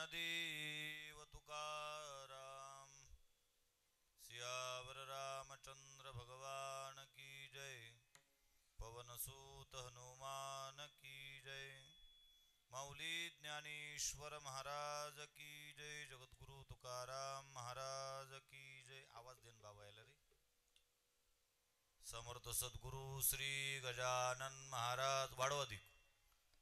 ज्ञानदेव तुकाराम। सियावर रामचंद्र भगवान की जय। पवन सूत हनुमान की जय। माऊली ज्ञानेश्वर महाराज की जय। जगद्गुरु तुकाराम महाराज की जय। आवाज देन बाबा याला रे। समर्थ सद्गुरु श्री गजानन महाराज वाढव अधिक.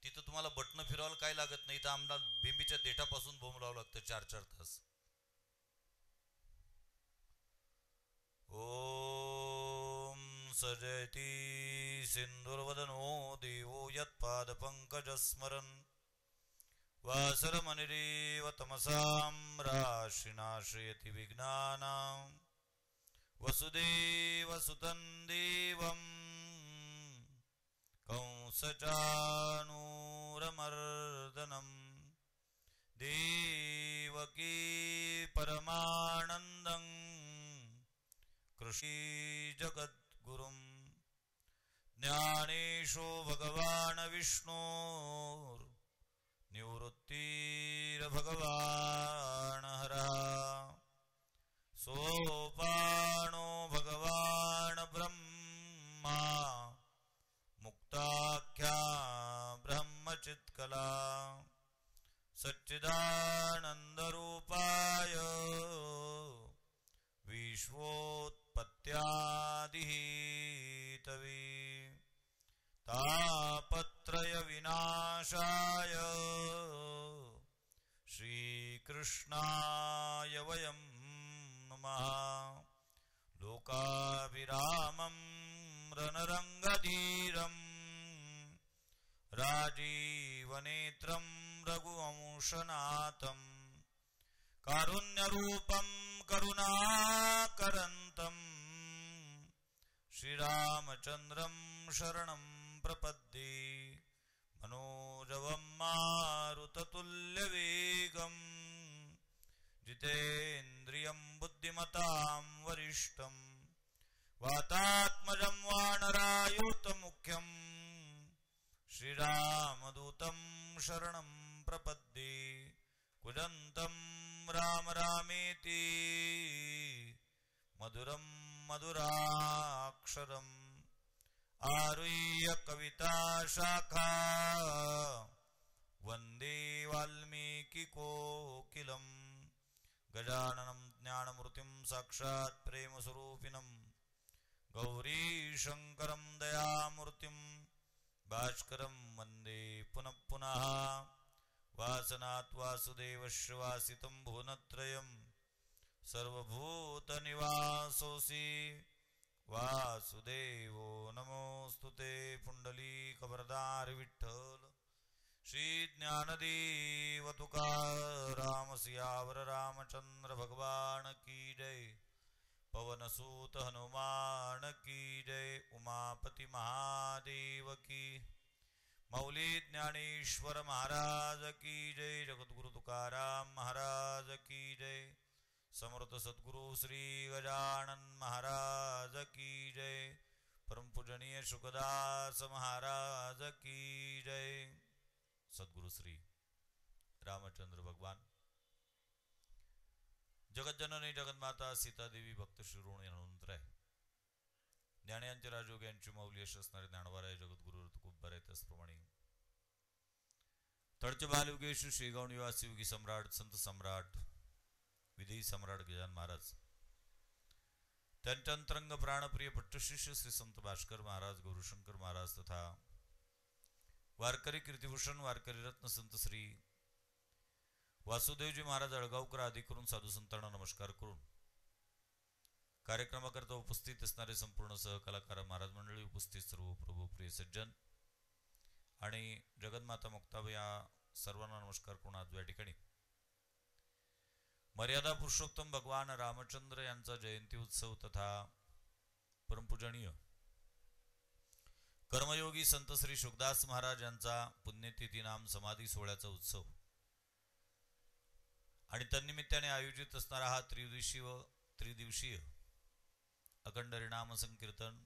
तिथं तुम्हाला बटणं फिरवायला काय लागत नाही, तर आम्हाला बेंबीच्या देठापासून बोंबलावं लागतं 4-4 तास. ओम सजयती सिंधुर्वदनो देवो यत्पादपङ्कजस्मरन् वासरमनिरेव तमसां राशिनाशयति विघ्नानां वसुदेवसुतं देवं कंसचाणूरमर्दनं देवकी परमानन्दं कृष्ण जगद्गुरुं ज्ञानेशो भगवान् विष्णोर्निवृत्तिर्भगवान् हरः सोपानो भगवान् ब्रह्मा मुक्ताख्या ब्रह्मचित्कला सच्चिदानन्दरूपाय विश्वोत्पत्त्यादिहेतवे तापत्रय विनाशाय श्रीकृष्णाय वयं नमः। लोकाभिरामं रणरङ्गधीरं राजीवनेत्रं रघुवंशनाथं कारुण्यरूपं करुणाकरन्तं श्रीरामचन्द्रं शरणं प्रपद्ये। मनोजवं मारुततुल्यवेगं जितेन्द्रियं बुद्धिमतां वरिष्ठं वातात्मजं वानरायुतमुख्यं श्रीरामदूतं शरणं प्रपद्ये। कुजन्तं राम रामेति मधुरं मधुराक्षरम् आरुह्य कविता शाखा वन्दे वाल्मीकिकोकिलं गजाननं ज्ञानमूर्तिं साक्षात् प्रेमस्वरूपिणं गौरीशङ्करं दयामूर्तिं भास्करं वन्दे पुनः पुनः। वासनात् वासुदेवस्य वासितं भुवनत्रयं सर्वभूतनिवासोऽसि वासुदेवो नमोस्तुते। पुंडलीकवरदार विठ्ठल श्री ज्ञानदेव तुकाराम सियावर रामचंद्र भगवान की जय। पवनसूत हनुमान की जय। उमापति महादेव की। माऊली ज्ञानेश्वर महाराज की जय। जगद्गुरु तुकाराम महाराज की जय। समर्थ सद्गुरु श्री गजानन महाराज की जय। परम पूजनीय सुखदास महाराज की जय। सद्गुरु श्री रामचंद्र भगवान, जगज्जननी जगन्माता सीतादेवी भक्त शिरोमणी हनुमंतराय, ज्ञानियांचे राजयोग यांची माऊली यश असणारे ज्ञानवाराय जगद्गुरु तुकोबराय, त्याचप्रमाणे तळचे बालयुगेश शेगाव निवासी युगी सम्राट संत सम्राट विदेही सम्राट गजानन महाराज, त्यांच्या अंतरंग प्राणप्रिय पट्टशिष्य श्री संत भास्कर महाराज, गौरीशंकर महाराज तथा वारकरी कीर्तिभूषण वारकरी रत्न संत श्री वासुदेवजी महाराज अळगावकर आदी करून साधू संतांना नमस्कार करून कार्यक्रमाकरता उपस्थित असणारे संपूर्ण सहकलाकार महाराज मंडळी, उपस्थित सर्व प्रभू प्रिय सज्जन आणि जगन्माता मुक्ताबाई या सर्वांना नमस्कार करून आज या ठिकाणी मर्यादा पुरुषोत्तम भगवान रामचंद्र यांचा जयंती उत्सव तथा परमपूजनीय कर्मयोगी संत श्री शुकदास महाराज यांचा पुण्यतिथी नाम समाधी सोहळ्याचा उत्सव आणि तन्निमित्ताने आयोजित असणारा हा त्रिदिवसीय अखंड हरिनाम संकीर्तन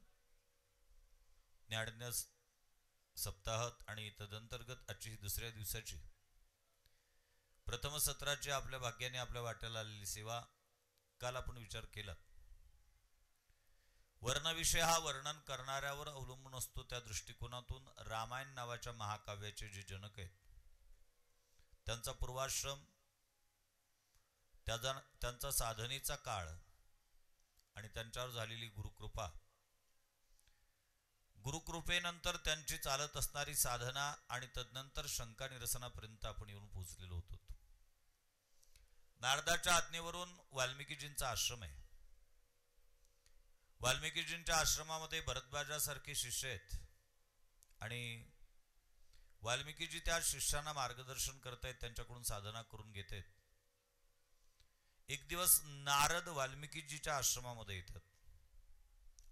ज्ञानज्ञ सप्ताहात आणि तदंतर्गत आजची दुसऱ्या दिवसाची प्रथम सत्राची आपल्या भाग्याने आपल्या वाट्याला आलेली सेवा काल आपण विचार केला. वर्णविषय हा वर्णन करणाऱ्यावर अवलंबून असतो. त्या दृष्टिकोनातून रामायण नावाच्या महाकाव्याचे जे जनक आहेत त्यांचा पूर्वाश्रम, त्यांचा साधनेचा काळ आणि त्यांच्यावर झालेली गुरुकृपा, गुरुकृपेनंतर त्यांची चालत असणारी साधना आणि तदनंतर शंका निरसनापर्यंत आपण येऊन पोहोचलेलो होतो. नारदाच्या आज्ञेवरून वाल्मिकीजींचा आश्रम आहे. वाल्मिकीजींच्या आश्रमामध्ये भरद्वाजासारखे शिष्य आहेत आणि वाल्मिकीजी त्या शिष्यांना मार्गदर्शन करतायत, त्यांच्याकडून साधना करून घेत आहेत. एक दिवस नारद वाल्मिकीजीच्या आश्रमामध्ये येतात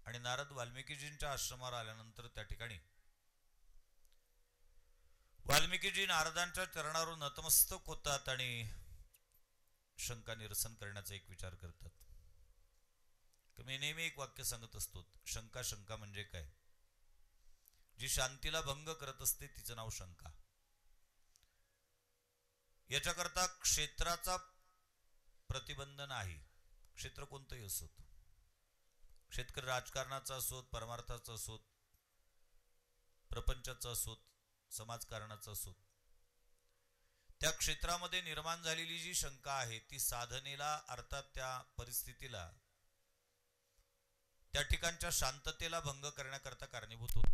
आणि नारद वाल्मिकीजींच्या आश्रमावर आल्यानंतर त्या ठिकाणी वाल्मिकीजी नारदांच्या चरणावर नतमस्तक होतात आणि शंका निरसन करण्याचा एक विचार करतात. मी नेहमी एक वाक्य सांगत असतो, शंका शंका म्हणजे काय? जी शांतीला भंग करत असते तिचं नाव शंका. याच्याकरता क्षेत्राचा प्रतिबंध नाही. क्षेत्र कोणतंही असोत, क्षेत्र राजकारणाचा असोत, परमार्थाचा असोत, प्रपंचाचा असोत, समाजकारणाचा असोत, त्या क्षेत्रामध्ये निर्माण झालेली जी शंका आहे ती साधनेला अर्थात त्या परिस्थितीला, त्या ठिकाणच्या शांततेला भंग करण्याकरता कारणीभूत होत.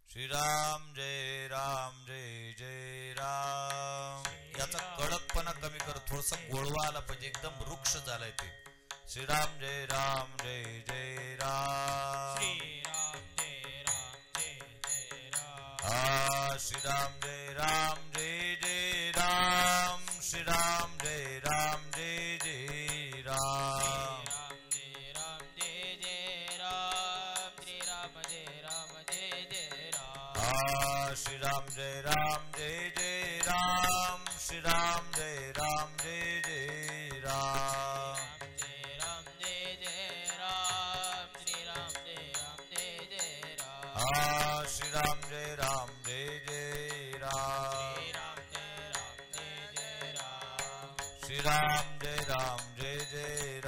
श्रीराम जय राम जय जय राम. याचा कडकपणा कमी कर, थोडस गोळवा आला पाहिजे, एकदम वृक्ष झालाय ते. श्रीराम जय राम जय जय राम. श्रीराम जय राम जय जय राम. श्रीराम जय राम जय जय राम. श्रीराम जय राम जय जय राम. जय राम जय जय राम. श्रीराम जय राम जय जय राम. श्रीराम जय राम जय जय राम. श्रीराम जय राम जय जय राम. जय राम जय जय राम. श्रीराम जय राम जय जय राम. श्रीराम जय राम जय जय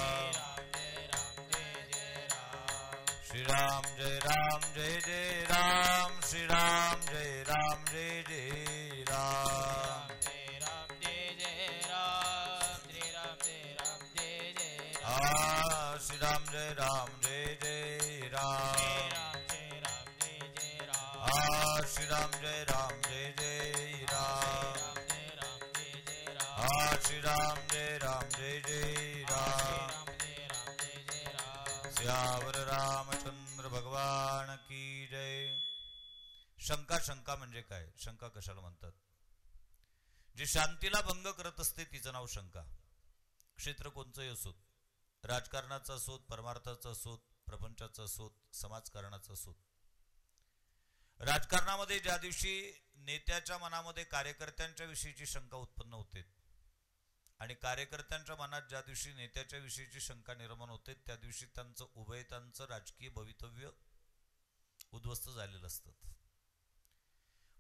राम. श्रीराम जय राम जय जय राम. श्रीराम जय राम जय जय राम. श्रीराम जय राम जय जय राम. श्रीराम जय जय राम. श्रीराम जय राम जय जय राम. श्रीराम जय राम जय जय राम. श्रीराम जय राम जय जय राम. श्रीराम जय राम जय जय राम. श्यावर रामचंद्र भगवान की जय. शंका शंका म्हणजे काय? शंका कशाला म्हणतात? जी शांतीला भंग करत असते तिचं नाव शंका. क्षेत्र कोणचंही असोत, राजकारणाचं असोत, परमार्थाचं असोत, प्रपंचाचं असोत, समाजकारणाचं असोत. राजकारणामध्ये ज्या दिवशी नेत्याच्या मनामध्ये कार्यकर्त्यांच्या विषयीची शंका उत्पन्न होते आणि कार्यकर्त्यांच्या मनात ज्या दिवशी नेत्याच्या विषयीची शंका निर्माण होते त्या दिवशी त्यांचं उभयतांचं राजकीय भवितव्य उद्ध्वस्त झालेलं असतं.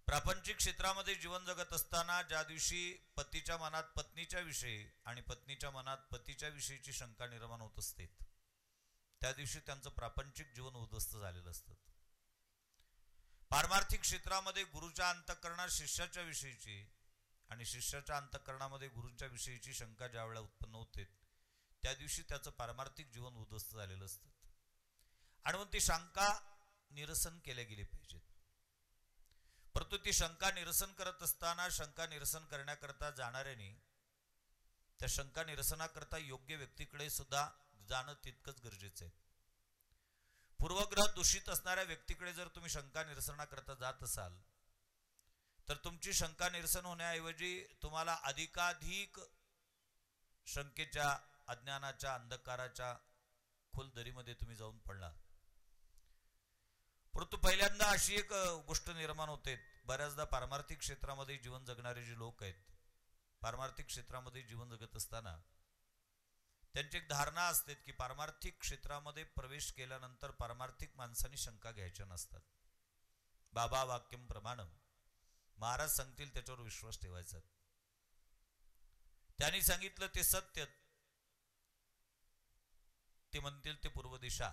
प्रापंचिक क्षेत्रामध्ये जीवन जगत असताना ज्या दिवशी पतीच्या मनात पत्नीच्या विषयी आणि पत्नीच्या मनात पतीच्या विषयीची शंका निर्माण होत असते त्या दिवशी त्यांचं प्रापंचिक जीवन उद्ध्वस्त झालेलं असतं. पारमार्थिक क्षेत्रामध्ये गुरुच्या अंतःकरणात शिष्याच्या विषयीची आणि शिष्याच्या अंतःकरणामध्ये गुरूंच्या विषयीची शंका ज्या वेळेला उत्पन्न होते त्या दिवशी त्याचं पारमार्थिक जीवन उद्ध्वस्त झालेलं असतं. आणि म्हणून ती शंका निरसन केल्या गेली पाहिजेत. परंतु ती शंका निरसन करत असताना शंका निरसन करण्याकरता जाणाऱ्यांनी त्या शंका निरसनाकरता योग्य व्यक्तीकडे सुद्धा जाणं तितकंच गरजेचं आहे. पूर्वग्रह दूषित असणाऱ्या व्यक्तीकडे जर तुम्ही शंका निरसनाकरता जात असाल तर तुमची शंका निरसन होण्याऐवजी तुम्हाला अधिकाधिक शंकेच्या, अज्ञानाच्या, अंधकाराच्या खोल दरीमध्ये तुम्ही जाऊन पडला. परंतु पहिल्यांदा अशी एक गोष्ट निर्माण होते, बऱ्याचदा पारमार्थिक क्षेत्रामध्ये जीवन जगणारे जे लोक आहेत, पारमार्थिक क्षेत्रामध्ये जीवन जगत असताना त्यांची एक धारणा असते की पारमार्थिक क्षेत्रामध्ये प्रवेश केल्यानंतर पारमार्थिक माणसांनी शंका घ्यायच्या नसतात. बाबा वाक्यम प्रमाणम महाराज सांगतील त्याच्यावर विश्वास ठेवायचा. त्यांनी सांगितलं ते सत्य, ते म्हणतील ते पूर्व दिशा.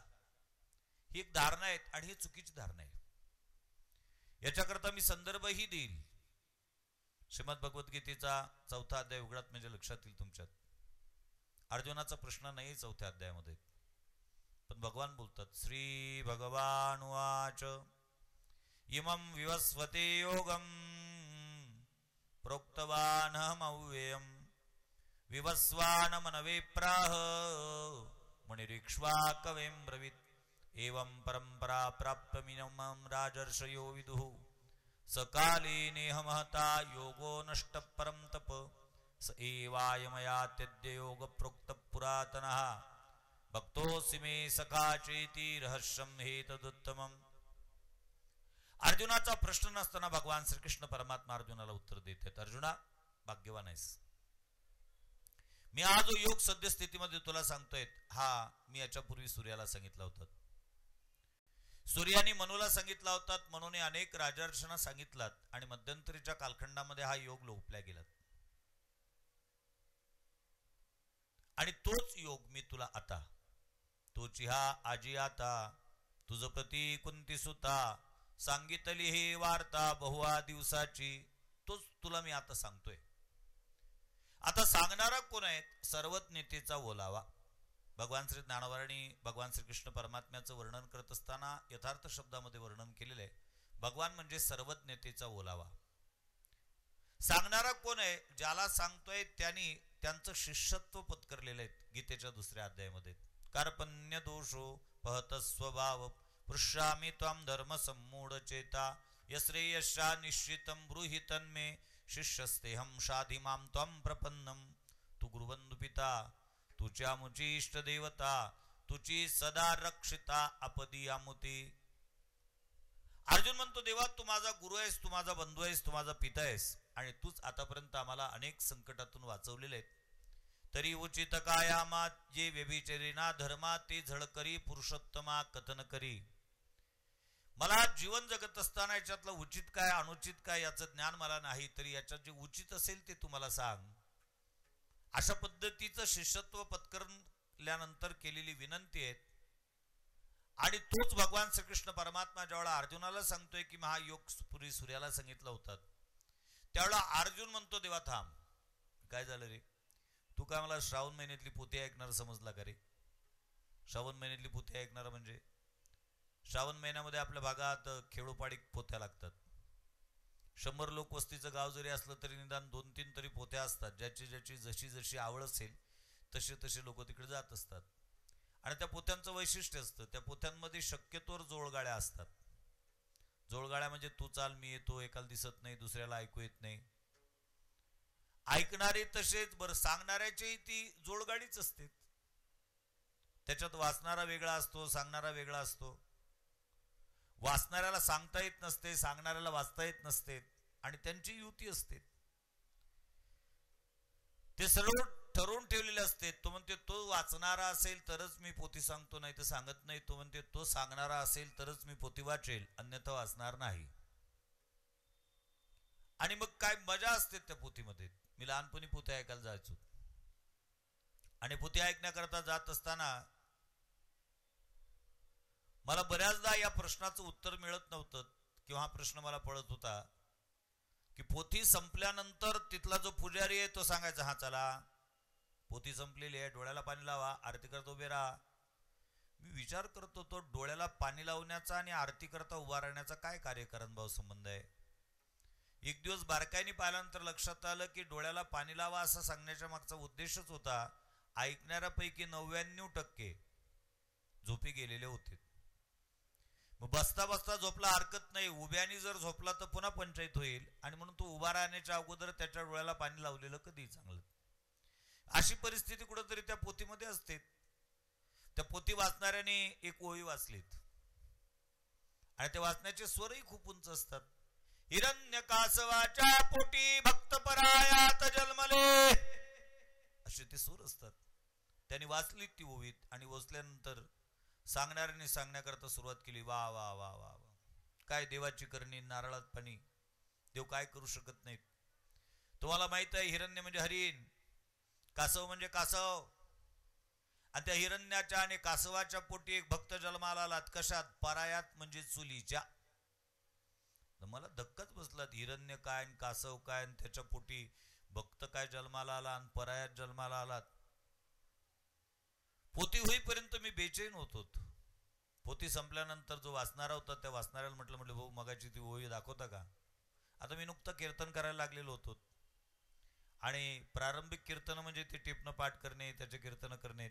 ही एक धारणा आहे आणि ही चुकीची धारणा आहे. याच्याकरता मी संदर्भही देईल. श्रीमद भगवद्गीतेचा 4था अध्याय उघडात म्हणजे लक्षात येईल तुमच्यात. अर्जुनाचा प्रश्न नाही 4थ्या अध्यायामध्ये, पण भगवान बोलतात. श्री भगवान उवाच इमं विवस्वते योगं प्रोक्तवानहमव्ययं विवस्वान मनवे प्राह मुनिरीक्ष्वा कवें ब्रवीत् एवं परंपरा प्राप्तमिमं राजर्षयो विदुः सकाले नेह महता योगो नष्ट परम तप स एवायमया त्यज्य योग प्रोक्त पुरातनः भक्तोऽसि मे सखा चेति रहस्यं हेतदुत्तमम्. अर्जुनाचा प्रश्न नसताना भगवान श्रीकृष्ण परमात्मा अर्जुनाला उत्तर देतात. अर्जुना, भाग्यवान आहेस. मी हा जो योग सद्यस्थितीमध्ये तुला सांगतोय हा मी याच्यापूर्वी सूर्याला सांगितला होता. सूर्याने मनूला सांगितला होता, मनूने अनेक राजर्षांना सांगितलात आणि मध्यंतरीच्या कालखंडामध्ये हा योग लोपला गेला. आणि तोच योग मी तुला आता, तोची हा आजी आता तुझ प्रती कुंती सुता सांगितली हे वार्ता बहुआ दिवसाची, तोच तुला मी आता सांगतोय. आता सांगणारा कोण आहे? सर्वज्ञतेचा ओलावा. भगवान श्री ज्ञानवारणी भगवान श्रीकृष्ण परमात्म्याचं वर्णन करत असताना यथार्थ शब्दामध्ये वर्णन केलेलं आहे. भगवान म्हणजे सर्वज्ञतेचा ओलावा. सांगणारा कोण आहे? ज्याला सांगतोय त्यांनी त्यांचं शिष्यत्व पत्करलेलं आहे. गीतेच्या 2ऱ्या अध्यायामध्ये कार्पण्य दोषो पहत स्वभाव पृष्यामि त्वां धर्म सम्मूढ चेता यश्रेयशा निश्चितं ब्रूहि तन्मे शिष्यस्तेहं शाधि मां त्वं प्रपन्नम. तू गुरुबंधु पिता तुझ्या मुची इष्ट देवता तुझी सदा रक्षिता आपदी आमुती. अर्जुन म्हणतो देवा तू माझा गुरु आहेस, तू माझा बंधू आहेस, तू माझा पिता आहेस आणि तूच आतापर्यंत आम्हाला अनेक संकटातून वाचवलेले आहेत. तरी उचित कायामा जे व्यभिचरिना धर्मा ते झळकरी पुरुषोत्तमा कथन करी. मला जीवन जगत असताना याच्यातलं उचित काय अनुचित काय याचं ज्ञान मला नाही, तरी याच्यात जे उचित असेल ते तू मला सांग. अशा पद्धतीचं शिष्यत्व पत्करल्यानंतर केलेली विनंती आहे. आणि तोच भगवान श्रीकृष्ण परमात्मा ज्यावेळेला अर्जुनाला सांगतोय की हा योग पूर्वी सूर्याला सांगितला होता, त्यावेळेला अर्जुन म्हणतो देवा थांब, काय झालं रे? तू काय मला श्रावण महिन्यातली पोथी ऐकणार समजला का रे? श्रावण महिन्यातली पोथी ऐकणार म्हणजे श्रावण महिन्यामध्ये आपल्या भागात खेळोपाडी पोथ्या लागतात. 100 लोक वस्तीचं गाव जरी असलं तरी निदान 2-3 तरी पोथ्या असतात. ज्याची ज्याची जशी जशी आवड असेल तसे तसे लोक तिकडे जात असतात. आणि त्या पोथ्यांचं वैशिष्ट्य असतं, त्या पोथ्यांमध्ये शक्यतोवर जोडगाड्या असतात. जोडगाड्या म्हणजे तू चाल मी येतो, एकाला दिसत नाही दुसऱ्याला ऐकू येत नाही. ऐकणारे तसेच, बरं सांगणाऱ्याची ती जोडगाडीच असते. त्याच्यात वाचणारा वेगळा असतो, सांगणारा वेगळा असतो. वाचणाऱ्याला सांगता येत नसते, सांगणाऱ्याला वाचता येत नसते आणि त्यांची युती असते. ते सर्व ठरवून ठेवलेले असते. तो म्हणते तो वाचणारा असेल तरच मी पोथी सांगतो, नाही तर सांगत नाही. तो म्हणते तो सांगणारा असेल तरच मी पोथी वाचेल, अन्यथा वाचणार नाही. आणि मग काय मजा असते त्या पोथीमध्ये. मी लहानपणी पोथी ऐकायला जायचो आणि पोथी ऐकण्याकरता जात असताना मला बऱ्याचदा या प्रश्नाचं उत्तर मिळत नव्हतं किंवा हा प्रश्न मला पडत होता की पोथी संपल्यानंतर तिथला जो पुजारी आहे तो सांगायचा हा चला पोथी संपलेली आहे, डोळ्याला पाणी लावा, आरती करता उभे राहा. मी विचार करतो तो डोळ्याला पाणी लावण्याचा आणि आरती करता उभा राहण्याचा काय कार्यकारण भाव संबंध आहे. एक दिवस बारकाईने पाहिल्यानंतर लक्षात आलं की डोळ्याला पाणी लावा असं सांगण्याच्या मागचा उद्देशच होता ऐकणाऱ्यापैकी 99% झोपी गेलेले होते. मग बसता बसता झोपला हरकत नाही, उभ्याने जर झोपला तर पुन्हा पंचायत होईल आणि म्हणून तो उभा राहण्याच्या अगोदर त्याच्या डोळ्याला पाणी लावलेलं कधी चांगलं. अशी परिस्थिती कुठंतरी त्या पोथीमध्ये असते. त्या पोथी वाचणाऱ्याने एक ओळी वाचलीत आणि त्या वाचण्याचे स्वरही खूप उंच असतात. हिरण्यकासवाच्या पोटी भक्तपरायात जन्मले असे ते सूर असतात. त्यांनी वाचली ती ओवीत आणि वाचल्यानंतर सांगणाऱ्याने सांगण्याकरता सुरुवात केली. वा वा वा वा वा, काय देवाची करणी, नारळात पाणी, देव काय करू शकत नाहीत. तुम्हाला माहित आहे हिरण्य म्हणजे हरिण, कासव म्हणजे कासव, आणि त्या हिरण्याच्या आणि कासवाच्या पोटी एक भक्त जन्माला आला. कशात? परायात म्हणजे चुलीच्या. मला धक्काच बसला, हिरण्य काय आणि कासव काय आणि त्याच्या पोटी भक्त काय जन्माला आला आणि परायात जन्माला आलात. पोती होईपर्यंत मी बेचैन होतो. पोती संपल्यानंतर जो वाचणारा होता त्या वाचणाऱ्याला म्हटलं भाऊ मगाची ती ओळी दाखवता का? आता मी नुकतं कीर्तन करायला लागलेलो होतो आणि प्रारंभिक कीर्तन म्हणजे ते टिपणं पाठ करणे, त्याचे कीर्तन करणे.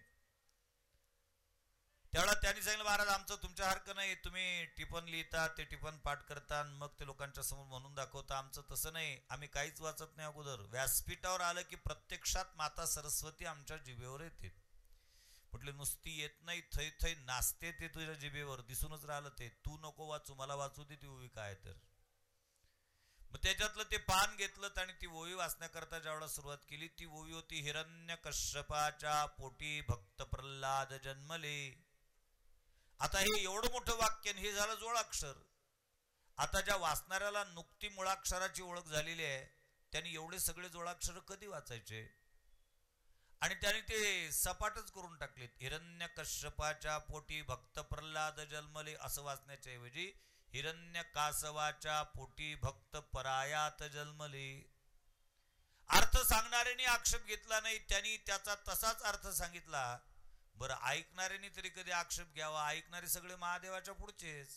त्यावेळेला त्यांनी सांगितलं महाराज आमचं तुमच्यासारखं नाही, तुम्ही टिपण लिहिता, ते टिपण पाठ करता मग ते लोकांच्या समोर म्हणून दाखवता. आमचं तसं नाही, आम्ही काहीच वाचत नाही. अगोदर व्यासपीठावर आलं की प्रत्यक्षात माता सरस्वती आमच्या जिभेवर येते. म्हटले नुसती येत नाही, थै थै नाचते ते तुझ्या जिभेवर, दिसूनच राहिलं ते. तू नको वाचू, मला वाचू दे ती ओवी काय तर. मग त्याच्यातलं ते पान घेतलं आणि ती ओवी वाचण्याकरता ज्यावेळेला सुरुवात केली, ती ओवी होती हिरण्य कश्यपाच्या पोटी भक्त प्रल्हाद जन्मले. आता हे एवढं मोठं वाक्य, हे झालं जोडाक्षर. आता ज्या वाचणाऱ्याला नुकती मुळाक्षराची ओळख झालेली आहे त्यांनी एवढे सगळे जोडाक्षर कधी वाचायचे? आणि त्यांनी ते सपाटच करून टाकलेत. हिरण्य कश्यपाच्या पोटी भक्त प्रल्हाद जन्मले असं वाचण्याच्या ऐवजी हिरण्य कासवाच्या पोटी भक्त परायात जन्मले. अर्थ सांगणाऱ्यांनी आक्षेप घेतला नाही, त्यांनी त्याचा तसाच अर्थ सांगितला. बरं ऐकणाऱ्यांनी तरी कधी आक्षेप घ्यावा? ऐकणारे सगळे महादेवाच्या पुढचेच.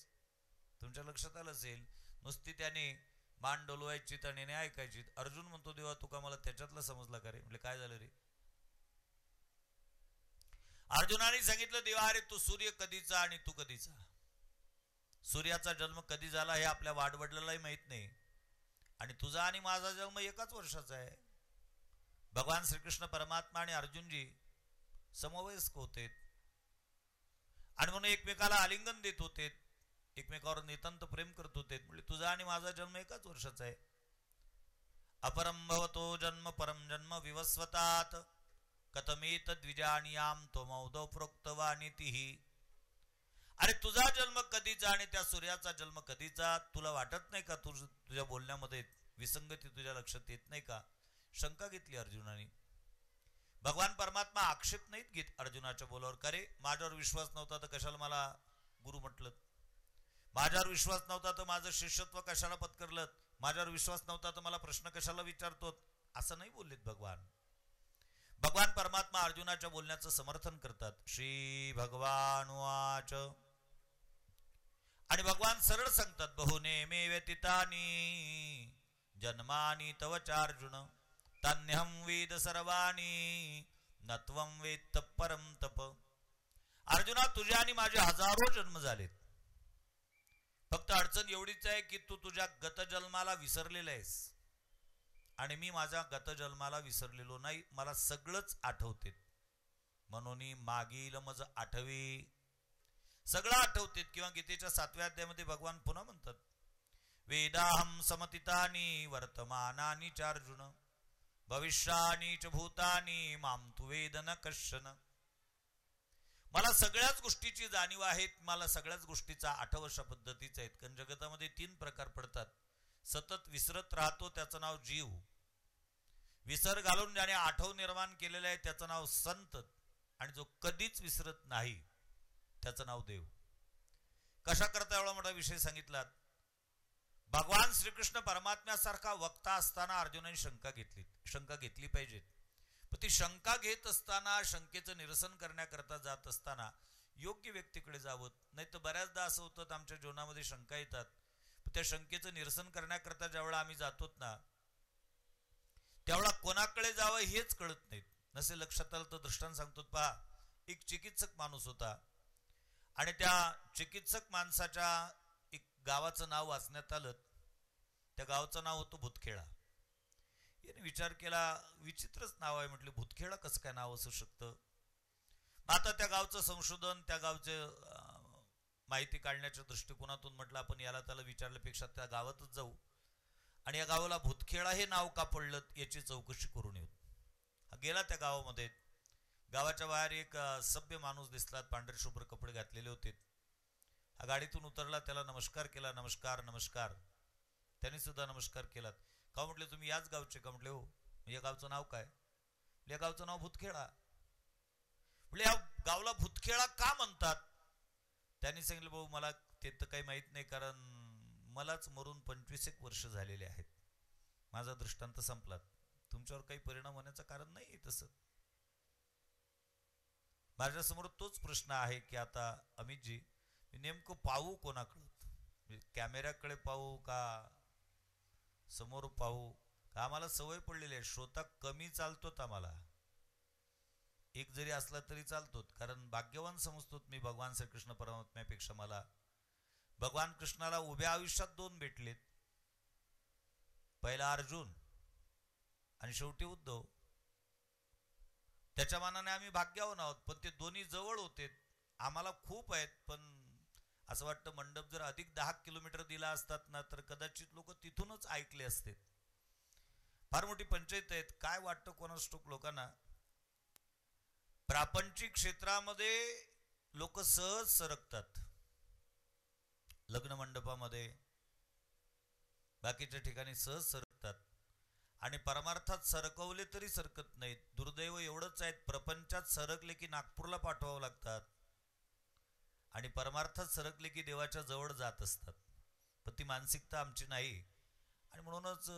तुमच्या लक्षात आलं असेल, नुसती त्याने मान डोलवायची आणि नाही ऐकायची. अर्जुन म्हणतो देवा तुका मला त्याच्यातलं समजला का रे? म्हणजे काय झालं रे? अर्जुनाने सांगितलं देवा अरे तू सूर्य कधीचा आणि तू कधीचा? सूर्याचा जन्म कधी झाला हे आपल्या वाडवडिलांनाही माहित नाही, आणि तुझा आणि माझा जन्म एकाच वर्षाचा आहे. भगवान श्रीकृष्ण परमात्मा आणि अर्जुनजी समवयस्क होते आणि म्हणून एकमेकाला आलिंगन देत होते, एकमेकावर नितांत प्रेम करत होते. म्हणजे तुझा आणि माझा जन्म एकाच वर्षाचा आहे. अपरम भवतो जन्म परम जन्म विवस्वतात कथमेत द्विजानियाम तो मौदव प्रोक्तवानितिही. अरे तुझा जन्म कधीचा आणि त्या सूर्याचा जन्म कधीचा? तुला वाटत नाही का तुझ्या बोलण्यामध्ये विसंगती तुझ्या लक्षात येत नाही का? शंका घेतली अर्जुनाने. भगवान परमात्मा आक्षेप नाहीत घेत अर्जुनाच्या बोलावर. का रे माझ्यावर विश्वास नव्हता तर कशाला मला गुरु म्हटलं? माझ्यावर विश्वास नव्हता तर माझं शिष्यत्व कशाला पत्करलं? माझ्यावर विश्वास नव्हता तर मला प्रश्न कशाला विचारतो? असं नाही बोललेत भगवान. भगवान परमात्मा अर्जुनाच्या बोलण्याचं समर्थन करतात. श्री भगवान वाच. आणि भगवान सरळ सांगतात बहुने मे व्यतीतानी जन्मानी तव चार्जुन तान्यहम वेद सर्वाणी नत्वम वेत्त परम तप. अर्जुना तुझे आणि माझे हजारो जन्म झालेत, फक्त अडचण एवढीच आहे की तू तुझ्या गतजन्माला विसरलेला आहेस आणि मी माझ्या गतजन्माला विसरलेलो नाही. मला सगळंच आठवते, म्हणून मागील मज आठवे. सगळं आठवते. किंवा गीतेच्या 7व्या अध्यायामध्ये भगवान पुन्हा म्हणतात वेदाहम समतितानी वर्तमानानी चार्जुन भविष्यानी च भूतानी माम तु वेद न कश्चन. मला सगळ्याच गोष्टीची जाणीव आहे, मला सगळ्याच गोष्टीचा आठव अशा पद्धतीचा आहेत. कारण जगतामध्ये 3 प्रकार पडतात. सतत विसरत राहतो त्याचं नाव जीव, विसर घालून ज्याने आठव निर्माण केलेलं आहे त्याचं नाव संत, आणि जो कधीच विसरत नाही त्याचं नाव देव. कशा करता एवढा मोठा विषय सांगितलात? भगवान श्रीकृष्ण परमात्म्यासारखा वक्ता असताना अर्जुनाने शंका घेतली पाहिजेत. पण ती शंका घेत असताना, शंकेचं निरसन करण्याकरता जात असताना योग्य व्यक्तीकडे जावं. नाही तर बऱ्याचदा असं होतं आमच्या जीवनामध्ये शंका येतात, पण त्या शंकेचं निरसन करण्याकरता ज्यावेळेला आम्ही जातो ना त्यावेळेला कोणाकडे जावं हेच कळत नाहीत. नसे लक्षात आलं तर दृष्टांत सांगतो पहा. एक चिकित्सक माणूस होता आणि त्या चिकित्सक माणसाच्या एक गावाचं नाव वाचण्यात आलं. त्या गावाचं नाव होतं भूतखेडा. याने विचार केला विचित्रच नाव आहे, म्हटले भूतखेडा कसं काय नाव असू शकतं? आता त्या गावचं संशोधन, त्या गावचे माहिती काढण्याच्या दृष्टिकोनातून म्हटलं आपण याला त्याला विचारल्यापेक्षा त्या गावातच जाऊ आणि या गावाला भूतखेडा हे नाव का पडलं याची चौकशी करून येऊ. गेला त्या गावामध्ये. गावाच्या बाहेर एक सभ्य माणूस दिसला, पांढरे शुभ्र कपडे घातलेले होते. हा गाडीतून उतरला, त्याला नमस्कार केला. नमस्कार नमस्कार. त्यांनी सुद्धा नमस्कार केलात. का म्हटले तुम्ही याच गावचे का? म्हटले हो. या गावचं नाव काय? या गावचं नाव भूतखेडा. म्हणजे या गावला भूतखेडा का म्हणतात? त्यांनी सांगितलं भाऊ मला ते तर काही माहित नाही, कारण मलाच मरून 25 वर्ष झालेले आहेत. माझा दृष्टांत संपला. तुमच्यावर काही परिणाम होण्याचं कारण नाही तसं. माझ्यासमोर तोच प्रश्न आहे की आता अमितजी नेमकं पाहू कोणाकडे? कॅमेऱ्याकडे पाहू का समोर पाहू? का आम्हाला सवय पडलेली आहे, श्रोता कमी चालतोत आम्हाला, एक जरी असला तरी चालतो. कारण भाग्यवान समजतोत मी भगवान श्रीकृष्ण परमात्म्यापेक्षा. मला भगवान कृष्णाला उभ्या आयुष्यात 2 भेटलेत, पहिला अर्जुन आणि शेवटी उद्धव. त्याच्या मानाने आम्ही भाग्यवान आहोत, पण ते दोन्ही जवळ होते. आम्हाला खूप आहेत, पण असं वाटतं मंडप जर अधिक 10 किलोमीटर दिला असतात ना तर कदाचित लोक तिथूनच ऐकले असते. फार मोठी पंचायत आहेत. काय वाटतं कोणास ठाऊक लोकांना, प्रापंचिक क्षेत्रामध्ये लोक सहज सरकतात, लग्न मंडपामध्ये बाकीच्या ठिकाणी सहज सरकतात, आणि परमार्थात सरकवले तरी सरकत नाहीत. दुर्दैव एवढंच आहे, प्रपंचात सरकले की नागपूरला पाठवावं लागतात, आणि परमार्थात सरकले की देवाच्या जवळ जात असतात. पण ती मानसिकता आमची नाही. आणि म्हणूनच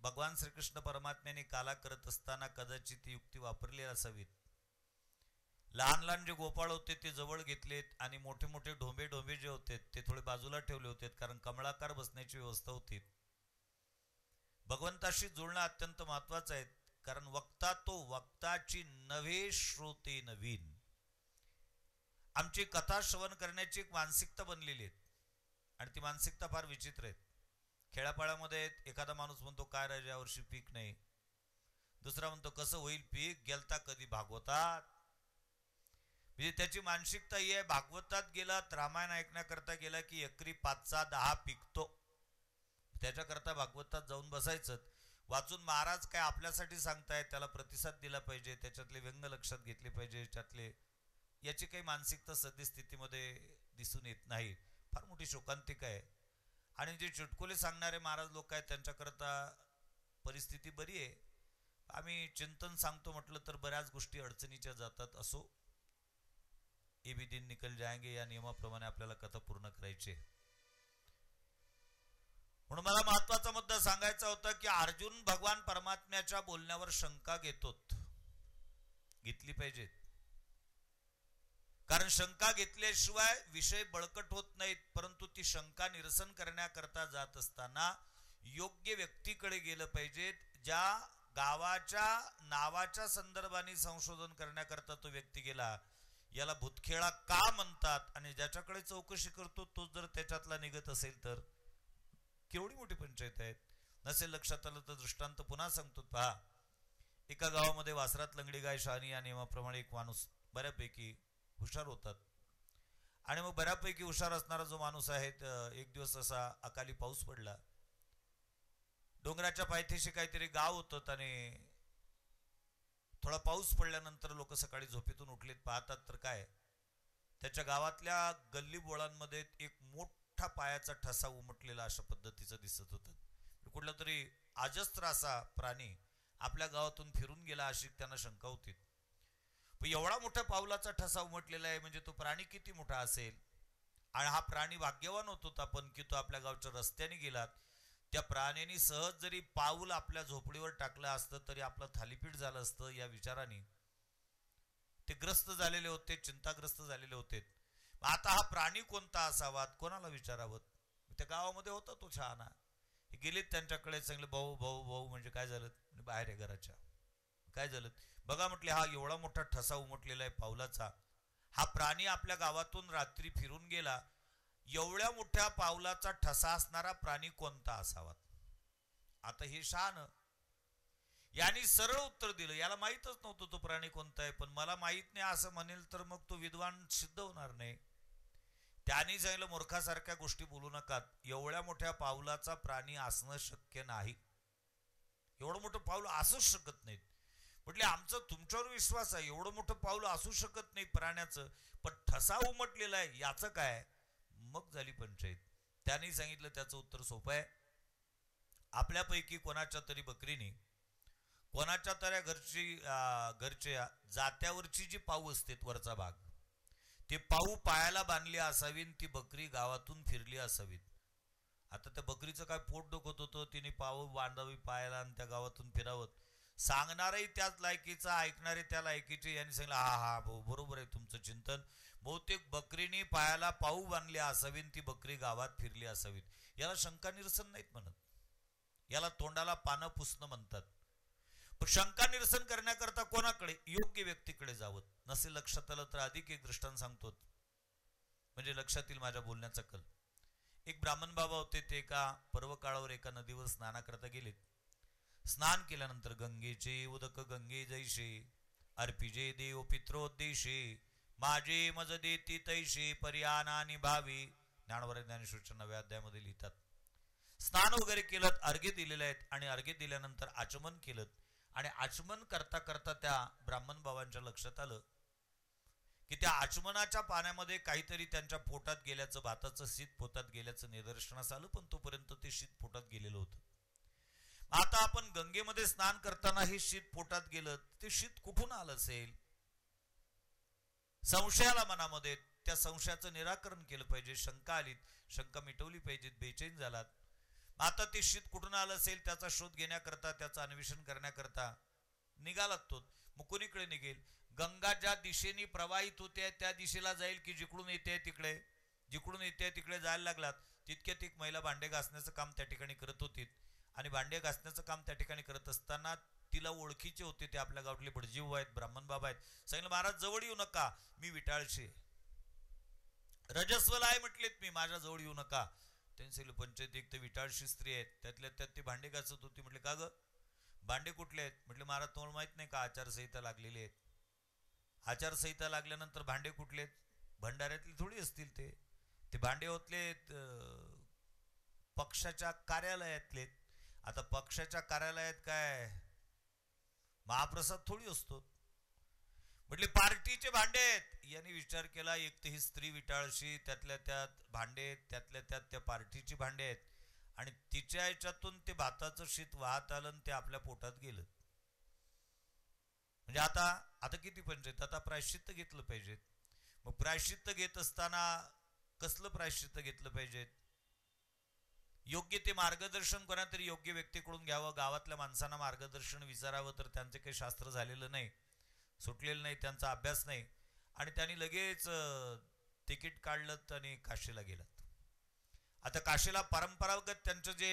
भगवान श्रीकृष्ण परमात्म्याने काला करत असताना कदाचित युक्ती वापरली असावीत. लहान लहान जे गोपाळ होते ते जवळ घेतलेत, आणि मोठे मोठे ढोंबे जे होते ते थोडे बाजूला ठेवले होते, कारण कमळाकार बसण्याची व्यवस्था होती. भगवंताशी जुळणं अत्यंत महत्वाचं आहे. कारण वक्ता तो वक्ताची नव्हे श्रोते नवीन. आमची कथा श्रवण करण्याची एक मानसिकता बनलेली आहे, आणि ती मानसिकता फार विचित्र आहे. खेड्यापाड्यामध्ये एखादा माणूस म्हणतो काय राजा यावर्षी पीक नाही, दुसरा म्हणतो कसं होईल पीक, गेलता कधी भागवतात. म्हणजे त्याची मानसिकता ही आहे, भागवतात गेलात, रामायण ऐकण्याकरता गेला की एकरी 5-10 पिकतो, त्याच्याकरता भागवतात जाऊन बसायचं. वाचून महाराज काय आपल्यासाठी सांगतायत, त्याला प्रतिसाद दिला पाहिजे, त्याच्यातले व्यंग लक्षात घेतले पाहिजे, त्यातले याची काही मानसिकता सद्यस्थितीमध्ये दिसून येत नाही. फार मोठी शोकांतिका आहे. आणि जे चुटकुले सांगणारे महाराज लोक आहेत त्यांच्याकरता परिस्थिती बरी आहे. आम्ही चिंतन सांगतो म्हटलं तर बऱ्याच गोष्टी अडचणीच्या जातात. असो, ए भी दिन निकल जाएंगे या नियमाप्रमाणे आपल्याला कथा पूर्ण करायची. म्हणून मला महत्वाचा मुद्दा सांगायचा होता की अर्जुन भगवान परमात्म्याच्या बोलण्यावर शंका घेतोत, घेतली पाहिजेत. कारण शंका घेतल्याशिवाय विषय बळकट होत नाहीत. परंतु ती शंका निरसन करण्याकरता जात असताना योग्य व्यक्तीकडे गेलं पाहिजेत. ज्या गावाच्या नावाच्या संदर्भाने संशोधन करण्याकरता तो व्यक्ती गेला, याला भूतखेडा का म्हणतात, आणि ज्याच्याकडे चौकशी करतो तो जर त्याच्यातला निघत असेल तर केवढी मोठी पंचायत आहे. नसेल लक्षात आलं तर दृष्टांत पुन्हा सांगतो. पहा, एका गावामध्ये वासरात लंगडी गाय शहाणी या नियमाप्रमाणे एक माणूस बऱ्यापैकी हुशार होतात. आणि मग बऱ्यापैकी हुशार असणारा जो माणूस आहे, एक दिवस असा अकाली पाऊस पडला. डोंगराच्या पायथ्याशी काहीतरी गाव होतं, आणि थोडा पाऊस पडल्यानंतर लोक सकाळी झोपेतून उठलेत, पाहतात तर काय, त्याच्या गावातल्या गल्ली बोळांमध्ये एक मोठा पायाचा ठसा उमटलेला अशा पद्धतीचं दिसत होतं. कुठला तरी अजस्त्र असा प्राणी आपल्या गावातून फिरून गेला अशी त्यांना शंका होती. पण एवढा मोठ्या पावलाचा ठसा उमटलेला आहे म्हणजे तो प्राणी किती मोठा असेल. आणि हा प्राणी भाग्यवान होता पण की तो आपल्या गावच्या रस्त्याने गेला. त्या प्राण्याने सहज जरी पाऊल आपल्या झोपडीवर टाकलं असतं तरी आपलं थालीपीठ झालं असतं. या विचाराने ते ग्रस्त झालेले होते, चिंताग्रस्त झालेले होते. आता हा प्राणी कोणता असावा, कोणाला विचारावं. त्या गावामध्ये होता तो शहाणा. गेलेत त्यांच्याकडे, सांगितलं भाऊ भाऊ भाऊ म्हणजे काय झालं, बाहेर आहे घराच्या. काय झालं बघा म्हटले, हा एवढा मोठा ठसा उमटलेला आहे पावलाचा, हा प्राणी आपल्या गावातून रात्री फिरून गेला. एवढ्या मोठ्या पावलाचा ठसा असणारा प्राणी कोणता असावा. आता हे शहाणं यांनी सरळ उत्तर दिलं, याला माहीतच नव्हतं तो प्राणी कोणता आहे. पण मला माहित नाही असं म्हणेल तर मग तो विद्वान सिद्ध होणार नाही. त्यांनी सांगितलं मूर्खासारख्या गोष्टी बोलू नका, एवढ्या मोठ्या पावलाचा प्राणी असणं शक्य नाही. एवढं मोठं पाऊल असूच शकत नाहीत. म्हटले आमचा तुमच्यावर विश्वास आहे, एवढं मोठं पाऊल असू शकत नाही प्राण्याचं, पण ठसा उमटलेला आहे याचं काय. मग झाली पंचायत. त्यांनी सांगितलं त्याचं उत्तर सोपं आहे. आपल्यापैकी कोणाच्या तरी बकरीने कोणाच्या तरी घरच्या जात्यावरची जी पाऊ असते वरचा भाग, ते पाऊ पायाला बांधली असावी, ती बकरी गावातून फिरली असावी. आता त्या बकरीचं काय पोट दुखत होतं, तिने पाऊ बांधावी पायाला आणि त्या गावातून फिरावं. सांगणारही त्याच लायकीचा, ऐकणारे त्या लायकीचे. यांनी सांगितलं हा हा भाऊ बरोबर आहे तुमचं चिंतन. बहुतेक बकरीने पायाला पाऊ बांधली असावी, ती बकरी गावात फिरली असावी. याला शंका निरसन नाहीत म्हणत, याला तोंडाला पानं पुसणं म्हणतात. पण शंका निरसन करण्याकरता कोणाकडे? योग्य व्यक्तीकडे जावं. नसे लक्षात आलं तर अधिक एक दृष्टांत सांगतो, म्हणजे लक्षात येईल माझ्या बोलण्याचा कल. एक ब्राह्मण बाबा होते, ते एका पर्व काळावर एका नदीवर स्नानाकरता गेलेत. स्नान केल्यानंतर गंगेचे उदक गंगे जैसे अर्पिजे देव पित्रोद्देशे माझे मज देती तैसे पर्यानानी भावी. ज्ञानवरे ज्ञानेश्वरच्या 9व्या अध्यायामध्ये लिहितात. स्नान वगैरे केलं, अर्घ्य दिलेले आहेत, आणि अर्घ्य दिल्यानंतर आचमन केलं. आणि आचमन करता करता त्या ब्राह्मण बाबांच्या लक्षात आलं की त्या आचमनाच्या पाण्यामध्ये काहीतरी त्यांच्या पोटात गेल्याचं, भाताचं शीत पोटात गेल्याचं निदर्शनास आलं. पण तोपर्यंत ते शीत पोटात गेलेलं होतं. आता आपण गंगेमध्ये स्नान करताना हे शीत पोटात गेलं, ते शीत कुठून आलं असेल? संशयाला मनामध्ये, त्या संशयाचं निराकरण केलं पाहिजे. शंका आली, शंका मिटवली पाहिजे. बेचैन झालात. आता ते शीत कुठून आलं असेल त्याचा शोध घेण्याकरता, त्याचं अन्वेषण करण्याकरता निघालात तो. मग कोणीकडे निघेल? गंगा ज्या दिशेने प्रवाहित होते त्या दिशेला जाईल की जिकडून येते तिकडे? जिकडून येते तिकडे जायला लागलात. तितक्यात एक महिला भांडे घासण्याचं काम त्या ठिकाणी करत होती. आणि भांडे घासण्याचं काम त्या ठिकाणी करत असताना तिला ओळखीचे होते, ते आपल्या गावातले भटजीव आहेत, ब्राह्मण बाबा आहेत. सांगितलं महाराज जवळ येऊ नका, मी विटाळशी रजस्वला आहे म्हटलेत, मी माझ्या जवळ येऊ नका. त्यांनी सांगितलं पंचायत एक तर विटाळशी स्त्री आहेत, त्यातल्या त्यात ते भांडे घासत होती. म्हटले का ग, भांडे कुठले आहेत? म्हटले महाराज तुम्हाला माहित नाही का आचारसंहिता लागलेली आहेत. आचारसंहिता लागल्यानंतर भांडे कुठले आहेत? भंडाऱ्यातले थोडी असतील ते भांडे होतले पक्षाच्या कार्यालयातले. आता पक्षाच्या कार्यालयात काय महाप्रसाद थोडी असतो? म्हटले पार्टीचे भांडे आहेत. यांनी विचार केला, एक तर ही स्त्री विटाळशी, त्यातल्या त्यात भांडे, त्यातल्या त्यात त्या पार्टीची भांडे आहेत, आणि तिच्या याच्यातून ते भाताचं शीत वाहत आलं ते आपल्या पोटात गेलं. म्हणजे आता किती पंचायत, आता प्रायश्चित्त घेतलं पाहिजेत. मग प्रायश्चित्त घेत असताना कसलं प्रायश्चित्त घेतलं पाहिजे? योग्य ते मार्गदर्शन कोणातरी योग्य व्यक्तीकडून घ्यावं. गावातल्या माणसांना मार्गदर्शन विचारावं. तर त्यांचे काही शास्त्र झालेलं नाही, सुटलेलं नाही, त्यांचा अभ्यास नाही. आणि त्यांनी लगेच तिकीट काढलं आणि काशीला गेलात. आता काशीला परंपरागत त्यांचं जे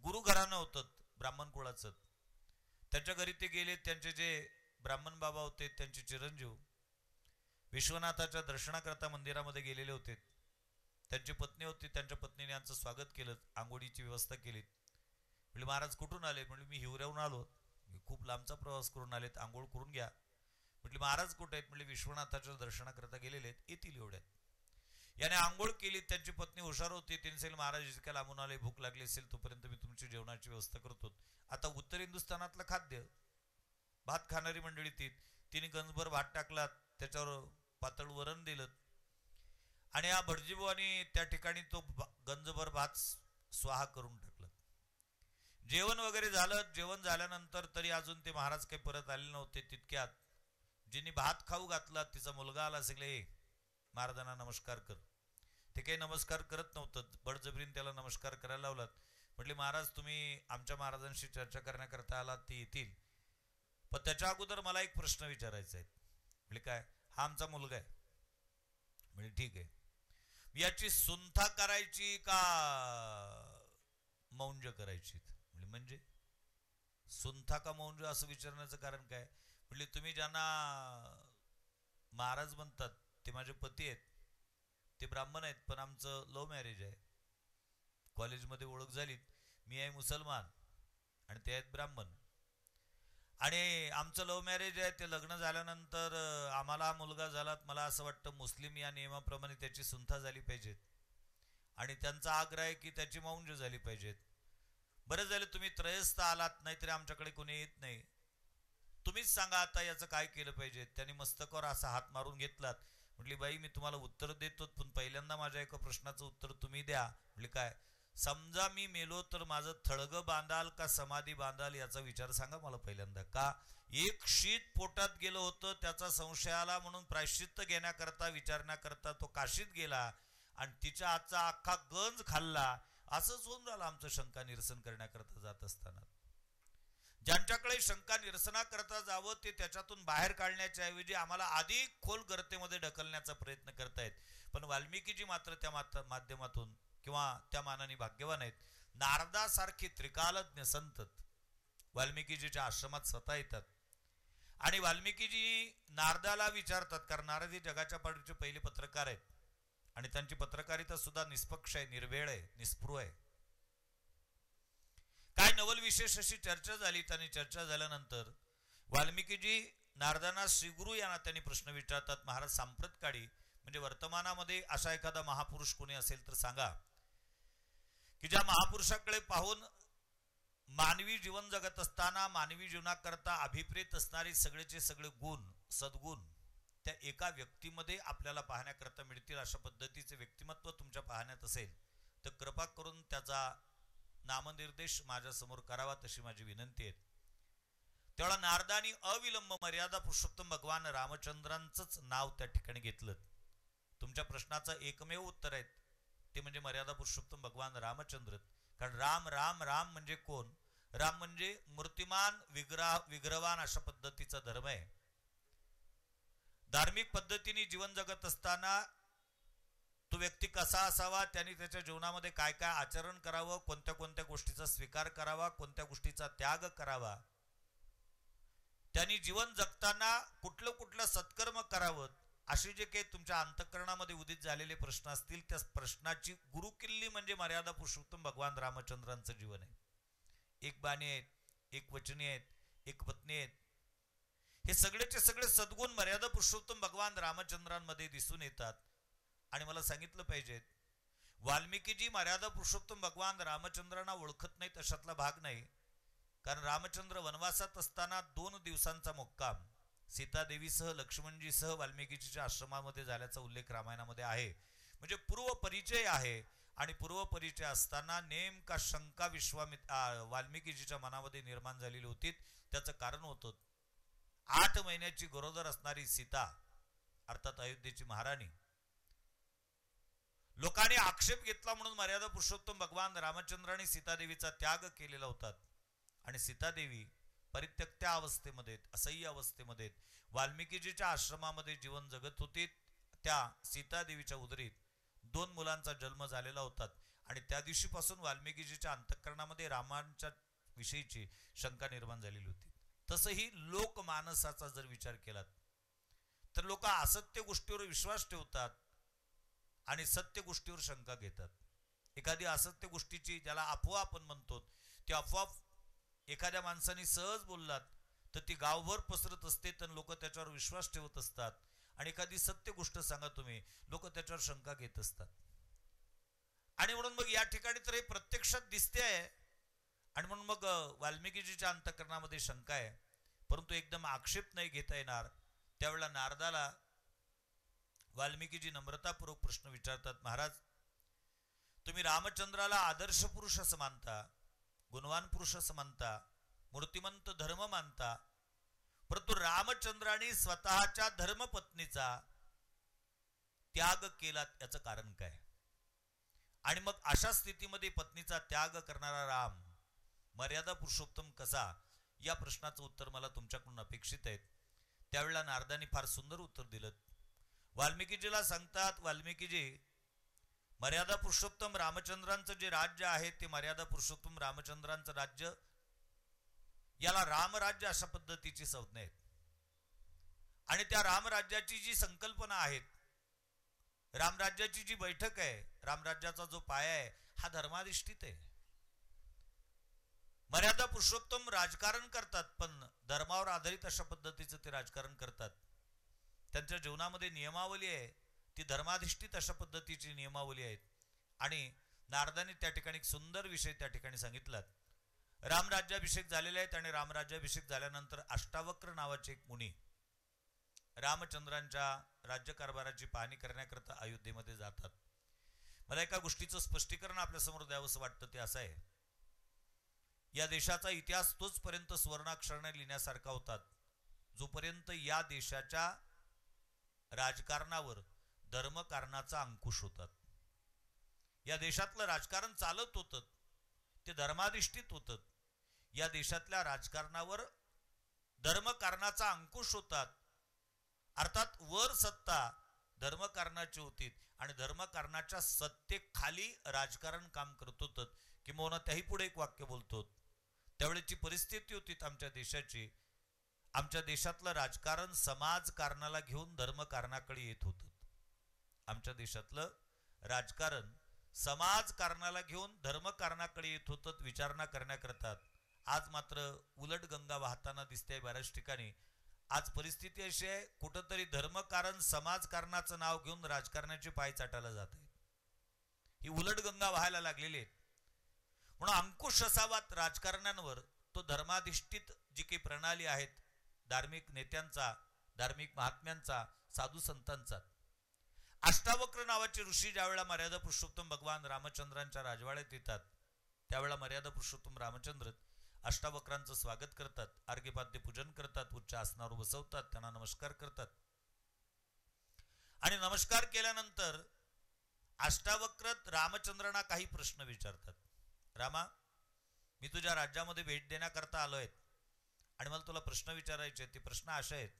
गुरु घराणं होतं ब्राह्मण कुळाचं, त्यांच्या घरी ते गेले. त्यांचे जे ब्राह्मण बाबा होते, त्यांचे चिरंजीव विश्वनाथाच्या दर्शनाकरता मंदिरामध्ये गेलेले होते. त्यांची पत्नी होती, त्यांच्या पत्नीने यांचं स्वागत केलं, आंघोळीची व्यवस्था केली. म्हणजे महाराज कुठून आले? म्हणजे मी हिवऱ्याहून आलो, खूप लांबचा प्रवास करून आलेत, आंघोळ करून घ्या. म्हटले महाराज कुठे आहेत? म्हणजे विश्वनाथाच्या दर्शनाकरता गेलेले आहेत, येतील एवढ्यात. याने आंघोळ केली. त्यांची पत्नी हुशार होती, त्यांनी सांगितलं महाराज इतक्या लांबून आले, भूक लागली असेल तोपर्यंत मी तुमची जेवणाची व्यवस्था करतो. आता उत्तर हिंदुस्थानातलं खाद्य, भात खाणारी मंडळी तिने गंजभर भात टाकला, त्याच्यावर पातळ वरण दिलं, आणि या भटजीबुवांनी त्या ठिकाणी तो गंजभर भात स्वाहा करून टाकला. जेवण वगैरे झालं. जेवण झाल्यानंतर तरी अजून ते महाराज काही परत आले नव्हते. तितक्यात जिने भात खाऊ घातला तिचा मुलगा आला. सगळे महाराजांना नमस्कार कर. ते काही नमस्कार करत नव्हतं, बळजबरीने त्याला नमस्कार करायला लावलात. म्हटले महाराज तुम्ही आमच्या महाराजांशी चर्चा करण्याकरता आलात, ते येतील, पण त्याच्या अगोदर मला एक प्रश्न विचारायचा आहे. म्हणजे काय? हा आमचा मुलगा आहे. म्हणजे ठीक आहे, याची सुंथा करायची का मौंज करायची? म्हणजे सुंथा का मौंज असं विचारण्याचं कारण काय? म्हणजे तुम्ही ज्यांना महाराज म्हणतात ते माझे पती आहेत, ते ब्राह्मण आहेत, पण आमचं लव्ह मॅरेज आहे. कॉलेजमध्ये ओळख झाली, मी आहे मुसलमान आणि ते आहेत ब्राह्मण, आणि आमचं लव्ह मॅरेज आहे. ते लग्न झाल्यानंतर आम्हाला मुलगा झाला. मला असं वाटतं मुस्लिम या नियमाप्रमाणे त्याची सुंथा झाली पाहिजेत, आणि त्यांचा आग्रह आहे की त्याची मौंज झाली पाहिजेत. बरं झालं तुम्ही त्रयस्थ आलात, नाहीतरी आमच्याकडे कोणी येत नाही. तुम्हीच सांगा आता याचं काय केलं पाहिजे. त्यांनी मस्तकावर असा हात मारून घेतलात. म्हटली बाई मी तुम्हाला उत्तर देतो, पण पहिल्यांदा माझ्या एका प्रश्नाचं उत्तर तुम्ही द्या. म्हटले काय? समजा मी मेलो तर माझं थळगं बांधाल का समाधी बांधाल याचा विचार सांगा मला पहिल्यांदा. का एक शीत पोटात गेलं होतं, त्याचा संशय आला म्हणून प्रायश्चित्त घेण्याकरता विचारण्याकरता तो काशीत गेला आणि तिच्या आजचा अख्खा गंज खाल्ला. असंच होऊन राहिलं आमचं शंका निरसन करण्याकरता जात असताना. ज्यांच्याकडे शंका निरसनाकरता जावं ते त्याच्यातून बाहेर काढण्याच्या ऐवजी आम्हाला अधिक खोल गर्तेमध्ये ढकलण्याचा प्रयत्न करतायत. पण वाल्मिकीजी मात्र त्या माध्यमातून किंवा त्या मानाने भाग्यवान आहेत. नारदासारखे त्रिकालज्ञ संत वाल्मिकीजीच्या आश्रमात स्वतः येतात आणि वाल्मिकीजी नारदाला विचारतात, कारण नारद हे जगाच्या पाठीचे पहिले पत्रकार आहेत आणि त्यांची पत्रकारिता सुद्धा निष्पक्ष आहे, निर्भेळ आहे, निस्पृह आहे. काय नवल विशेष अशी चर्चा झाली. त्यांनी चर्चा झाल्यानंतर वाल्मिकीजी नारदांना श्रीगुरु यांना त्यांनी प्रश्न विचारतात, महाराज सांप्रत काळी म्हणजे वर्तमानामध्ये असा एखादा महापुरुष कोणी असेल तर सांगा की ज्या महापुरुषाकडे पाहून मानवी जीवन जगत असताना मानवी जीवनाकरता अभिप्रेत असणारे सगळेचे सगळे गुण सद्गुण त्या एका व्यक्तीमध्ये आपल्याला पाहण्याकरता मिळतील. अशा पद्धतीचे व्यक्तिमत्व तुमच्या पाहण्यात असेल तर कृपा करून त्याचा नामनिर्देश माझ्या समोर करावा, तशी माझी विनंती आहे. तेवढा नारदानी अविलंब मर्यादा पुरुषोत्तम भगवान रामचंद्रांचंच नाव त्या ठिकाणी घेतलं. तुमच्या प्रश्नाचं एकमेव उत्तर आहे ते म्हणजे मर्यादा पुरुषोत्तम भगवान रामचंद्र. कारण राम राम राम म्हणजे कोण? राम म्हणजे मूर्तिमान विग्रहवान अशा पद्धतीचा धर्म आहे. धार्मिक पद्धतीने जीवन जगत असताना तो व्यक्ती कसा असावा, त्यांनी त्याच्या जीवनामध्ये काय काय आचरण करावं, कोणत्या कोणत्या गोष्टीचा स्वीकार करावा, कोणत्या गोष्टीचा त्याग करावा, त्यांनी जीवन जगताना कुठलं कुठलं सत्कर्म करावं, असे जे काही तुमच्या अंतःकरणामध्ये उदित झालेले प्रश्न असतील त्या प्रश्नाची गुरुकिल्ली म्हणजे मर्यादा पुरुषोत्तम भगवान रामचंद्रांचं जीवन आहे. एक बाणी आहेत, एक वचनी आहेत, एक पत्नी आहेत. हे सगळेचे सगळे सद्गुण मर्यादा पुरुषोत्तम भगवान रामचंद्रांमध्ये दिसून येतात. आणि मला सांगितलं पाहिजे, वाल्मिकीजी मर्यादा पुरुषोत्तम भगवान रामचंद्रांना ओळखत नाहीत अशातला भाग नाही. कारण रामचंद्र वनवासात असताना 2 दिवसांचा मुक्काम सीतादेवीसह लक्ष्मणजीसह वाल्मिकीजीच्या आश्रमामध्ये झाल्याचा उल्लेख रामायणामध्ये आहे. म्हणजे पूर्व परिचय आहे. आणि पूर्व परिचय असताना नेमका शंका वाल्मिकीजीच्या मनामध्ये निर्माण झालेली होती. त्याचं कारण होतं 8 महिन्याची गरोदर असणारी सीता अर्थात अयोध्येची महाराणी. लोकांनी आक्षेप घेतला म्हणून मर्यादा पुरुषोत्तम भगवान रामचंद्रांनी सीतादेवीचा त्याग केलेला होता. आणि सीतादेवी परित्यक्त्या अवस्थेमध्ये असह्य अवस्थेमध्ये वाल्मिकीजीच्या आश्रमामध्ये जीवन जगत होती. त्या सीतादेवीच्या उदरीत 2 मुलांचा जन्म झालेला होता. आणि त्या दिवशीपासून वाल्मिकीजीच्या अंतःकरणामध्ये रामांच्या विषयीची शंका निर्माण झालेली होती. तसंही लोकमानसाचा जर विचार केला तर लोक असत्य गोष्टीवर विश्वास ठेवतात आणि सत्य गोष्टीवर शंका घेतात. एखादी असत्य गोष्टीची ज्याला अफवा आपण म्हणतो, ती अफवा एखाद्या माणसाने सहज बोललात तर ती गावभर पसरत असते, तर लोक त्याच्यावर विश्वास ठेवत असतात. आणि एखादी सत्य गोष्ट सांगा तुम्ही, लोक त्याच्यावर शंका घेत असतात. आणि म्हणून मग या ठिकाणी तर हे प्रत्यक्षात दिसते आहे. आणि म्हणून मग वाल्मिकीजीच्या अंतःकरणामध्ये शंका आहे, परंतु एकदम आक्षेप नाही घेता येणार. त्यावेळेला नारदाला वाल्मिकीजी नम्रतापूर्वक प्रश्न विचारतात, महाराज तुम्ही रामचंद्राला आदर्श पुरुष असं मानता, गुणवान पुरुष असं मानता, मूर्तिमंत धर्म मानता, परंतु रामचंद्राने स्वतःच्या धर्मपत्नीचा त्याग केला, याचं कारण काय? आणि मग अशा स्थितीमध्ये पत्नीचा त्याग करणारा राम मर्यादा पुरुषोत्तम कसा, या प्रश्नाचं उत्तर मला तुमच्याकडून अपेक्षित आहे. त्यावेळेला नारदांनी फार सुंदर उत्तर दिलं. वाल्मिकीजीला सांगतात, वाल्मिकीजी मर्यादा पुरुषोत्तम रामचंद्रांचं जे राज्य आहे ते मर्यादा पुरुषोत्तम रामचंद्रांचं राज्य, याला रामराज्य अशा पद्धतीची संज्ञा आहेत. आणि त्या रामराज्याची जी संकल्पना आहे, रामराज्याची जी बैठक आहे, रामराज्याचा जो पाया आहे, हा धर्माधिष्ठित आहे. मर्यादा पुरुषोत्तम राजकारण करतात, पण धर्मावर आधारित अशा पद्धतीचं ते राजकारण करतात. त्यांच्या जीवनामध्ये नियमावली आहे, ती धर्माधिष्ठित अशा पद्धतीची नियमावली आहेत. आणि नारदांनी त्या ठिकाणी एक सुंदर विषय त्या ठिकाणी सांगितला. रामराज्याभिषेक झालेले आहेत आणि रामराज्याभिषेक झाल्यानंतर अष्टावक्र नावाचे एक मुनी रामचंद्रांच्या राज्यकारभाराची पाहणी करण्याकरता अयोध्येमध्ये जातात. मला एका गोष्टीचं स्पष्टीकरण आपल्या समोर द्यावंसं वाटतं, ते असं आहे, या देशाचा इतिहास तोचपर्यंत सुवर्णाक्षराने लिहिण्यासारखा होता जोपर्यंत या देशाच्या राजकारणावर धर्मकारणाचा अंकुश होतात. या देशातलं राजकारण चालत होतं ते धर्माधिष्ठित होतं. या देशातल्या राजकारणावर धर्मकारणाचा अंकुश होतात. अर्थात वर सत्ता धर्मकारणाची होती आणि धर्मकारणाच्या सत्तेखाली राजकारण काम करत होतं. किंवा त्याही पुढे एक वाक्य बोलतो, त्यावेळेची परिस्थिती होती आमच्या देशाची, आमच्या देशातलं राजकारण समाजकारणाला घेऊन धर्मकारणाकडे येत होतं. आमच्या देशातलं राजकारण समाजकारणाला घेऊन धर्मकारणाकडे येत होतं विचारणा करण्याकरता. आज मात्र उलट गंगा वाहताना दिसते बऱ्याच ठिकाणी. आज परिस्थिती अशी आहे, कुठंतरी धर्मकारण समाजकारणाचं नाव घेऊन राजकारणाचे पाय चाटायला जात आहेत. ही उलट गंगा व्हायला लागलेली आहे. म्हणून अंकुश असावात राजकारण्यांवर तो धर्माधिष्ठित जी काही प्रणाली आहेत, धार्मिक नेत्यांचा, धार्मिक महात्म्यांचा, साधू संतांचा. अष्टावक्र नावाचे ऋषी ज्यावेळेला मर्यादा पुरुषोत्तम भगवान रामचंद्रांच्या राजवाड्यात येतात, त्यावेळेला मर्यादा पुरुषोत्तम रामचंद्र अष्टावक्रांचं स्वागत करतात, अर्घ्यपाद्य पूजन करतात, उच्च आसनावर बसवतात, त्यांना नमस्कार करतात. आणि नमस्कार केल्यानंतर अष्टावक्र रामचंद्रांना काही प्रश्न विचारतात. रामा, मी तुझ्या राज्यामध्ये भेट देण्याकरता आलोय आणि मला तुला प्रश्न विचारायचे. ते प्रश्न असे आहेत,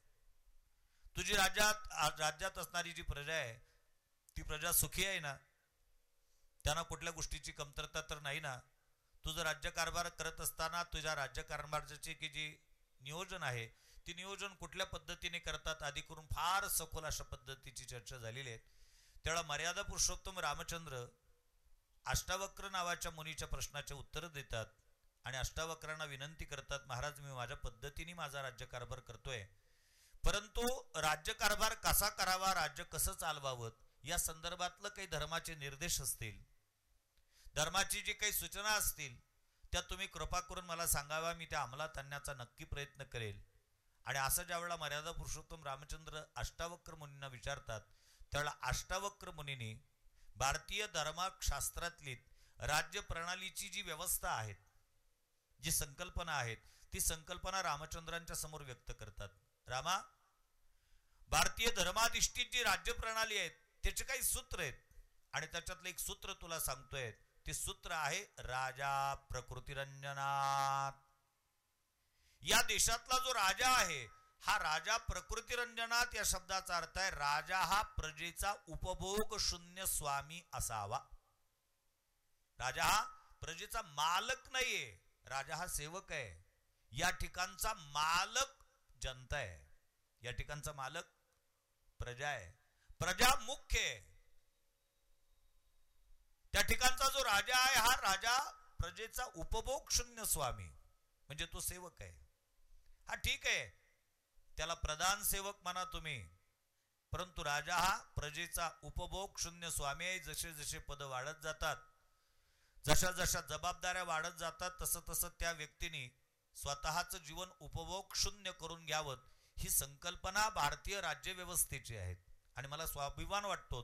तुझी राज्यात असणारी जी प्रजा आहे ती प्रजा सुखी आहे ना? त्यांना कुठल्या गोष्टीची कमतरता तर नाही ना? तुझं राज्यकारभार करत असताना तुझ्या राज्यकारभाराचे की जी नियोजन आहे ती नियोजन कुठल्या पद्धतीने करतात, आधी करून फार सखोल अशा पद्धतीची चर्चा झालेली आहे. त्यावेळेला मर्यादा पुरुषोत्तम रामचंद्र अष्टावक्र नावाच्या मुनीच्या प्रश्नाचे उत्तर देतात आणि अष्टावक्रांना विनंती करतात, महाराज, मी माझ्या पद्धतीने माझा राज्यकारभार करतोय, परंतु राज्यकारभार कसा करावा, राज्य कसं चालवावं, या संदर्भातलं काही धर्माचे निर्देश असतील, धर्माची जी काही सूचना असतील, त्या तुम्ही कृपा करून मला सांगावा, मी त्या अंमलात आणण्याचा नक्की प्रयत्न करेल. आणि असं ज्यावेळेला मर्यादा पुरुषोत्तम रामचंद्र अष्टावक्र मुनींना विचारतात, त्यावेळेला अष्टावक्र मुनींनी भारतीय धर्मशास्त्रातली राज्य प्रणालीची जी व्यवस्था आहे, जी संकल्पना आहेत, ती संकल्पना रामचंद्रांच्या समोर व्यक्त करतात. रामा, भारतीय धर्माधिष्ठित जी राज्य प्रणाली आहे त्याचे काही सूत्र आहेत आणि त्याच्यातलं एक सूत्र तुला सांगतोय. ते सूत्र आहे राजा प्रकृतिरंजनात. या देशातला जो राजा आहे हा राजा प्रकृतिरंजनात या शब्दाचा अर्थ आहे राजा हा प्रजेचा उपभोग शून्य स्वामी असावा. राजा हा प्रजेचा मालक नाहीये, राजा हा सेवक आहे. या ठिकाणचा मालक जनता आहे, या ठिकाणचा मालक प्रजा आहे, प्रजा मुख्य आहे. त्या ठिकाणचा जो राजा आहे हा राजा प्रजेचा उपभोग शून्य स्वामी, म्हणजे तो सेवक आहे. हा ठीक आहे, त्याला प्रधान सेवक म्हणा तुम्ही, परंतु राजा हा प्रजेचा उपभोग शून्य स्वामी आहे. जसे जसे पद वाढत जातात, जशा जशा जबाबदाऱ्या वाढत जातात, तसं तसं त्या व्यक्तीने स्वतःच जीवन उपभोग शून्य करून घ्यावं, ही संकल्पना भारतीय राज्यव्यवस्थेची आहे. आणि मला स्वाभिमान वाटतो,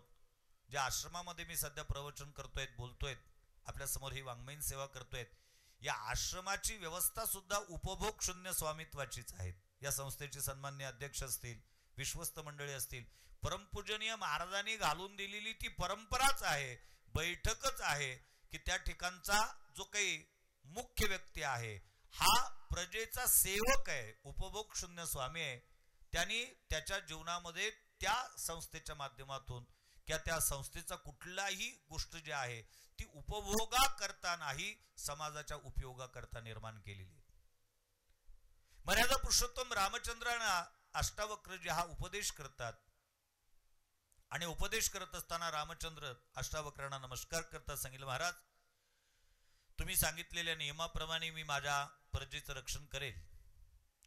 ज्या आश्रमामध्ये मी सध्या प्रवचन करतोय, बोलतोय, आपल्या समोर ही वाङ्मयीन सेवा करतोय, या आश्रमाची व्यवस्था सुद्धा उपभोग शून्य स्वामित्वाचीच आहे. या संस्थेचे सन्मान्य अध्यक्ष असतील, विश्वस्त मंडळी असतील, परमपूजनीय महाराजांनी घालून दिलेली ती परंपराच आहे, बैठकच आहे की त्या ठिकाणचा जो काही मुख्य व्यक्ती आहे हा प्रजेचा सेवक आहे, उपभोग शून्य स्वामी आहे. त्यांनी त्याच्या जीवनामध्ये त्या संस्थेच्या माध्यमातून किंवा त्या संस्थेचा कुठलाही गोष्ट जी आहे ती उपभोगा करता नाही, समाजाच्या उपयोगा करता निर्माण केलेली. मर्यादा पुरुषोत्तम रामचंद्रांना अष्टावक्र जे हा उपदेश करतात आणि उपदेश करत असताना रामचंद्र अष्टावक्रांना नमस्कार करतात. सांगितलं, महाराज, तुम्ही सांगितलेल्या नियमाप्रमाणे मी माझ्या प्रजेचं रक्षण करेल,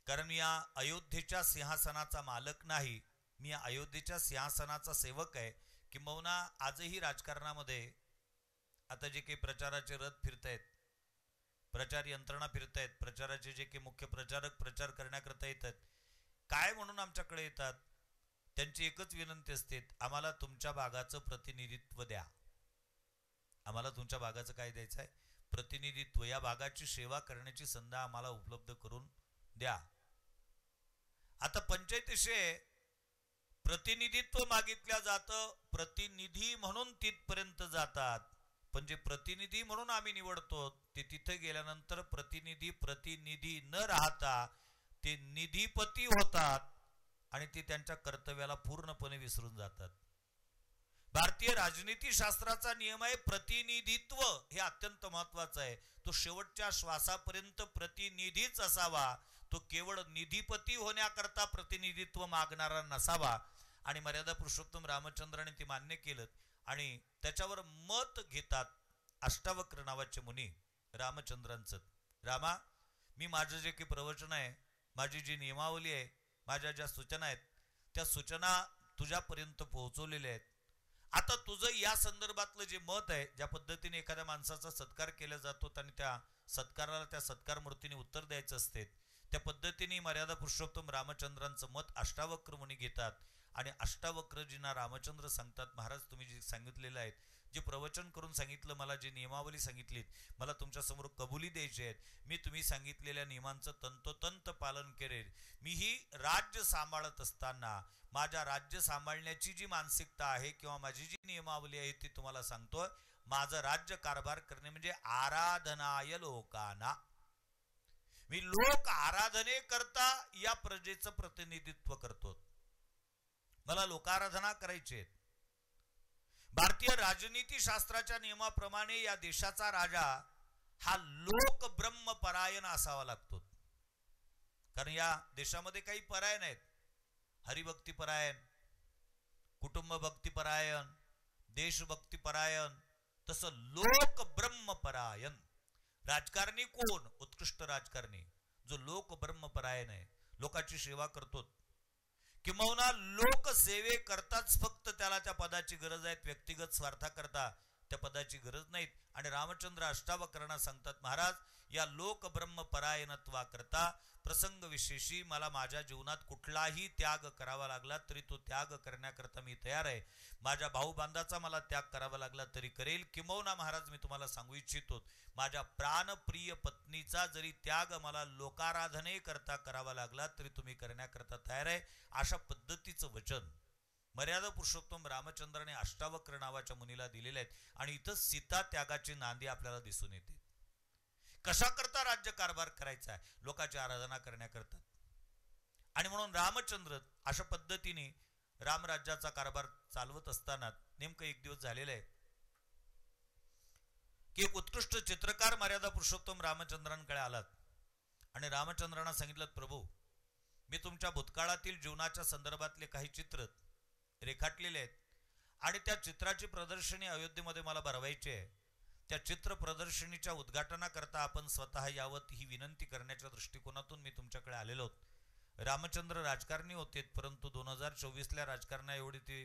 कारण मी या अयोध्येच्या सिंहासनाचा मालक नाही, मी या अयोध्येच्या सिंहासनाचा सेवक आहे. किंबहुना आजही राजकारणामध्ये आता जे काही प्रचाराचे रथ फिरतायत, प्रचार यंत्रणा फिरतायत, प्रचाराचे जे काही मुख्य प्रचारक प्रचार करण्याकरता येतात, काय म्हणून आमच्याकडे येतात, त्यांची एकच विनंती असते, आम्हाला तुमच्या भागाचं प्रतिनिधित्व द्या. आम्हाला तुमच्या भागाचं काय द्यायचं आहे, प्रतिनिधित्व, या भागाची सेवा करण्याची संधी आम्हाला उपलब्ध करून द्या. आता पंचायतीचे प्रतिनिधित्व मागितल्या जातं, प्रतिनिधी म्हणून तिथपर्यंत जातात, पण जे प्रतिनिधी म्हणून आम्ही निवडतो ते तिथे गेल्यानंतर प्रतिनिधी न राहता ते निधीपती होतात आणि ते त्यांच्या कर्तव्याला पूर्णपणे विसरून जातात. भारतीय राजनीती शास्त्राचा नियम आहे प्रतिनिधित्व हे अत्यंत महत्वाचं आहे. तो शेवटच्या श्वासापर्यंत प्रतिनिधीच असावा, तो केवळ निधीपती होण्याकरता प्रतिनिधित्व मागणारा नसावा. आणि मर्यादा पुरुषोत्तम रामचंद्राने ते मान्य केलं आणि त्याच्यावर मत घेतात अष्टावक्र नावाचे मुनी रामचंद्रांचं. रामा, मी माझं जे काही प्रवचन आहे, माझी जी नियमावली आहे, माझ्या ज्या सूचना आहेत, त्या सूचना तुझ्यापर्यंत पोहोचवलेल्या आहेत. आता तुझं या संदर्भातलं जे मत आहे, ज्या पद्धतीने एखाद्या माणसाचा सत्कार केला जातो आणि त्या सत्काराला त्या सत्कार मूर्तीने उत्तर द्यायचं असते, त्या पद्धतीने मर्यादा पुरुषोत्तम रामचंद्रांचं मत अष्टावक्र मुनी घेतात. आणि अष्टावक्रजींना रामचंद्र सांगतात, महाराज तुम्ही जे सांगितलेलं आहे, जे प्रवचन करून सांगितलं, मला जी नियमावली सांगितलीत, मला तुमच्या समोर कबुली द्यायची आहेत. मी तुम्ही सांगितलेल्या नियमांचं तंतोतंत पालन करेल. मी ही राज्य सांभाळत असताना माझ्या राज्य सांभाळण्याची जी मानसिकता आहे किंवा माझी जी नियमावली आहे ती तुम्हाला सांगतोय. माझं राज्य कारभार करणे म्हणजे आराधनाय लोकांना, मी लोक आराधने करता या प्रजेचं प्रतिनिधित्व करतो. मला लोकाराधना करायची आहे. भारतीय राजनीती शास्त्राच्या नियमाप्रमाणे या देशाचा राजा हा लोक ब्रह्मपरायण असावा लागतो. कारण या देशामध्ये काही परायण आहेत. हरिभक्तीपरायण, कुटुंबभक्तीपरायण, देशभक्तीपरायण, तसं लोक ब्रह्मपरायण. राजकारणी कोण? उत्कृष्ट राजकारणी जो लोक ब्रह्मपरायण आहे, लोकांची सेवा करतो. किंबहुना लोकसेवे करताच फक्त त्याला त्या पदाची गरज आहे, व्यक्तिगत स्वार्थाकरता त्या पदाची गरज नाहीत. आणि रामचंद्र अष्टावक्रांना सांगतात, महाराज या लोक ब्रह्मपरायणत्वा करता प्रसंग विशेषी मला माझ्या जीवनात कुठलाही त्याग करावा लागला तरी तो त्याग करण्याकरता मी तयार आहे. माझ्या भाऊबांधाचा मला त्याग करावा लागला तरी करेल. किंबहुना महाराज मी तुम्हाला सांगू इच्छितो, माझ्या प्राणप्रिय पत्नीचा जरी त्याग मला लोकाराधने करता करावा लागला तरी तुम्ही करण्याकरता तयार आहे. अशा पद्धतीचं वचन मर्यादा पुरुषोत्तम रामचंद्राने अष्टावक्र नावाच्या मुनीला दिलेले आहेत. आणि इथं सीता त्यागाची नांदी आपल्याला दिसून येते. कशा करता राज्य कारभार करायचा आहे? लोकांची आराधना करण्याकरता. आणि म्हणून रामचंद्र अशा पद्धतीने रामराज्याचा कारभार चालवत असताना नेमकं एक दिवस झालेला आहे की एक उत्कृष्ट चित्रकार मर्यादा पुरुषोत्तम रामचंद्रांकडे आलात आणि रामचंद्रांना सांगितलं, प्रभू मी तुमच्या भूतकाळातील जीवनाच्या संदर्भातले काही चित्र रेखाटलेले आहेत आणि त्या चित्राची प्रदर्शनी अयोध्येमध्ये मला भरवायची आहे. त्या चित्र प्रदर्शनीच्या उद्घाटनाकरता आपण स्वतः यावत ही विनंती करण्याच्या दृष्टिकोनातून मी तुमच्याकडे आलेलो होतो. रामचंद्र राजकारणी होते, परंतु 2024ल्या राजकारणा एवढे ते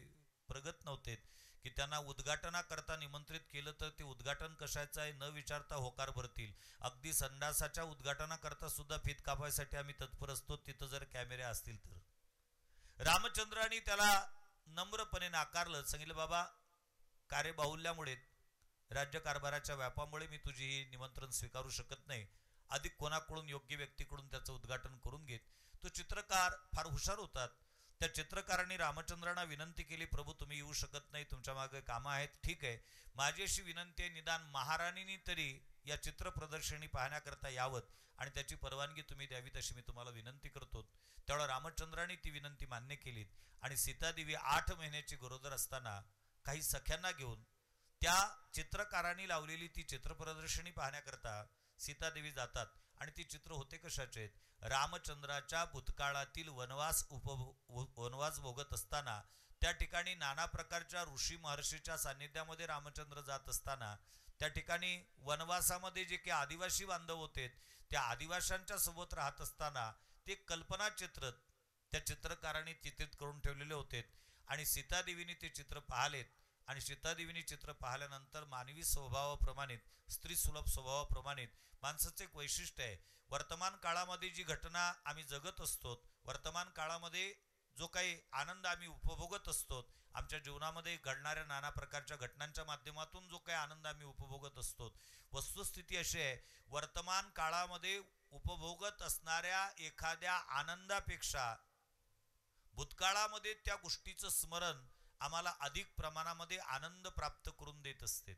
प्रगत नव्हते की त्यांना उद्घाटनाकरता निमंत्रित केलं तर ते उद्घाटन कशाचं आहे न विचारता होकार भरतील. अगदी संडासाच्या उद्घाटनाकरता सुद्धा फीत कापायसाठी आम्ही तत्पर असतो, तिथं जर कॅमेरे असतील तर. रामचंद्रांनी त्याला नम्रपणे नाकारलं, सांगितलं, बाबा कार्यबाहुल्यामुळे राज्यकारभाराच्या व्यापामुळे मी तुझी ही निमंत्रण स्वीकारू शकत नाही. अधिक कोणाकडून योग्य व्यक्तीकडून त्याचं उद्घाटन करून घेत. तो चित्रकार फार हुशार होतात. त्या चित्रकारांनी रामचंद्रांना विनंती केली, प्रभू तुम्ही येऊ शकत नाही, तुमच्या मागे कामं आहेत, ठीक आहे, माझी अशी विनंती आहे, निदान महाराणींनी तरी या चित्र प्रदर्शनी पाहण्याकरता यावत आणि त्याची परवानगी तुम्ही द्यावीत अशी मी तुम्हाला विनंती करतो. त्यावेळेला रामचंद्रांनी ती विनंती मान्य केली आणि सीतादेवी 8 महिन्याची गरोदर असताना काही सख्यांना घेऊन त्या चित्रकारांनी लावलेली ती चित्र प्रदर्शनी पाहण्याकरता सीतादेवी जातात. आणि ती चित्र होते कशाचे? रामचंद्राच्या भूतकाळातील वनवास भोगत असताना त्या ठिकाणी नाना प्रकारच्या ऋषी महर्षीच्या सान्निध्यामध्ये रामचंद्र जात असताना त्या ठिकाणी वनवासामध्ये जे काही आदिवासी बांधव होते त्या आदिवाशांच्या सोबत राहत असताना ते कल्पना चित्र त्या चित्रकारांनी चित्रित करून ठेवलेले होते. आणि सीतादेवीने ते चित्र पाहिलेत आणि सीतादेवीने चित्र पाहिल्यानंतर मानवी स्वभावाप्रमाणे, स्त्री सुलभ स्वभावाप्रमाणे माणसाचं एक वैशिष्ट्य आहे. वर्तमान काळामध्ये जी घटना आम्ही जगत असतो, वर्तमान काळामध्ये जो काही आनंद आम्ही उपभोगत असतो, आमच्या जीवनामध्ये घडणाऱ्या नाना प्रकारच्या घटनांच्या माध्यमातून जो काही आनंद आम्ही उपभोगत असतो, वस्तुस्थिती अशी आहे, वर्तमान काळामध्ये उपभोगत असणाऱ्या एखाद्या आनंदापेक्षा भूतकाळामध्ये त्या गोष्टीचं स्मरण आम्हाला अधिक प्रमाणामध्ये आनंद प्राप्त करून देत असते.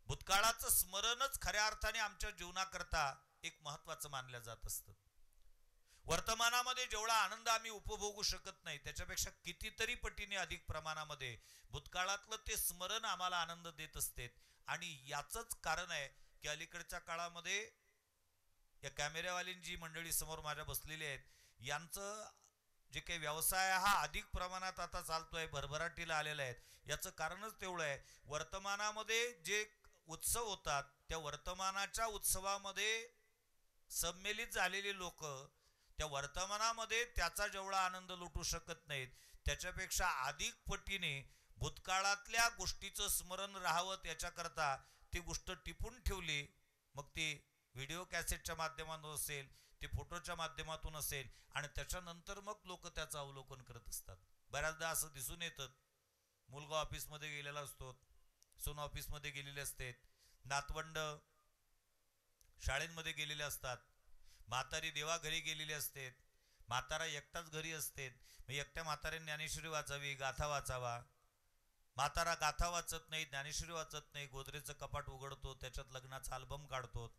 भूतकाळाचं स्मरणच खऱ्या अर्थाने आमच्या जीवनाकरता एक महत्वाचं मानलं जात असतं. वर्तमानामध्ये जेवढा आनंद आम्ही उपभोगू शकत नाही त्याच्यापेक्षा कितीतरी पटीने अधिक प्रमाणामध्ये भूतकाळातलं ते स्मरण आम्हाला आनंद देत असते. आणि याचंच कारण आहे की अलीकडच्या काळामध्ये या कॅमेऱ्यावालीन जी मंडळी समोर माझ्या बसलेली आहेत, यांचं जे काही व्यवसाय हा अधिक प्रमाणात आता चालतोय, भरभराटीला आलेला आहे. याचं कारणच तेवढं आहे, वर्तमानामध्ये जे उत्सव होतात त्या वर्तमानाच्या उत्सवामध्ये सम्मिलित झालेली लोक त्या वर्तमानामध्ये त्याचा जेवढा आनंद लुटू शकत नाहीत त्याच्यापेक्षा अधिक पटीने भूतकाळातल्या गोष्टीचं स्मरण राहावं त्याच्याकरता ती गोष्ट टिपून ठेवली. मग ती व्हिडिओ कॅसेटच्या माध्यमातून असेल, ते फोटोच्या माध्यमातून असेल, आणि त्याच्यानंतर मग लोक त्याचं अवलोकन करत असतात. बऱ्याचदा असं दिसून येतं, मुलगा ऑफिसमध्ये गेलेला असतो, सून ऑफिसमध्ये गेलेले असते, नातवंड शाळेमध्ये गेलेले असतात, म्हातारी देवा घरी गेलेली असते, म्हातारा एकटाच घरी असते. मग एकट्या म्हाताऱ्याने ज्ञानेश्वरी वाचावी, गाथा वाचावा. म्हातारा गाथा वाचत नाही, ज्ञानेश्वरी वाचत नाही, गोदरेचं कपाट उघडतो, त्याच्यात लग्नाचा अल्बम काढतो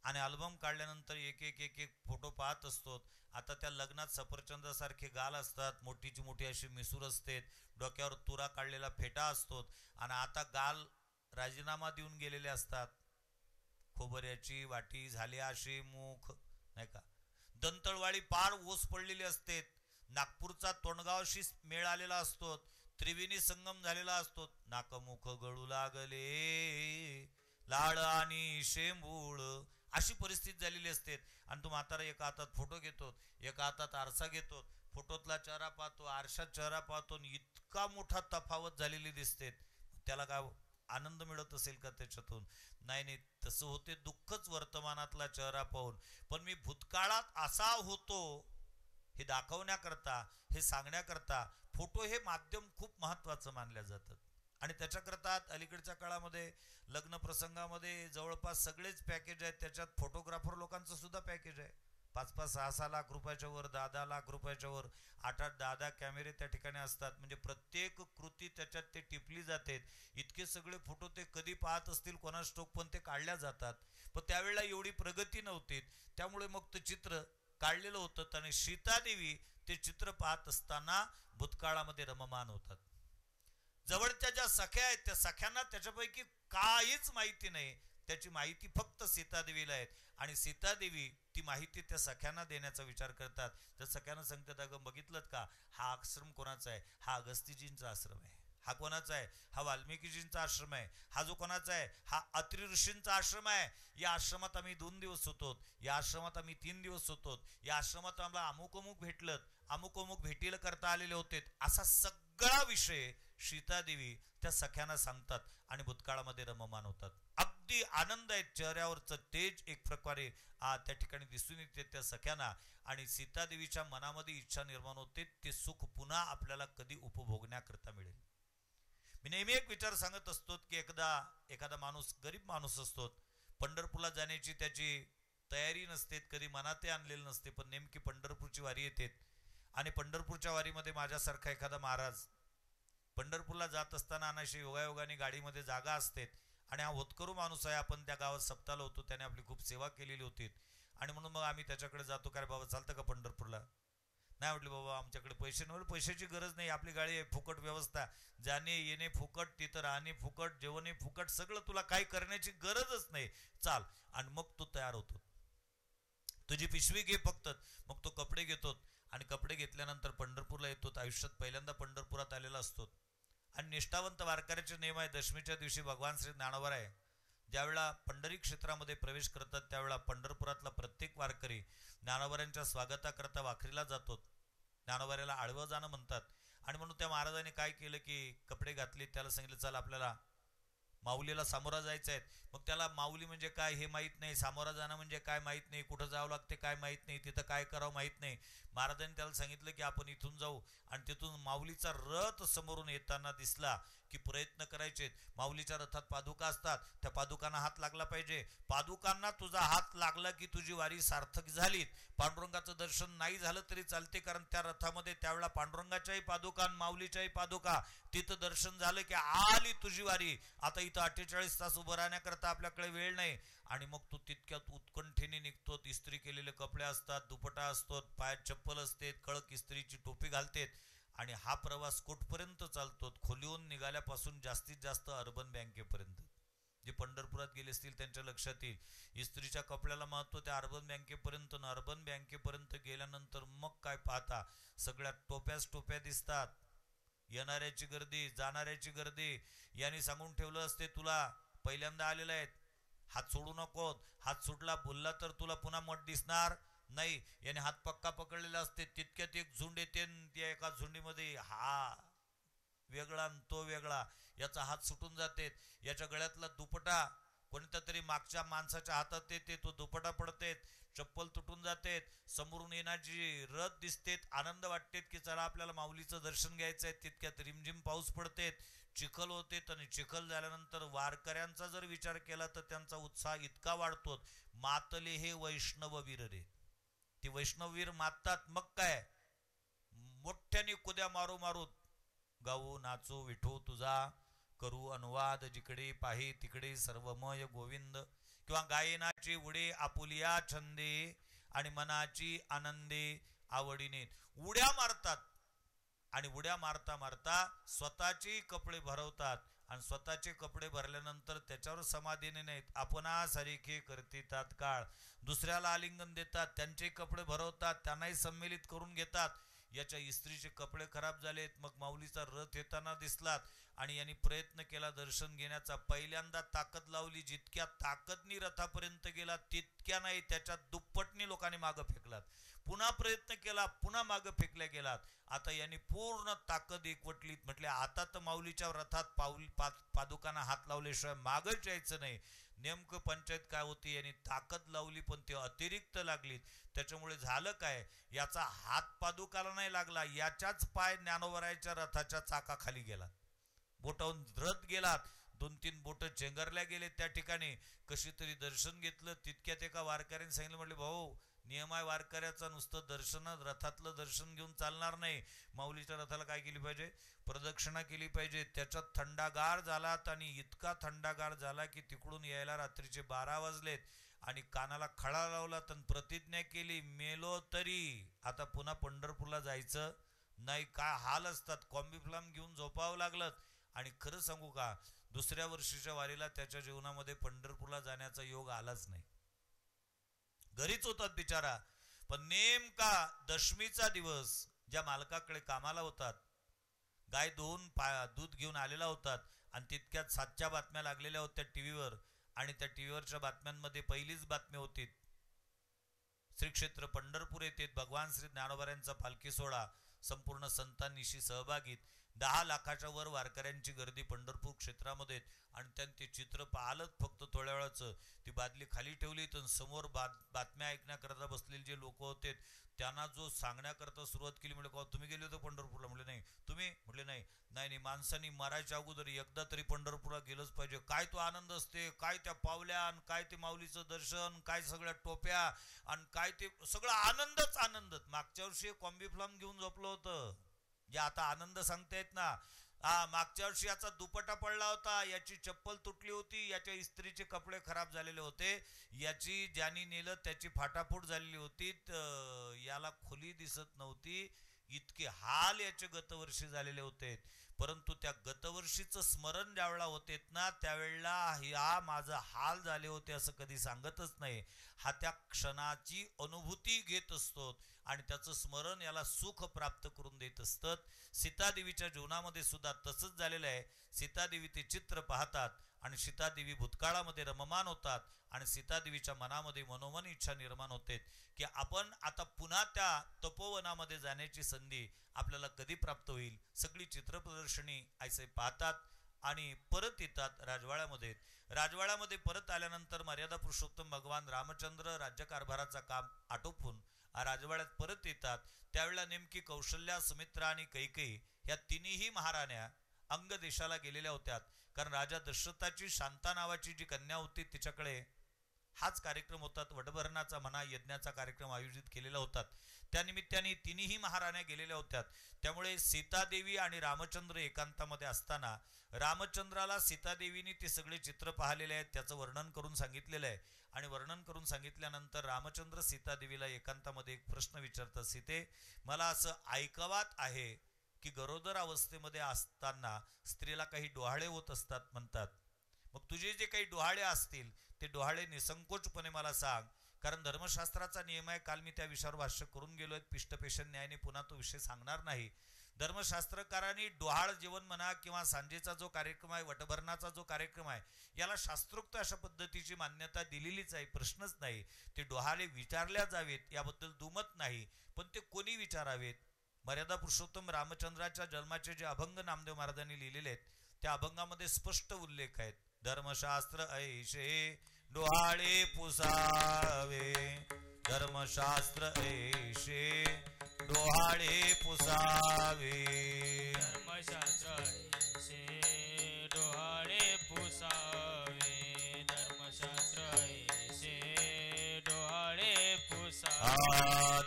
आणि अल्बम काढल्यानंतर एक एक एक एक फोटो पाहत असतो. आता त्या लग्नात सफरचंदासारखे गाल असतात, मोठीची मोठी अशी मिसूर असते, डोक्यावर तुरा काढलेला फेटा असतो, आणि आता गाल राजीनामा देऊन गेलेले असतात. खोबऱ्याची वाटी झाली अशी मुख, नाही का, दंतळवाळी पार ओस पडलेली असते, नागपूरचा तोंडगावशी मेळ आलेला असतो, त्रिवेणी संगम झालेला असतो, नाकमुख गळू लागले लाळ आणि शेंबूळ, अशी परिस्थिती झालेली असते. आणि तो म्हातारा एका हातात फोटो घेतो, एका हातात आरसा घेतो, फोटोतला चेहरा पाहतो, आरशात चेहरा पाहतो, इतका मोठा तफावत झालेली दिसते. त्याला काय आनंद मिळत असेल का त्याच्यातून? नाही नाही, तसं होते दुःखच वर्तमानातला चेहरा पाहून. पण मी भूतकाळात असा होतो हे दाखवण्याकरता, हे सांगण्याकरता फोटो हे माध्यम खूप महत्वाचं मानल्या जातात. आणि त्याच्याकरता अलीकडच्या काळामध्ये लग्न प्रसंगामध्ये जवळपास सगळेच पॅकेज आहेत, त्याच्यात फोटोग्राफर लोकांचं सुद्धा पॅकेज आहे. 5-5, 6-6 लाख रुपयाच्या वर, 10-10 लाख रुपयाच्या वर, 8-8, 10-10 कॅमेरे त्या ठिकाणी असतात. म्हणजे प्रत्येक कृती त्याच्यात ते टिपली जाते. इतके सगळे फोटो ते कधी पाहत असतील कोणास ठाऊक, पण ते काढल्या जातात. पण त्यावेळेला एवढी प्रगती नव्हती, त्यामुळे मग ते चित्र काढलेलं होतं. आणि सीतादेवी ते चित्र पाहत असताना भूतकाळामध्ये रममान होतात. जवळच्या ज्या सख्या आहेत त्या सख्यांना त्याच्यापैकी काहीच माहिती नाही, त्याची माहिती फक्त सीतादेवीला आहे. आणि सीतादेवी ती माहिती त्या सख्यांना देण्याचा विचार करतात. तर सख्यांना सांगतात, अगं बघितलं का, हा आश्रम कोणाचा आहे? हा अगस्त्यजींचा आश्रम आहे. हा कोणाचा आहे? हा वाल्मिकीजींचा आश्रम आहे. हा जो कोणाचा आहे? हा अत्रि ऋषींचा आश्रम आहे. या आश्रमात आम्ही 2 दिवस होतो, या आश्रमात आम्ही 3 दिवस होतो, या आश्रमात आम्हाला अमुक अमुक भेटलं, अमुक अमुक भेटीला करता आलेले होते. असा सगळा विषय सीतादेवी त्या सख्यांना सांगतात आणि भूतकाळामध्ये रममान होतात. अगदी आनंद आहे, चेहऱ्यावरचं तेज एक प्रकारे त्या ठिकाणी दिसून येते त्या सख्यांना. आणि सीतादेवीच्या मनामध्ये इच्छा निर्माण होते, ते सुख पुन्हा आपल्याला कधी उपभोगण्याकरता मिळेल. मी नेहमी एक विचार सांगत असतो की एखादा माणूस, गरीब माणूस असतो, पंढरपूरला जाण्याची त्याची तयारी नसते, कधी मनातही आणलेलं नसते, पण नेमकी पंढरपूरची वारी येते. आणि पंढरपूरच्या वारीमध्ये माझ्यासारखा एखादा महाराज पंढरपूरला जात असताना अनाशी योगायोगाने गाडीमध्ये जागा असते, आणि हा होतकरू माणूस आहे, आपण त्या गावात सप्ताला होतो, त्याने आपली खूप सेवा केलेली होती. आणि म्हणून मग आम्ही त्याच्याकडे जातो, काय बाबा चालतं का पंढरपूरला? नाही म्हटलं, बाबा आमच्याकडे पैसे नव्हते, पैशाची गरज नाही, आपली गाडी आहे, फुकट व्यवस्था, जाणे येणे फुकट, तिथं राहणे फुकट, जेवणे फुकट, सगळं, तुला काही करण्याची गरजच नाही, चाल. आणि मग तो तयार होतो, तुझी पिशवी घे फक्त. मग तो कपडे घेतो आणि कपडे घेतल्यानंतर पंढरपूरला येतो. आयुष्यात पहिल्यांदा पंढरपुरात आलेला असतो. आणि निष्ठावंत वारकऱ्याचे नियम आहे, दशमीच्या दिवशी भगवान श्री ज्ञानोबा ज्यावेळेला पंढरी क्षेत्रामध्ये प्रवेश करतात त्यावेळेला पंढरपुरातला प्रत्येक वारकरी ज्ञानोबांच्या स्वागताकरता वाखरीला जातो. ज्ञानोबाला आडवं जाणं म्हणतात. आणि म्हणून त्या महाराजांनी काय केलं की कपडे घातले, त्याला सांगितलं, चल आपल्याला माऊलीला सामोरा जायचं आहे. मग त्याला माऊली म्हणजे काय हे माहीत नाही, सामोरा जाणं म्हणजे काय माहीत नाही, कुठं जावं लागते काय माहीत नाही, तिथं काय करावं माहीत नाही. महाराजांनी त्याला सांगितलं की आपण इथून जाऊ, आणि तिथून माऊलीचा रथ समोरून येताना दिसला की प्रयत्न करायचे. माऊलीच्या रथात पादुका असतात, त्या पादुकांना हात लागला पाहिजे. पादुकांना तुझा हात लागला की तुझी वारी सार्थक झाली. पांडुरंगाचं दर्शन नाही झालं तरी चालते, कारण त्या रथामध्ये त्यावेळेला पांडुरंगाच्याही पादुका माऊलीच्याही पादुका, तिथं दर्शन झालं की आली तुझी वारी. आता इथं 48 तास उभं राहण्याकरता आपल्याकडे वेळ नाही. आणि मग तू तितक्यात उत्कंठेने निघतो. इस्त्री केलेले कपडे असतात, दुपटा असतो, पायात चप्पल असते, कळक इस्त्रीची टोपी घालतेत, आणि हा प्रवास कुठपर्यंत चालतो? खोलीहून निघाल्यापासून जास्तीत जास्त अर्बन बँकेपर्यंत. जे पंढरपुरात गेले असतील त्यांच्या लक्षात येईल, इस्त्रीच्या कपड्याला महत्व त्या अर्बन बँकेपर्यंत. अर्बन बँकेपर्यंत गेल्यानंतर मग काय पाहता, सगळ्या टोप्याच टोप्या दिसतात. येणाऱ्याची गर्दी, जाणाऱ्याची गर्दी. यांनी सांगून ठेवलं असते तुला, पहिल्यांदा आलेला आहेत, हात सोडू नको, हात सुटला बोलला तर तुला पुन्हा मठ दिसणार नाही. याने हात पक्का पकडलेला असते. तितक्यात एक झुंड येते, त्या एका झुंडीमध्ये हा वेगळा तो वेगळा, याचा हात सुटून जाते. याच्या गळ्यातला दुपटा कोणत्या तरी मागच्या माणसाच्या हातात येते, तो दुपटा पडते, चप्पल तुटून जाते. समोरून येणारी रथ दिसते, आनंद वाटते की चला आपल्याला माऊलीचं दर्शन घ्यायचं आहे. तितक्यात रिमझिम पाऊस पडते, चिखल होते, आणि चिखल झाल्यानंतर वारकऱ्यांचा जर विचार केला तर त्यांचा उत्साह इतका वाढतो. मातले हे वैष्णववीर रे, ते वैष्णववीर माततात. मग काय मोठ्याने कुद्या मारू मारू गाऊ नाचू विठू तुझा, करू अनुवाद जिकडे पाहे तिकडे सर्वमय गोविंद. किंवा गायनाची उडे आपुलिया छंदे, आणि मनाची आनंदे आवडीने उड्या मारतात. आणि उड्या मारता मारता स्वतःचे कपडे भरवतात, आणि स्वतःचे कपडे भरल्यानंतर त्याच्यावर समाधीने नाहीत, आपणासारखे करते तात्काळ. दुसऱ्याला आलिंगन देतात, त्यांचे कपडे भरवतात, त्यांनाही सम्मिलित करून घेतात. याच्या इस्त्रीचे कपडे खराब झालेत. मग माऊलीचा रथ येताना दिसलात, आणि यांनी प्रयत्न केला दर्शन घेण्याचा. पहिल्यांदा ताकद लावली, जितक्या ताकदनी रथापर्यंत गेला तितक्या नाही, त्याच्या दुप्पटनी लोकांनी मागं फेकलात. पुन्हा प्रयत्न केला, पुन्हा मागं फेकल्या गेलात. आता यांनी पूर्ण ताकद एकवटली. म्हटले आता तर माऊलीच्या रथात पादुकांना हात लावल्याशिवाय मागच यायचं नाही. नेमकं पंचायत काय होती, यांनी ताकद लावली पण ते अतिरिक्त लागलीत. त्याच्यामुळे झालं काय, याचा हात पादुकाला नाही लागला, याच्याच पाय ज्ञानोबरायच्या रथाच्या चाकाखाली गेला. बोटावून रथ गेलात, 2-3 बोट चेंगरल्या गेले त्या ठिकाणी. कशी तरी दर्शन घेतलं. तितक्यात एका वारकऱ्याने सांगितलं, म्हटले भाऊ नियम आहे वारकऱ्याचा, नुसतं दर्शन रथातलं दर्शन घेऊन चालणार नाही. माऊलीच्या रथाला काय केली पाहिजे, प्रदक्षिणा केली पाहिजे. त्याच्यात थंडागार झालात, आणि इतका थंडागार झाला की तिकडून यायला रात्रीचे 12 वाजलेत. आणि कानाला खळा लावला, तर प्रतिज्ञा केली, मेलो तरी आता पुन्हा पंढरपूरला जायचं नाही. काय हाल असतात, कॉम्बी फ्लाम घेऊन झोपावं लागलं. आणि खरं सांगू का, दुसऱ्या वर्षीच्या वारीला त्याच्या जीवनामध्ये पंढरपूरला जाण्याचा योग आलाच नाही. घरीच होतात बिचारा. पण नेमका दशमीचा दिवस, ज्या मालकाकडे कामाला होतात, गाय दूध घेऊन आलेला होतात, आणि तितक्यात 7च्या बातम्या लागलेल्या होत्या टीव्हीवर. आणि त्या टीव्हीवरच्या बातम्यांमध्ये पहिलीच बातमी होती, श्री क्षेत्र पंढरपूर येथे भगवान श्री ज्ञानोबरायांचा पालखी सोहळा संपूर्ण संतांनीशी सहभागी. 10 लाखाच्या वर वारकऱ्यांची गर्दी पंढरपूर क्षेत्रामध्ये. आणि त्यांनी ते चित्र पाहिलं फक्त थोड्या वेळाचं. ती बादली खाली ठेवली, तर समोर बातम्या ऐकण्याकरता बसलेले जे लोक होते त्यांना जो सांगण्याकरता सुरुवात केली. म्हणजे तुम्ही गेले होते पंढरपूरला? म्हटले नाही. तुम्ही? म्हटले नाही. नाही, माणसांनी मरायच्या अगोदर एकदा तरी पंढरपूरला गेलंच पाहिजे. काय तो आनंद असते, काय त्या पावल्या, आणि काय ते माऊलीचं दर्शन, काय सगळ्या टोप्या, आणि काय ते सगळं आनंदच आनंद. मागच्या वर्षी कॉम्बी फ्लाम घेऊन झोपलं होतं, जे आता आनंद सांगतायत ना. मागच्या वर्षी याचा दुपटा पडला होता, याची चप्पल तुटली होती, याच्या इस्त्रीचे कपडे खराब झालेले होते, याची ज्यांनी नेलं त्याची फाटाफूट झालेली होती, याला खोली दिसत नव्हती, इतके हाल याचे गतवर्षी झालेले होते. परंतु त्या गतवर्षीचं स्मरण ज्यावेळेला होते ना, त्यावेळेला या माझं हाल झाले होते असं कधी सांगतच नाही. हा त्या क्षणाची अनुभूती घेत असतो, आणि त्याचं स्मरण याला सुख प्राप्त करून देत असतं. सीतादेवीच्या जीवनामध्ये सुद्धा तसंच झालेलं आहे. सीतादेवी ते चित्र पाहतात, आणि सीतादेवी भूतकाळामध्ये रममान होतात, आणि सीतादेवीच्या मनामध्ये मनोमन इच्छा निर्माण होते की आपण आता पुन्हा त्या तपोवनामध्ये जाण्याची संधी आपल्याला कधी प्राप्त होईल. सगळी चित्रप्रदर्शनी ऐसे पाहतात. आणि परत येतात राजवाड्यामध्ये. राजवाड्यामध्ये परत आल्यानंतर मर्यादा पुरुषोत्तम भगवान रामचंद्र राज्यकारभाराचा काम आटोपून राजवाड्यात परत येतात. त्यावेळेला नेमकी कौशल्या, सुमित्रा आणि कैकेयी या तिन्ही महाराण्या अंग देशाला गेलेल्या होत्या. कारण राजा दशरथाची शांता नावाची जी कन्या होती तिच्याकडे हाच कार्यक्रम होतात, वटभरणाचा म्हणा यज्ञाचा कार्यक्रम आयोजित केलेला होता. त्या निमित्ताने तिन्ही महाराण्या गेलेल्या होत्या. त्यामुळे सीतादेवी आणि रामचंद्र एकांतामध्ये असताना रामचंद्राला सीतादेवीने ते सगळे चित्र पाहिलेले आहेत, त्याचं वर्णन करून सांगितलेलं आहे. आणि वर्णन करून सांगितल्यानंतर रामचंद्र सीतादेवीला एकांतामध्ये एक प्रश्न विचारतात, सीते मला असं ऐकवात आहे की गरोदर अवस्थेमध्ये असताना स्त्रीला काही डोहाळे होत असतात म्हणतात. मग तुझे जे काही डोहाळे असतील ते डोहाळे निसंकोचपणे मला सांग, कारण धर्मशास्त्राचा नियम आहे. काल मी त्या विषयावर भाष्य करून गेलोय, पिष्टपेशन न्यायाने पुन्हा तो विषय सांगणार नाही. धर्मशास्त्रकारांनी डोहाळ जेवण म्हणा किंवा सांजेचा जो कार्यक्रम आहे, वटभरणाचा जो कार्यक्रम आहे, याला शास्त्रोक्त अशा पद्धतीची मान्यता दिलेलीच आहे, प्रश्नच नाही. ते डोहाळे विचारल्या जावेत याबद्दल दुमत नाही, पण ते कोणी विचारावेत? मर्यादा पुरुषोत्तम रामचंद्राच्या जन्माचे जे अभंग नामदेव महाराजांनी लिहिलेले आहेत त्या अभंगामध्ये स्पष्ट उल्लेख आहेत. धर्मशास्त्र ऐशे डोहाळे पुसावे, धर्मशास्त्र ऐशे डोहाळे पुसावे, धर्मशास्त्र ऐशे डोहाळे पुसावे, धर्मशास्त्र ऐशे डोहाळे पुसावे,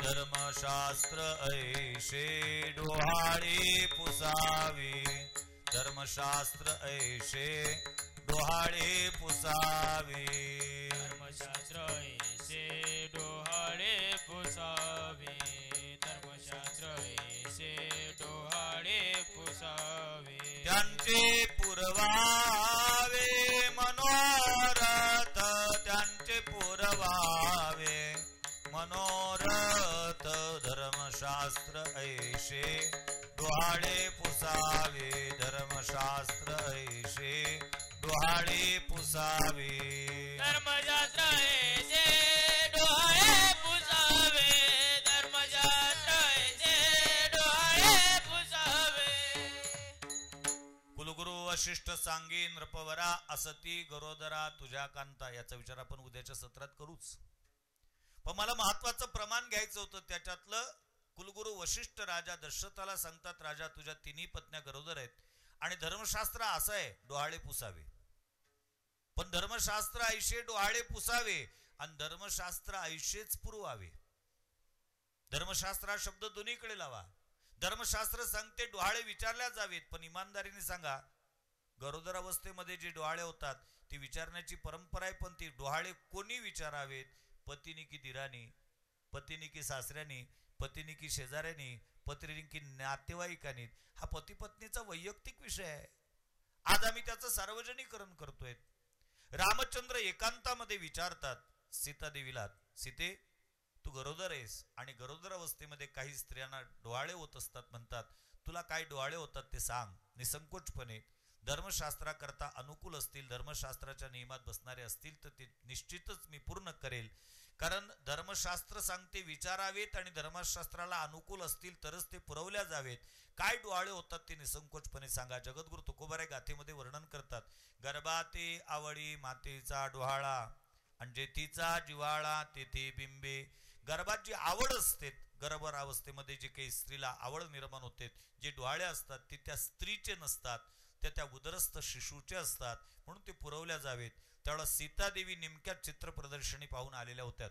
धर्मशास्त्र ऐशे डोहाळे पुसावे, धर्मशास्त्र ऐशे डोहाळे पुसावे, धर्मशास्त्र ऐशे डोहाळे पुसावे, धर्मशास्त्र ऐशे डोहाळे पुसावे. त्यांचे पुरवावे मनोरथ, त्यांचे पुरवावे मनोरथ, धर्मशास्त्र ऐशे डोहाळे पुसावे, धर्मशास्त्र ऐशे डोहाळे पुसावे, धर्मशास्त्र ऐशे डोहाळे पुसावे, धर्मशास्त्र ऐशे डोहाळे पुसावे. कुलगुरू वशिष्ठ सांगी नृपवरा असती गरोदरा तुझ्या कांता. याचा विचार आपण उद्याच्या सत्रात करूच, पण मला महत्वाचं प्रमाण घ्यायचं होतं. त्याच्यातलं कुलगुरू वशिष्ठ राजा दशरथाला सांगतात, राजा तुझ्या तिन्ही पत्न्या गरोदर आहेत आणि धर्मशास्त्र असं आहे डोहाळे पुसावे. पण धर्मशास्त्र ऐशे डोहाळे पुसावे आणि धर्मशास्त्र ऐशेच पुरवावे. धर्मशास्त्र हा शब्द दोन्हीकडे लावा. धर्मशास्त्र सांगते डोहाळे विचारल्या जावेत, पण इमानदारीने सांगा गरोदर अवस्थेमध्ये जे डोहाळे होतात ती विचारण्याची परंपरा आहे, पण ती डोहाळे कोणी विचारावेत? पतीनी की दिरानी, पतीनी की सासऱ्यानी, पतीनी की शेजाऱ्यानी, पत्नी की नातेवाईकांनी. हा पती पत्नीचा वैयक्तिक विषय आहे. आज आम्ही त्याचं सार्वजनिकरण करतोय. रामचंद्र एकांतामध्ये विचारतात सीतादेवीला, सीते तू गरोदर आहेस आणि गरोदर अवस्थेमध्ये काही स्त्रियांना डोहाळे होत असतात म्हणतात, तुला काय डोहाळे होतात ते सांग निसंकोचपणे. धर्मशास्त्राकरता अनुकूल असतील, धर्मशास्त्राच्या नियमात बसणारे असतील तर ते निश्चितच मी पूर्ण करेल. कारण धर्मशास्त्र सांगते विचारावेत आणि धर्मशास्त्राला अनुकूल असतील तरच ते पुरवल्या जावेत. काय डोहाळे होतात ते निसंकोचपणे सांगा. जगद्गुरु तुकोबाराय गाथेमध्ये वर्णन करतात, गर्भाते आवडी मातेचा डोहाळा आणि जेथीचा जिव्हाळा तेथे बिंबे. गर्भात जी आवड असते, गर्भ अवस्थेमध्ये जे काही स्त्रीला आवड निर्माण होते, जे डोहाळे असतात ते त्या स्त्रीचे नसतात, त्या उदरस्थ शिशूचे असतात, म्हणून ते पुरवल्या जावेत. त्यावेळेला सीतादेवी नेमक्या चित्रप्रदर्शनी पाहून आलेल्या होत्या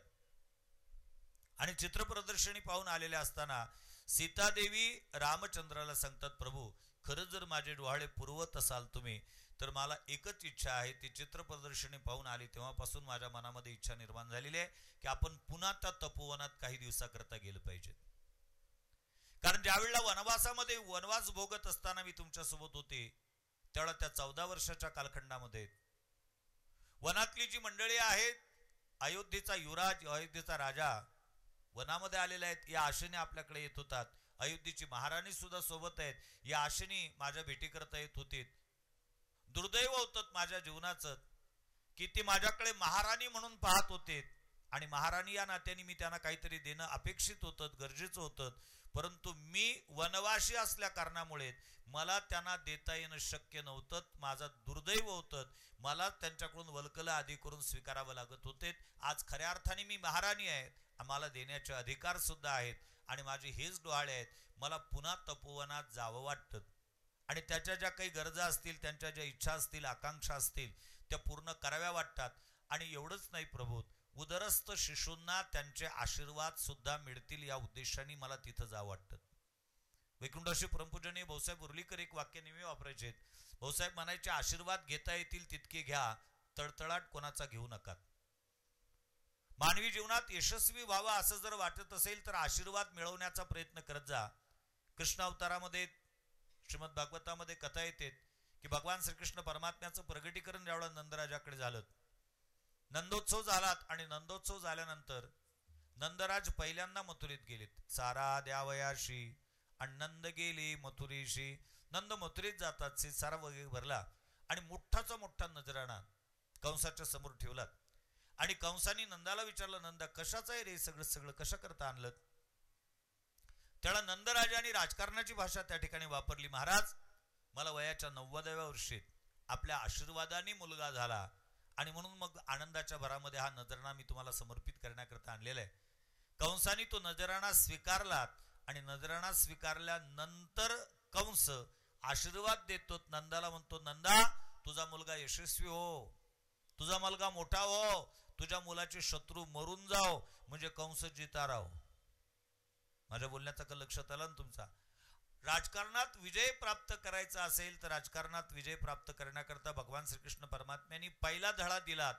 आणि चित्रप्रदर्शनी पाहून आलेल्या असताना सीतादेवी रामचंद्राला सांगतात, प्रभू खरं जर माझे डोहाळे पुरवत असाल तुम्ही तर मला एकच इच्छा आहे. ती चित्रप्रदर्शनी पाहून आली तेव्हापासून माझ्या मनामध्ये इच्छा निर्माण झालेली आहे की आपण पुन्हा त्या तपोवनात काही दिवसाकरता गेलं पाहिजे. कारण ज्यावेळेला वनवासामध्ये वनवास भोगत असताना मी तुमच्यासोबत होते त्यावेळेला त्या 14 वर्षाच्या कालखंडामध्ये वनातली जी मंडळी आहेत, अयोध्येचा युवराज, अयोध्येचा राजा वनामध्ये आलेले आहेत, या आशेने आपल्याकडे येत होतात. अयोध्येची महाराणी सुद्धा सोबत आहेत, या आशेने माझ्या भेटी करता येत होते. दुर्दैव होतं माझ्या जीवनाचं की ते माझ्याकडे महाराणी म्हणून पाहत होते आणि महाराणी या नात्याने मी त्यांना काहीतरी देणं अपेक्षित होतं, गरजेचं होतं. परंतु मी वनवासी असल्या कारणामुळे मला त्यांना देता येणं शक्य नव्हतं. माझा दुर्दैव होतं. मला त्यांच्याकडून वल्कल आदी करून स्वीकारावं लागत होते. आज खऱ्या अर्थाने मी महाराणी आहे, आम्हाला देण्याचे अधिकार सुद्धा आहेत आणि माझे हेच डोहाळे आहेत. मला पुन्हा तपोवनात जावं वाटतं आणि त्याच्या ज्या काही गरजा असतील, त्यांच्या ज्या इच्छा असतील, आकांक्षा असतील, त्या पूर्ण कराव्या वाटतात. आणि एवढंच नाही प्रभू, उदरस्थ शिशूंना त्यांचे आशीर्वाद सुद्धा मिळतील या उद्देशाने मला तिथं जावं वाटतं. वैकुंठाशी परमपूजनीय भाऊसाहेब उर्लीकर एक वाक्य नेहमी वापरायचे. भाऊसाहेब म्हणायचे, आशीर्वाद घेता येतील तितके घ्या, तळतळाट कोणाचा घेऊ नका. मानवी जीवनात यशस्वी व्हावं असं जर वाटत असेल तर आशीर्वाद मिळवण्याचा प्रयत्न करत जा. कृष्ण अवतारामध्ये श्रीमद भागवतामध्ये कथा येते की भगवान श्रीकृष्ण परमात्म्याचं प्रगटीकरण ज्यावेळा नंदराजाकडे झालं, नंदोत्सव झालात आणि नंदोत्सव झाल्यानंतर नंदराज पहिल्यांदा मथुरीत गेलेत. सारा द्यावयाशी आणि नंद गेले मथुरीशी. नंद मथुरीत जातात, सारा वगैरे भरला आणि मोठाचा मोठा नजराणा कंसाच्या समोर ठेवला आणि कंसाने नंदाला विचारलं, नंदा कशाचं आहे रे सगळं सगळं कशा करता आणलं? त्याला नंदराजाने राजकारणाची भाषा त्या ठिकाणी वापरली. महाराज, मला वयाच्या 90व्या वर्षी आपल्या आशीर्वादाने मुलगा झाला आणि म्हणून मग आनंदाच्या भरामध्ये हा नजराणा मी तुम्हाला समर्पित करण्याकरता आणलेला आहे. कंसाने तो नजराणा स्वीकारला आणि नजराणा स्वीकारल्यानंतर कंस आशीर्वाद देतो. नंदाला म्हणतो, नंदा तुझा मुलगा यशस्वी हो, तुझा मुलगा मोठा हो, तुझ्या मुलाचे शत्रू मरून जाओ, म्हणजे कंस जिता राहो. माझ्या बोलण्याचा का लक्षात आला ना तुमचा? राजकारणात विजय प्राप्त करायचा असेल तर राजकारणात विजय प्राप्त करण्याकरता भगवान श्रीकृष्ण परमात्म्यांनी पहिला धडा दिलात.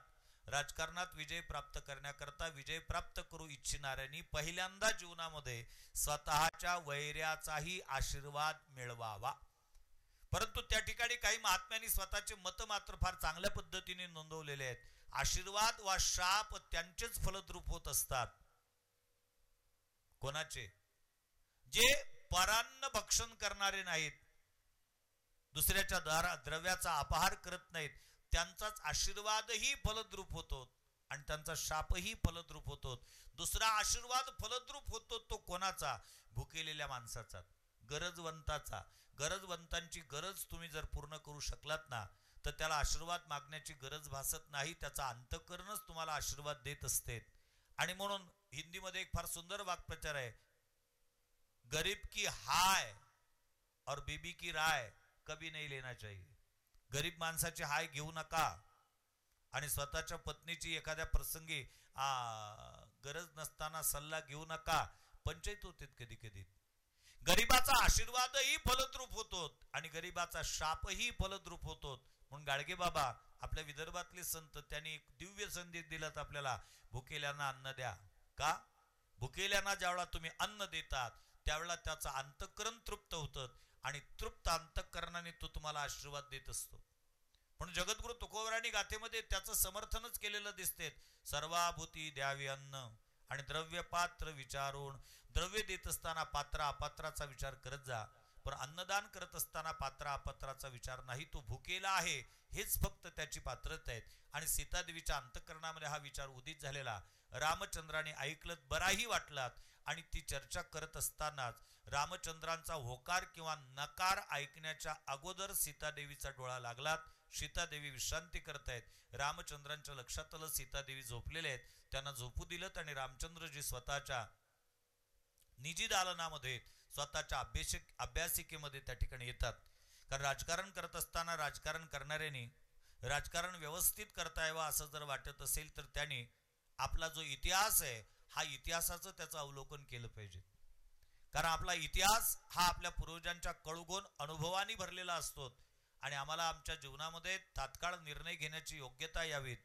राजकारणात विजय प्राप्त करण्याकरता विजय प्राप्त करू इच्छिणाऱ्यांनी पहिल्यांदा जीवनामध्ये स्वतःच्या वैऱ्याचाही आशीर्वाद मिळवावा. परंतु त्या ठिकाणी काही महात्म्यांनी स्वतःचे मत मात्र फार चांगल्या पद्धतीने नोंदवलेले आहेत. आशीर्वाद वा शाप त्यांचेच फलद्रूप होत असतात. कोणाचे? जे परान्न भक्षण करणारे नाहीत, दुसऱ्याच्या द्रव्याचा अपहार करत नाहीत, त्यांचाच आशीर्वादही फलद्रूप होतो आणि त्यांचा शापही फलद्रूप होतो. दुसरा आशीर्वाद फलद्रूप होतो तो कोणाचा? भुकेलेल्या माणसाचा, गरजवंताचा. गरजवंतांची गरज तुम्ही जर पूर्ण करू शकलात ना तर त्याला आशीर्वाद मागण्याची गरज भासत नाही. त्याचा अंतःकरणच तुम्हाला आशीर्वाद देत असते. आणि म्हणून हिंदीमध्ये एक फार सुंदर वाक्प्रचार आहे, गरीब की हाय और बीबी की राय कभी नहीं लेना चाहिए. गरीब माणसाची हाय घेऊ नका आणि स्वतःच्या पत्नीची एखाद्या प्रसंगी गरज नसताना सल्ला घेऊ नका. पंचायत होते कधी कधी. गरीबाचा आशीर्वादही फलद्रूप होतो आणि गरीबाचा शापही फलद्रूप होतो. म्हणून गाडगे बाबा आपल्या विदर्भातले संत त्यांनी एक दिव्य संदेश दिलात आपल्याला, भुकेल्यांना अन्न द्या. का? भुकेल्यांना ज्यावेळा तुम्ही अन्न देतात त्यावेळेला त्याचा अंतःकरण तृप्त होतं आणि तृप्त अंतःकरणाने तो तुम्हाला आशीर्वाद देत असतो. म्हणून जगद्गुरु तुकोबरानी गाथेमध्ये त्याचं समर्थनच केलेलं दिसते. सर्वाभूती द्यावी अन्न आणि द्रव्य पात्र विचारून. द्रव्य देत असताना पात्र अपात्राचा विचार करत जा, पण अन्नदान करत असताना पात्र अपात्राचा विचार नाही. तो भुकेला आहे हेच फक्त त्याची पात्रता आहेत. आणि सीतादेवीच्या अंतःकरणामध्ये हा विचार उदित झालेला रामचंद्राने ऐकलं, बराही वाटलात. आणि ती चर्चा करत असतानाच रामचंद्रांचा होकार किंवा नकार ऐकण्याच्या अगोदर सीतादेवीचा डोळा लागला. सीतादेवी विश्रांती करतायत. रामचंद्रांच्या लक्षात आलं सीतादेवी झोपलेले आहेत. त्यांना झोपू दिलं आणि रामचंद्रजी स्वतःच्या निजी दालनामध्ये स्वतःच्या अभ्यासिकेमध्ये त्या ठिकाणी येतात. कारण राजकारण करत असताना राजकारण करणाऱ्यांनी राजकारण व्यवस्थित करता यावं असं जर वाटत असेल तर त्यांनी आपला जो इतिहास आहे हा इतिहासाचं त्याचं अवलोकन केलं पाहिजे. कारण आपला इतिहास हा आपल्या पूर्वजांच्या कळूगोन अनुभवाने भरलेला असतो आणि आम्हाला आमच्या जीवनामध्ये तात्काळ निर्णय घेण्याची योग्यता यावीत,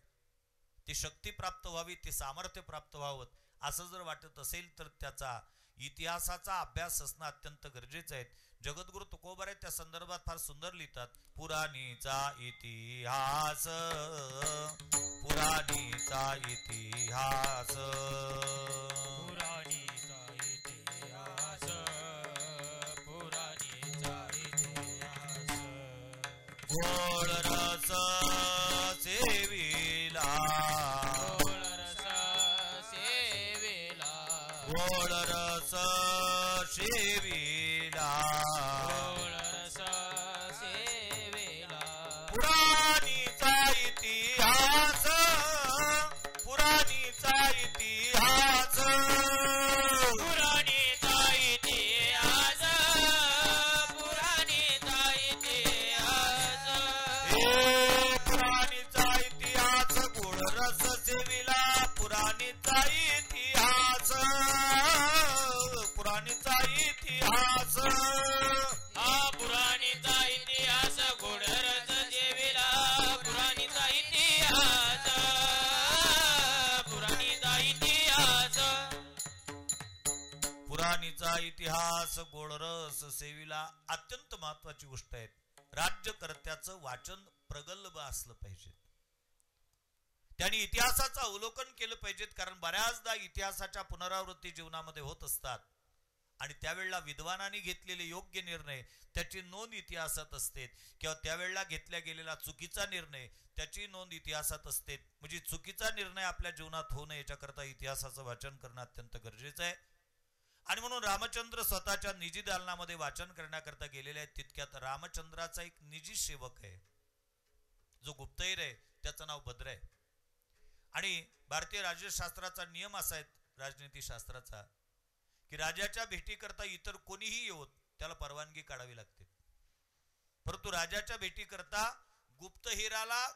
ती शक्ती प्राप्त व्हावी, ती सामर्थ्य प्राप्त व्हावं असं जर वाटत असेल तर त्याचा इतिहासाचा अभ्यास असणं अत्यंत गरजेचं आहे. जगद्गुरु तुकोबाराय त्या संदर्भात फार सुंदर लिहितात, पुराणीचा इतिहास, पुराणीचा इतिहास, पुराणीचा इतिहास, पुराणीचा इतिहास. गोड रस सेविला, गोड रस सेविला, गोड रस पुराणीचा इतिहास गोड रस सेविला पुराणीचा इतिहास पुराणीचा इतिहास पुराणीचा इतिहास गोड रस जेविला पुराणीचा इतिहास पुराणीचा इतिहास पुराणीचा इतिहास गोडरस सेविला अत्यंत महत्वाची गोष्ट आहे. राज्यकर्त्याचं वाचन प्रगल्भ असलं पाहिजे. त्यांनी इतिहासाचं अवलोकन केलं पाहिजे. कारण बऱ्याचदा इतिहासाच्या पुनरावृत्ती जीवनामध्ये होत असतात आणि त्यावेळेला विद्वानांनी घेतलेले योग्य निर्णय त्याची नोंद इतिहासात असते किंवा त्यावेळेला घेतल्या गेलेला चुकीचा निर्णय त्याची नोंद इतिहासात असते. म्हणजे चुकीचा निर्णय आपल्या जीवनात होऊ नये याच्याकरता इतिहासाचं वाचन करणं अत्यंत गरजेचं आहे. आणि म्हणून रामचंद्र स्वतःच्या निजी दालनामध्ये वाचन करण्याकरता गेलेले आहेत. तितक्यात रामचंद्राचा एक निजी सेवक आहे जो गुप्तहेर आहे, त्याचं नाव भद्र आहे. आणि भारतीय राज्यशास्त्राचा नियम असा आहे, राजनीती शास्त्राचा, की राजाच्या भेटीकरता इतर कोणीही येऊत त्याला परवानगी काढावी लागते. परंतु राजाच्या भेटीकरता गुप्तहेराला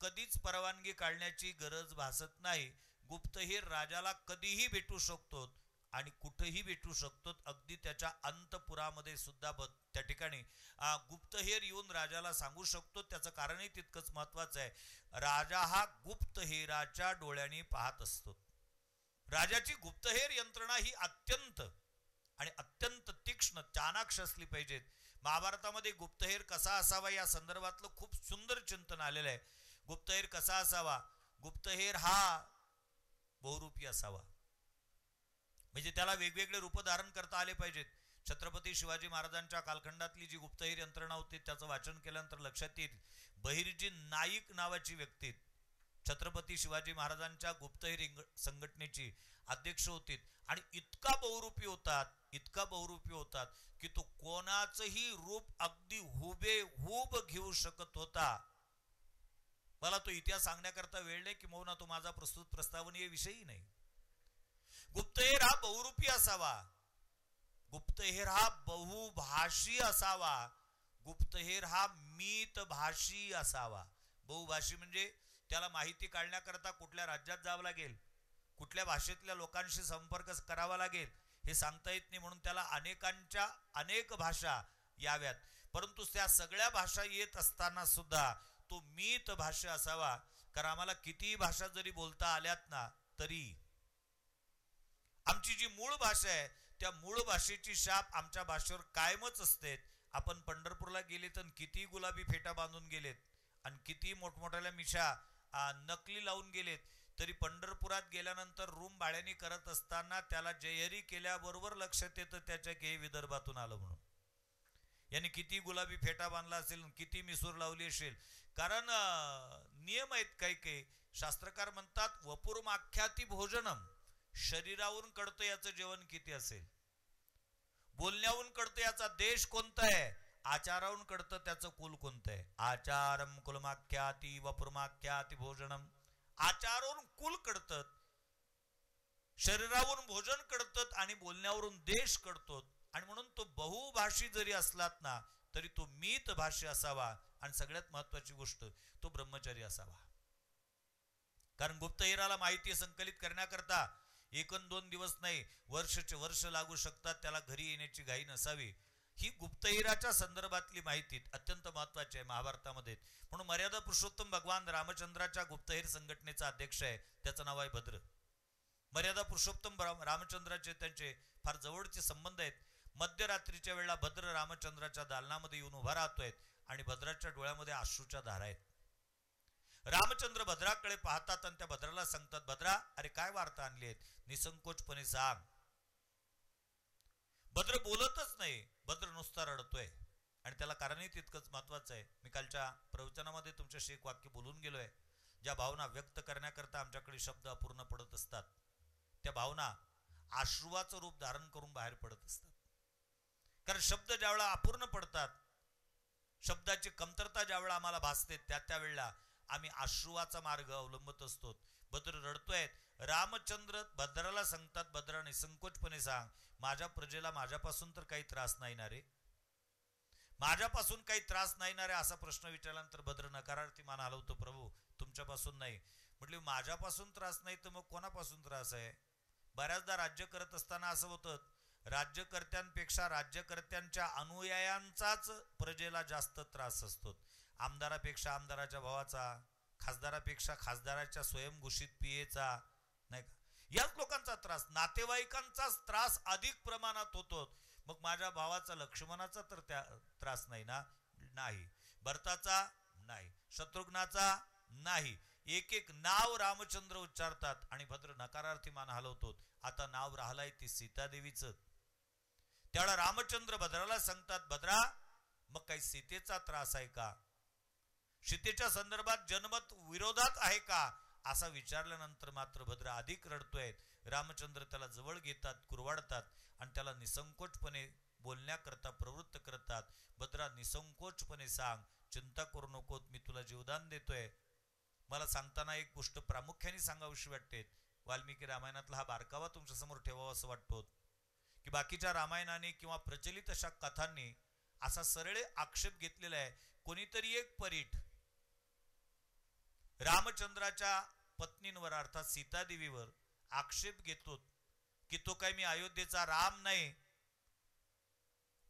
कधीच परवानगी काढण्याची गरज भासत नाही. गुप्तहेर राजाला कधीही भेटू शकतो आणि कुठेही भेटू शकतो. अगदी त्याच्या अंतपुरामध्ये सुद्धा त्या ठिकाणी गुप्तहेर येऊन राजाला सांगू शकतो. त्याचं कारणही तितकंच महत्वाचं आहे. राजा हा गुप्तहेराच्या डोळ्यांनी पाहत असतो. राजाची गुप्तहेर यंत्रणा ही अत्यंत आणि अत्यंत तीक्ष्ण चाणाक्ष असली पाहिजेत. महाभारतामध्ये गुप्तहेर कसा असावा या संदर्भातलं खूप सुंदर चिंतन आलेलं आहे. गुप्तहेर कसा असावा? गुप्तहेर हा बहुरूपी असावा. म्हणजे त्याला वेगवेगळे रूप धारण करता आले पाहिजेत. छत्रपती शिवाजी महाराजांच्या कालखंडातली जी गुप्तहेर यंत्रणा होती त्याचं वाचन केल्यानंतर लक्षात येईल, बहिर्जी नाईक नावाची व्यक्ती छत्रपती शिवाजी महाराजांच्या गुप्तहेर संघटनेची अध्यक्ष होती आणि इतका बहुरूपी होतात की तो कोणाचंही रूप अगदी हुबेहूब घेऊ शकत होता. मला तो इतिहास सांगण्याकरता वेळ नाही किंवा तो माझा प्रस्तुत प्रस्तावनीय विषयी नाही. गुप्तहेर हा बहुरूपी असावा. गुप्तहेर हा बहुभाषी असावा. गुप्तहेर हा मितभाषी असावा. बहुभाषी म्हणजे त्याला माहिती काढण्याकरता कुठल्या राज्यात जावं लागेल, कुठल्या भाषेतल्या लोकांशी संपर्क करावा लागेल हे सांगता येत नाही. म्हणून त्याला अनेकांच्या अनेक भाषा याव्यात. परंतु त्या सगळ्या भाषा येत असताना सुद्धा तो मितभाषी असावा. कारण आम्हाला कितीही भाषा जरी बोलता आल्यात ना तरी आमची जी मूळ भाषा आहे त्या मूळ भाषेची शाप आमच्या भाषेवर कायमच असते. आपण पंढरपूरला गेले तर किती गुलाबी फेटा बांधून गेलेत आणि किती मोठमोठ्या मिशा नकली लावून गेलेत तरी पंढरपुरात गेल्यानंतर रूम भाड्याने करत असताना त्याला जयहरी केल्याबरोबर लक्षात येतं त्याच्या की विदर्भातून आलं म्हणून. याने किती गुलाबी फेटा बांधला असेल, किती मिसूर लावली असेल. कारण नियम आहेत काही शास्त्रकार म्हणतात वपुर्माख्याती भोजनम. शरीरावरून कळतं याचं जेवण किती असेल, बोलण्यावरून कळतं याचा देश कोणता आहे, आचारावरून कळतं त्याचं कुल कोणतं आहे. आचारम कुलमाख्याती वपुर्माख्याती भोजनम. आचारावरून कुल कळतं, शरीरावरून भोजन कळतं आणि बोलण्यावरून देश कळतो. आणि म्हणून तो बहुभाषी जरी असलात ना तरी तो मितभाषी असावा. आणि सगळ्यात महत्वाची गोष्ट तो ब्रह्मचारी असावा. कारण गुप्तहेराला माहिती संकलित करण्याकरता 1-2 दिवस नाही, वर्षाचे वर्ष लागू शकतात. त्याला घरी येण्याची घाई नसावी. ही गुप्तहेराच्या संदर्भातली माहिती अत्यंत महत्वाची आहे महाभारतामध्ये. म्हणून मर्यादा पुरुषोत्तम भगवान रामचंद्राच्या गुप्तहेर संघटनेचा अध्यक्ष आहे. त्याचं नाव आहे भद्र. मर्यादा पुरुषोत्तम रामचंद्राचे त्यांचे फार जवळचे संबंध आहेत. मध्यरात्रीच्या वेळेला भद्र रामचंद्राच्या दालनामध्ये येऊन उभा राहतोय आणि भद्राच्या डोळ्यामध्ये अश्रूच्या धारा आहेत. रामचंद्र भद्राकडे पाहतात आणि त्या भद्राला सांगतात, भद्रा अरे काय वार्ता आणली आहेत, निसंकोचपणे सांग. भद्र बोलतच नाही, भद्र नुसता रडतोय. आणि त्याला कारणही तितकंच महत्वाचं आहे. मी कालच्या प्रवचनामध्ये तुमच्याशी एक वाक्य बोलून गेलोय. ज्या भावना व्यक्त करण्याकरता आमच्याकडे शब्द अपूर्ण पडत असतात त्या भावना अश्रुवाचं रूप धारण करून बाहेर पडत असतात. कारण शब्द ज्यावेळेला अपूर्ण पडतात, शब्दाची कमतरता ज्यावेळेला आम्हाला भासते त्यावेळेला आम्ही अश्रुवाचा मार्ग अवलंबत असतो. भद्र रडतोय. रामचंद्र भद्राला सांगतात, भद्राने संकोचपणे सांग, माझ्या प्रजेला माझ्यापासून तर काही त्रास नाही ना रे. माझ्यापासून काही त्रास नाही ना रे असा प्रश्न विचारल्यानंतर भद्र नकारार्थी मान हलवतो, प्रभू तुमच्यापासून नाही. म्हटले माझ्यापासून त्रास नाही तर मग कोणापासून त्रास आहे? बऱ्याचदा राज्य करत असताना असं होतं, राज्यकर्त्यांपेक्षा राज्यकर्त्यांच्या अनुयायांचाच प्रजेला जास्त त्रास असतो. आमदारापेक्षा आमदाराच्या भावाचा, खासदारापेक्षा खासदाराच्या स्वयंघोषित पियेचा, नाही का, याच लोकांचा त्रास, नातेवाईकांचाच त्रास अधिक प्रमाणात होतो. मग माझ्या भावाचा लक्ष्मणाचा तर त्या त्रास नाही ना? नाही. भरताचा नाही, शत्रुघ्नाचा नाही. एक एक नाव रामचंद्र उच्चारतात आणि भद्र नकारार्थी मान हलवतो. आता नाव राहिलाय ती सीतादेवीचं. त्यावेळेला रामचंद्र भद्राला सांगतात, भद्रा मग काही सीतेचा त्रास आहे का? सीतेच्या संदर्भात जनमत विरोधात आहे का? असा विचारल्यानंतर मात्र भद्रा अधिक रडतोय. रामचंद्र त्याला जवळ घेतात, कुरवाडतात आणि त्याला निसंकोचपणे बोलण्याकरता प्रवृत्त करतात. भद्रा निसंकोचपणे सांग, चिंता करू नको, मी तुला जीवदान देतोय. मला सांगताना एक गोष्ट प्रामुख्याने सांगावीशी वाटते. वाल्मिकी रामायणातला हा बारकावा तुमच्या समोर ठेवावा असं वाटतो की बाकीच्या रामायणाने किंवा प्रचलित अशा कथांनी असा सरळ आक्षेप घेतलेला आहे. कोणीतरी एक परीठ रामचंद्राच्या पत्नींवर अर्थात सीतादेवीवर आक्षेप घेतो की तो काय मी अयोध्येचा राम नाही,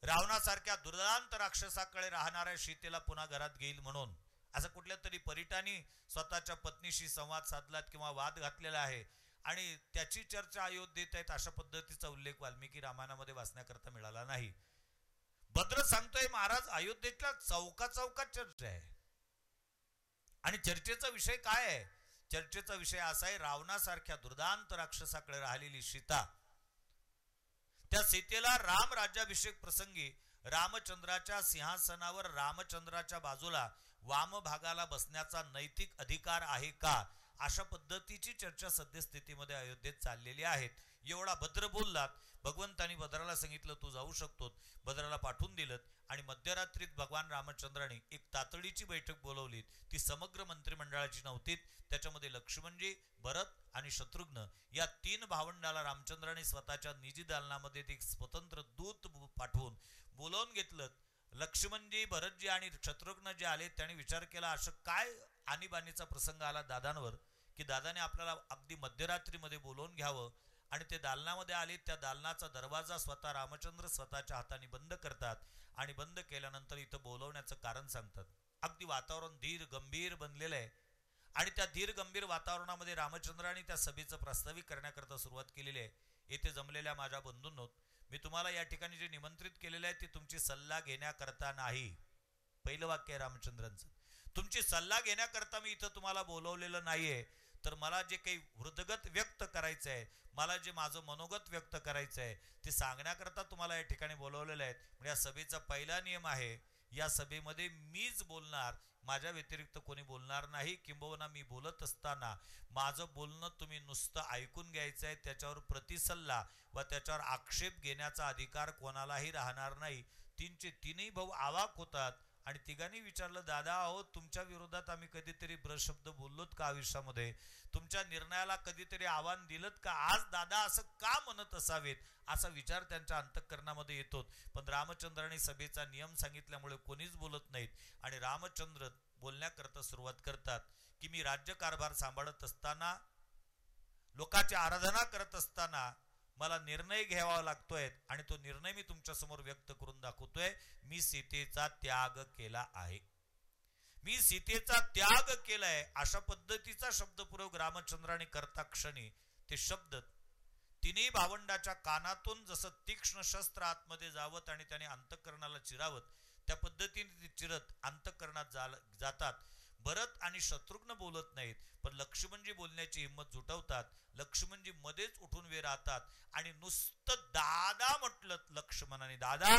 रावणासारख्या दुर्दांत राक्षसाकडे राहणाऱ्या सीतेला पुन्हा घरात घेईल म्हणून. असं कुठल्या तरी परीटाने स्वतःच्या पत्नीशी संवाद साधलात किंवा वाद घातलेला आहे आणि त्याची चर्चा अयोध्येत आहेत अशा पद्धतीचा उल्लेख वाल्मिकी रामायणामध्ये वाचण्याकरता मिळाला नाही. भद्र सांगतोय महाराज अयोध्येतल्या चौकात चर्चा आहे. आणि चर्चेचा विषय काय आहे? चर्चेचा विषय असा आहे, रावणासारख्या दुर्दांत राक्षसाकडे राहिलेली सीता, त्या सीतेला राम राज्याभिषेक प्रसंगी रामचंद्राच्या सिंहासनावर रामचंद्राच्या बाजूला वामभागाला बसण्याचा नैतिक अधिकार आहे का? अशा पद्धतीची चर्चा सद्यस्थितीमध्ये अयोध्येत चाललेली आहे. एवढा भद्र बोललात. भगवंतानी भद्राला सांगितलं तू जाऊ शकतो. भद्राला पाठवून दिलं आणि मध्यरात्रीत भगवान रामचंद्राने एक तातडीची बैठक बोलवली. ती समग्र मंत्रिमंडळाची नव्हती. त्याच्यामध्ये लक्ष्मणजी, भरत आणि शत्रुघ्न या तीन भावंडाला रामचंद्राने स्वतःच्या निजी दालनामध्ये एक स्वतंत्र दूत पाठवून बोलवून घेतलं. लक्ष्मणजी, भरतजी आणि शत्रुघ्न जे आले त्यांनी विचार केला असं काय आणीबाणीचा प्रसंग आला दादांवर की दादाने आपल्याला अगदी मध्यरात्रीमध्ये बोलवून घ्यावं. आणि ते दालनामध्ये आले. त्या दालनाचा दरवाजा स्वतः रामचंद्र स्वतःच्या हाताने बंद करतात आणि बंद केल्यानंतर इथं बोलवण्याचं कारण सांगतात. अगदी वातावरण धीर गंभीर बनलेलं आहे आणि त्या धीर गंभीर वातावरणामध्ये रामचंद्राने त्या सभेचं प्रास्ताविक करण्याकरता सुरुवात केलेली आहे. येथे जमलेल्या माझ्या बंधूंनो, मी तुम्हाला या ठिकाणी जे निमंत्रित केलेलं आहे ते तुमची सल्ला घेण्याकरता नाही. पहिलं वाक्य आहे रामचंद्रांचं. तुमची सल्ला घेण्याकरता मी इथं तुम्हाला बोलवलेलं नाहीये, तर मला जे काही हृदगत व्यक्त करायचं आहे, मला जे माझं मनोगत व्यक्त करायचं आहे ते सांगण्याकरता तुम्हाला या ठिकाणी बोलवलेलं आहे. म्हणजे या सभेचा पहिला नियम आहे, या सभेमध्ये मीच बोलणार, माझ्या व्यतिरिक्त कोणी बोलणार नाही. किंबहुना मी बोलत असताना माझं बोलणं तुम्ही नुसतं ऐकून घ्यायचं आहे, त्याच्यावर प्रतिसल्ला व त्याच्यावर आक्षेप घेण्याचा अधिकार कोणालाही राहणार नाही. तीनचे तीनही भाऊ आवाक होतात आणि तिघांनी विचारलं, दादा अहो तुमच्या विरोधात आम्ही कधीतरी ब्रशब्द बोललोत का आयुष्यामध्ये? तुमच्या निर्णयाला कधीतरी आव्हान दिलत का? आज दादा असं का म्हणत असावेत असा विचार त्यांच्या अंतःकरणामध्ये येतो. पण रामचंद्राने सभेचा नियम सांगितल्यामुळे कोणीच बोलत नाहीत आणि रामचंद्र बोलण्याकरता सुरुवात करतात की मी राज्यकारभार सांभाळत असताना, लोकांची आराधना करत असताना मला निर्णय घ्यावा लागतोय आणि तो निर्णय मी तुमच्या समोर व्यक्त करून दाखवतोय. मी सीतेचा त्याग केला आहे. मी सीतेचा त्याग केलाय अशा पद्धतीचा शब्दप्रयोग रामचंद्राने करता क्षणी ते शब्द तिन्ही भावंडाच्या कानातून जसं तीक्ष्ण शस्त्र आतमध्ये जावत आणि त्याने अंतःकरणाला चिरावत त्या पद्धतीने ते चिरत अंतःकरणात जातात. भरत आणि शत्रुघ्न बोलत नाहीत, पण लक्ष्मणजी बोलण्याची हिंमत जुटवतात. लक्ष्मणजी मध्येच उठून वे राहतात आणि नुसतं दादा म्हटलं लक्ष्मणाने, दादा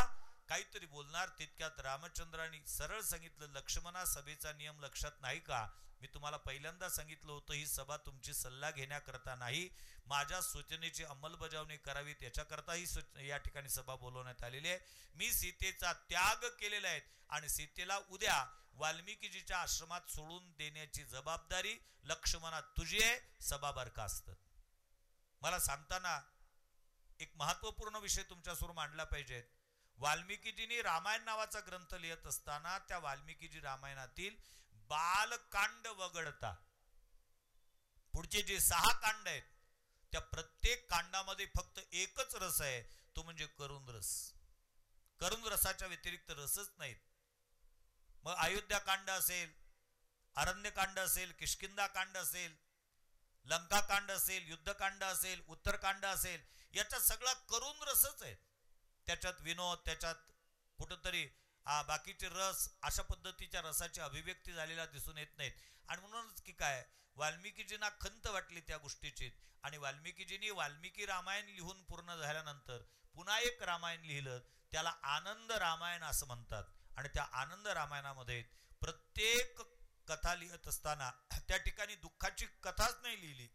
काहीतरी बोलणार. तितक्यात रामचंद्राने सरळ सांगितलं, लक्ष्मणा सभेचा नियम लक्षात नाही का? मी तुम्हाला पहिल्यांदा सांगितलं होतं ही सभा तुमची सल्ला घेण्याकरता नाही, माझ्या सूचनेची अंमलबजावणी करावी त्याच्याकरता ही या ठिकाणी सभा बोलवण्यात आलेली आहे. मी सीतेचा त्याग केलेला आहे आणि सीतेला उद्या वाल्मिकीजीच्या आश्रमात सोडून देण्याची जबाबदारी लक्ष्मणा तुझी आहे. सभा बरखास्त. मला सांगताना एक महत्वपूर्ण विषय तुमच्यासमोर मांडला पाहिजे. वाल्मिकीजींनी रामायण नावाचा ग्रंथ लिहित असताना त्या वाल्मिकीजी रामायणातील बालकांड वगळता पुढचे जे 6 कांड आहेत त्या प्रत्येक कांडामध्ये फक्त एकच रस आहे, तो म्हणजे करुण रस. करुण रसाच्या व्यतिरिक्त रसच नाहीत. मग अयोध्या कांड असेल, अरण्यकांड असेल, किष्किंधा कांड असेल, लंका कांड असेल, युद्धकांड असेल, उत्तरकांड असेल, याच्यात सगळा करुण रसच आहे. त्याच्यात विनोद, त्याच्यात कुठंतरी बाकीचे रस, अशा पद्धतीच्या रसाची अभिव्यक्ती झालेला दिसून येत नाहीत. आणि म्हणूनच की काय, वाल्मिकीजींना खंत वाटली त्या गोष्टीची, आणि वाल्मिकीजींनी वाल्मिकी रामायण लिहून पूर्ण झाल्यानंतर पुन्हा एक रामायण लिहिलं, त्याला आनंद रामायण असं म्हणतात. आणि त्या आनंद रामायणामध्ये प्रत्येक कथा लिहित असताना त्या ठिकाणी दुःखाची कथाच नाही लिहिली,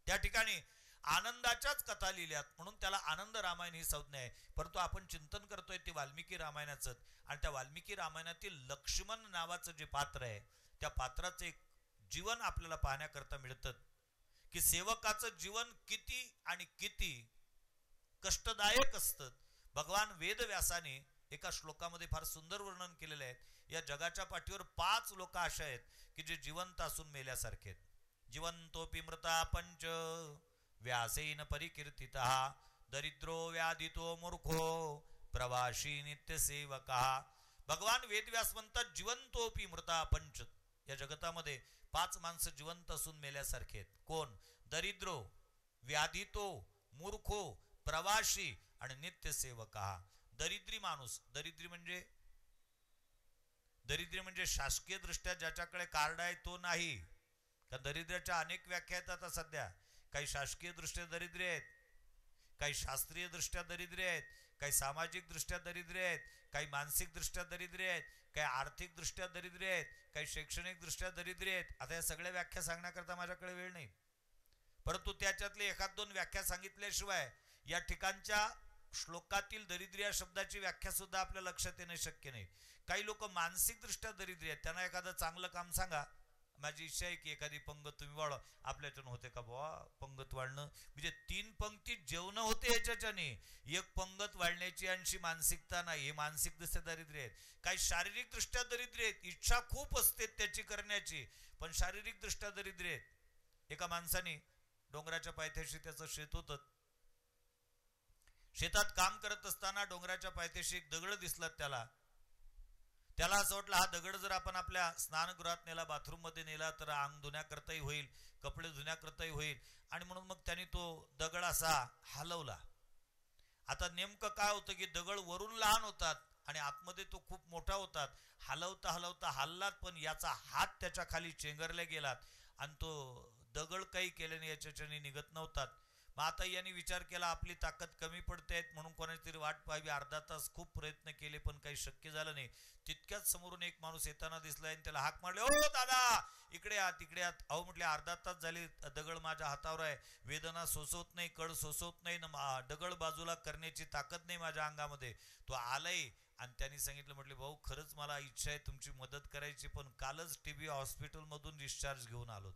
त्या ठिकाणी आनंदाच्याच कथा लिहिल्यात, म्हणून त्याला आनंद रामायण ही संज्ञा आहे. परंतु आपण चिंतन करतोय ते वाल्मिकी रामायणाचं, आणि त्या वाल्मिकी रामायणातील लक्ष्मण नावाचं जे पात्र आहे त्या पात्राचं एक जीवन आपल्याला पाहण्याकरता मिळतं की सेवकाचं जीवन किती आणि किती कष्टदायक असतं. भगवान वेदव्यासाने एका श्लोकामध्ये फार सुंदर वर्णन केलेलं आहे. या जगाच्या पाठीवर 5 लोक असे आहेत की जे जिवंत असून मेल्यासारखे आहेत. जिवंतोपि मृता पंच व्यासेन परिकीर्तितः दरिद्रो व्याधितो मूर्खो प्रवासी नित्यसेवका. भगवान वेदव्यास म्हणतात जिवंतोपि मृता पंच. या जगतामध्ये 5 माणसं जिवंत असून मेल्यासारखे आहेत. कोण? दरिद्रो, व्याधितो, मूर्खो, प्रवासी आणि नित्यसेवका. दरिद्री माणूस, दरिद्री म्हणजे शासकीय दृष्ट्या ज्याच्याकडे कार्ड आहे तो नाही. का दरिद्र्याच्या अनेक व्याख्या आहेत आता सध्या. काही शासकीय दृष्ट्या दरिद्री आहेत, काही शास्त्रीय दृष्ट्या दरिद्री आहेत, काही सामाजिक दृष्ट्या दरिद्री आहेत, काही मानसिक दृष्ट्या दरिद्री आहेत, काही आर्थिक दृष्ट्या दरिद्री आहेत, काही शैक्षणिक दृष्ट्या दरिद्री आहेत. आता या सगळ्या व्याख्या सांगण्याकरता माझ्याकडे वेळ नाही, परंतु त्याच्यातले 1-2 व्याख्या सांगितल्याशिवाय या ठिकाणच्या श्लोकातील दरिद्री या शब्दाची व्याख्या सुद्धा आपल्या लक्षात येणे शक्य नाही. काही लोक मानसिक दृष्ट्या दरिद्री आहेत, त्यांना एखादं चांगलं काम सांगा. माझी इच्छा आहे की एखादी पंगत तुम्ही वाढवा. आपल्याच्यानं होते का बुवा पंगत वाढणं? म्हणजे 3 पंक्तीत जेवण होते ह्याच्याने, एक पंगत वाढण्याची आणखी मानसिकता नाही. हे मानसिक दृष्ट्या दरिद्री आहेत. काही शारीरिक दृष्ट्या दरिद्री आहेत, इच्छा खूप असते त्याची करण्याची, पण शारीरिक दृष्ट्या दरिद्री आहेत. एका माणसाने डोंगराच्या पायथ्याशी त्याचं शेत होतं. शेतात काम करत असताना डोंगराच्या पायथ्याशी एक दगड दिसला त्याला असं वाटलं हा दगड जर आपण आपल्या स्नानगृहात नेला, बाथरूम मध्ये नेला तर अंग धुण्याकरताही होईल, कपडे धुण्याकरताही होईल. आणि म्हणून मग त्याने तो दगड असा हलवला. आता नेमकं काय होतं की दगड वरून लहान होतात आणि आतमध्ये तो खूप मोठा होतात. हलवता हलवता हल्लात, पण याचा हात त्याच्या खाली चेंगरल्या गेलात आणि तो दगड काही केल्याने याच्याने निघत नव्हतात. मग आता यांनी विचार केला आपली ताकद कमी पडते म्हणून कोणाची तरी वाट पाहावी. अर्धा तास खूप प्रयत्न केले पण काही शक्य झालं नाही. तितक्याच समोरून एक माणूस येताना दिसला आणि त्याला हाक मारले, ओ दादा इकडे या तिकडे या. अहो म्हटले अर्धा तास झाले दगड माझ्या हातावर आहे, वेदना सोसवत नाही, कळ सोसवत नाही, दगड बाजूला करण्याची ताकद नाही माझ्या अंगामध्ये. तो आलाय आणि त्यांनी सांगितलं, म्हटले भाऊ खरंच मला इच्छा आहे तुमची मदत करायची, पण कालच TB हॉस्पिटलमधून डिस्चार्ज घेऊन आलो.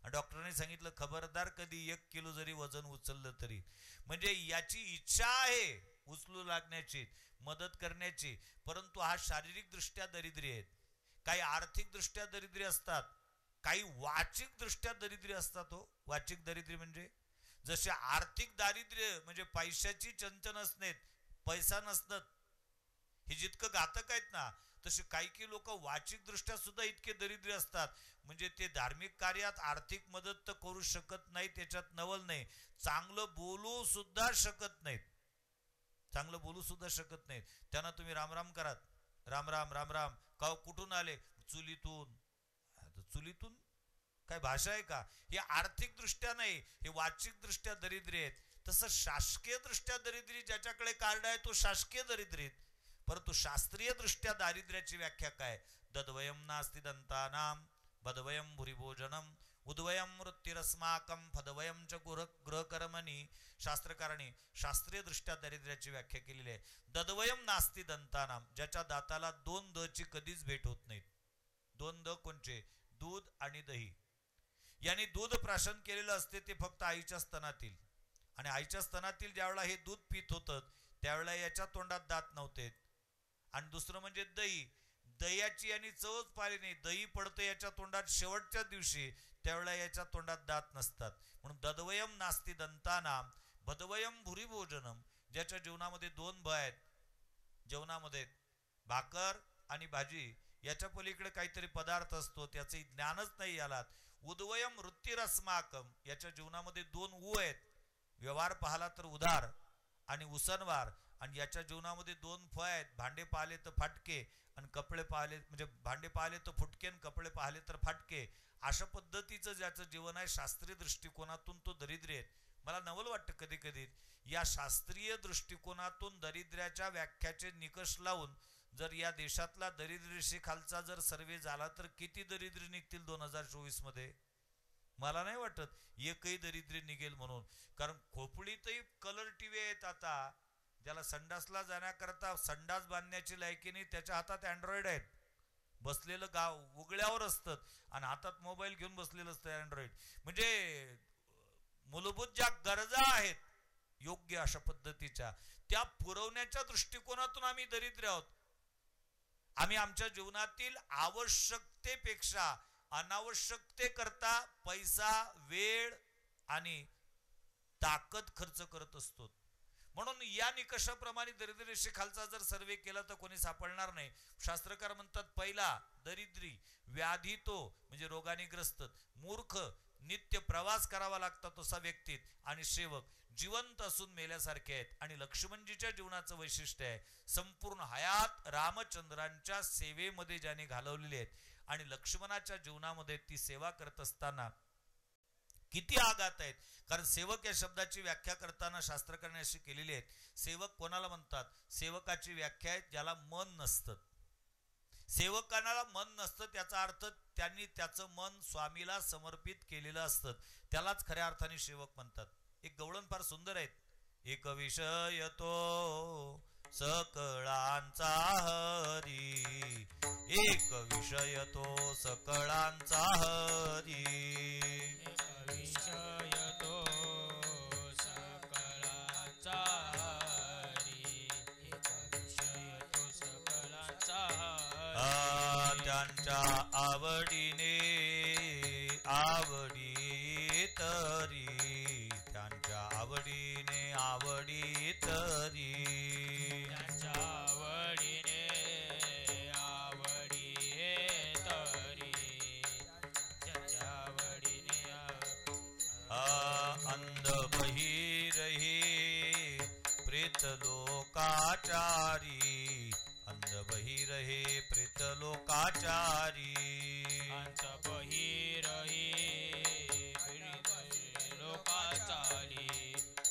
डॉक्टरांनी सांगितलं खबरदार कधी 1 किलो जरी वजन उचललं तरी. म्हणजे याची इच्छा आहे उचलू लागण्याची, मदत करण्याची, परंतु हा शारीरिक दृष्ट्या दरिद्री आहेत. काही आर्थिक दृष्ट्या दरिद्री असतात, काही वाचिक दृष्ट्या दरिद्री असतात. हो, वाचिक दरिद्री म्हणजे जसे आर्थिक दारिद्र्य म्हणजे पैशाची चंचन असणे, पैसा नसणं, हे जितकं घातक आहेत ना, तसे काही लोक वाचिक दृष्ट्या सुद्धा इतके दरिद्री असतात. म्हणजे ते धार्मिक कार्यात आर्थिक मदत तर करू शकत नाही, त्याच्यात नवल नाही, चांगलं बोलू सुद्धा शकत नाहीत, चांगलं बोलू सुद्धा शकत नाहीत. त्यांना तुम्ही राम राम करात, राम राम राम राम का कुठून आले? चुलीतून. चुलीतून काय भाषा आहे का? हे आर्थिक दृष्ट्या नाही, हे वाचिक दृष्ट्या दरिद्री आहेत. तसं शासकीय दृष्ट्या दरिद्री ज्याच्याकडे कार्ड आहे तो शासकीय दरिद्री आहेत. परंतु शास्त्रीय दृष्ट्या दारिद्र्याची व्याख्या काय? दद्वयम नास्ति दंतानाम बदवयम भुरिभोजनम उद्वयम वृत्तिरस्माकम फदवयम च गृहकर्मणी. शास्त्रकारांनी शास्त्रीय दृष्ट्या दारिद्र्याची व्याख्या केलेली आहे. दद्वयम नास्ति दंतानाम, ज्याच्या दाताला 2 दची कधीच भेट होत नाहीत. 2 द कोणचे? दूध आणि दही. यांनी दूध प्राशन केलेलं असते ते फक्त आईच्या स्तनातील, आणि आईच्या स्तनातील ज्यावेळेला हे दूध पित होतं त्यावेळेला याच्या तोंडात दात नव्हते. आणि दुसरं म्हणजे दही, दह्याची आणि चवच पाहिली नाही. दही पडतं याच्या तोंडात शेवटच्या दिवशी, त्यावेळेला याच्या तोंडात दात नसतात. म्हणून ददवयम नास्ती दंतानाम भदवयम भुरी भोजनम. ज्याच्या जीवनामध्ये 2 भ आहेत, जेवणामध्ये भाकर आणि भाजी, याच्या पलीकडे काहीतरी पदार्थ असतो, त्याचे ज्ञानच नाही याला. उद्वयम वृत्तिरस्माकम. याच्या जीवनामध्ये 2 उ आहेत. व्यवहार पाहला तर उदार आणि उसनवार. आणि याच्या जीवनामध्ये 2 फ आहेत. भांडे पाहिले तर फाटके आणि कपडे पाहिले, म्हणजे भांडे पाहिले तर फुटके आणि कपडे पाहिले तर फाटके. अशा पद्धतीचं ज्याचं जीवन आहे, शास्त्रीय दृष्टिकोनातून तो दरिद्री आहेत. मला नवल वाटतं कधी कधी या शास्त्रीय दृष्टिकोनातून दरिद्र्याच्या व्याख्याचे निकष लावून जर या देशातला दरिद्रीशी खालचा जर सर्वे झाला तर किती दरिद्री निघतील 2024 मध्ये? मला नाही वाटत एकही दरिद्री निघेल म्हणून. कारण खोपडीतही कलर टीव्ही आहेत आता. ज्याला संडासला जाण्याकरता संडास बांधण्याची लायकी नाही, त्याच्या हातात अँड्रॉइड आहेत. बसलेलं गाव उघड्यावर असतं आणि हातात मोबाईल घेऊन बसलेलं असतं अँड्रॉइड. म्हणजे मूलभूत ज्या गरजा आहेत योग्य अशा पद्धतीच्या, त्या पुरवण्याच्या दृष्टिकोनातून आम्ही दरिद्र आहोत. आम्ही आमच्या जीवनातील आवश्यकतेपेक्षा अनावश्यकतेकरता पैसा, वेळ आणि ताकद खर्च करत असतो. म्हणून या निकषाप्रमाणे दरिद्रीशी खालचा जर सर्वे केला तर कोणी सापडणार नाही. शास्त्रकार म्हणतात, पहिला दरिद्री, व्याधी तो म्हणजे रोगाने ग्रस्त, मूर्ख नित्य प्रवास करावा लागतो तसा व्यक्ती, आणि सेवक जिवंत असून मेल्यासारखे आहेत. आणि लक्ष्मणजीच्या जीवनाचं वैशिष्ट्य आहे, संपूर्ण हयात रामचंद्रांच्या सेवेमध्ये ज्याने घालवलेली आहेत. आणि लक्ष्मणाच्या जीवनामध्ये ती सेवा करत असताना किती आघात आहेत. कारण सेवक या शब्दाची व्याख्या करताना शास्त्रकारने अशी केलेली आहेत. सेवक कोणाला म्हणतात? सेवकाची व्याख्या आहे ज्याला मन नसतं. सेवकांना मन नसतं त्याचा अर्थ त्यांनी त्याचं मन स्वामीला समर्पित केलेलं असतं, त्यालाच खऱ्या अर्थाने सेवक म्हणतात. एक गवळण फार सुंदर आहेत. एक विषय तो सकळांचा हरी, एक विषय तो सकळांचा हरी, एक विषय तो सकळांचा हरी, एक विषय तो सकळांचा हरी. त्यांच्या आवडीने आवडी तरी, त्यांच्या आवडीने आवडी तरी, त्यांच्या आवडीने आवडी तरी, त्यांच्या आवडीने अंध बहिरही प्रेत लोकाचारी, अंध बहिरहे प्रेत लोकाचारी, अंत बहिरही प्रेत लोकाचारी,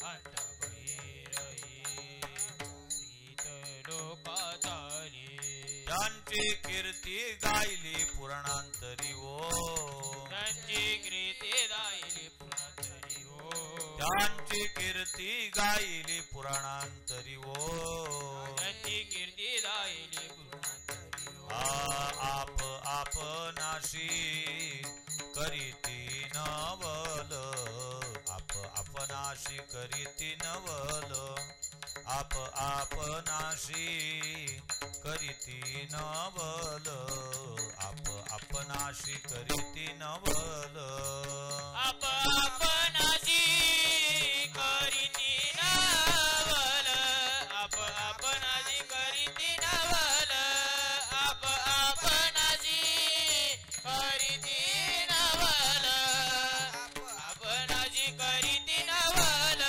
अंत बहिरही प्रेत लोकाचारी. त्यांची कीर्ती गायली पुराणांतरी ओ, त्यांची कीर्ती गायली पुराणांतरी ओ, त्यांची कीर्ती गायली पुराणांतरी ओ, त्यांची कीर्ती गायली पुराणांतरी ओ. आप आपनाशी करीती नवल, आप आपनाशी करीती नवल, आप आपनाशी करीती नवल, आप आपनाशी करीती नवल, आप आपनाशी करीती नवल, आप आपनाशी करीती नवल, आप आपनाशी करीती नवल, आपनाशी करीती नवल.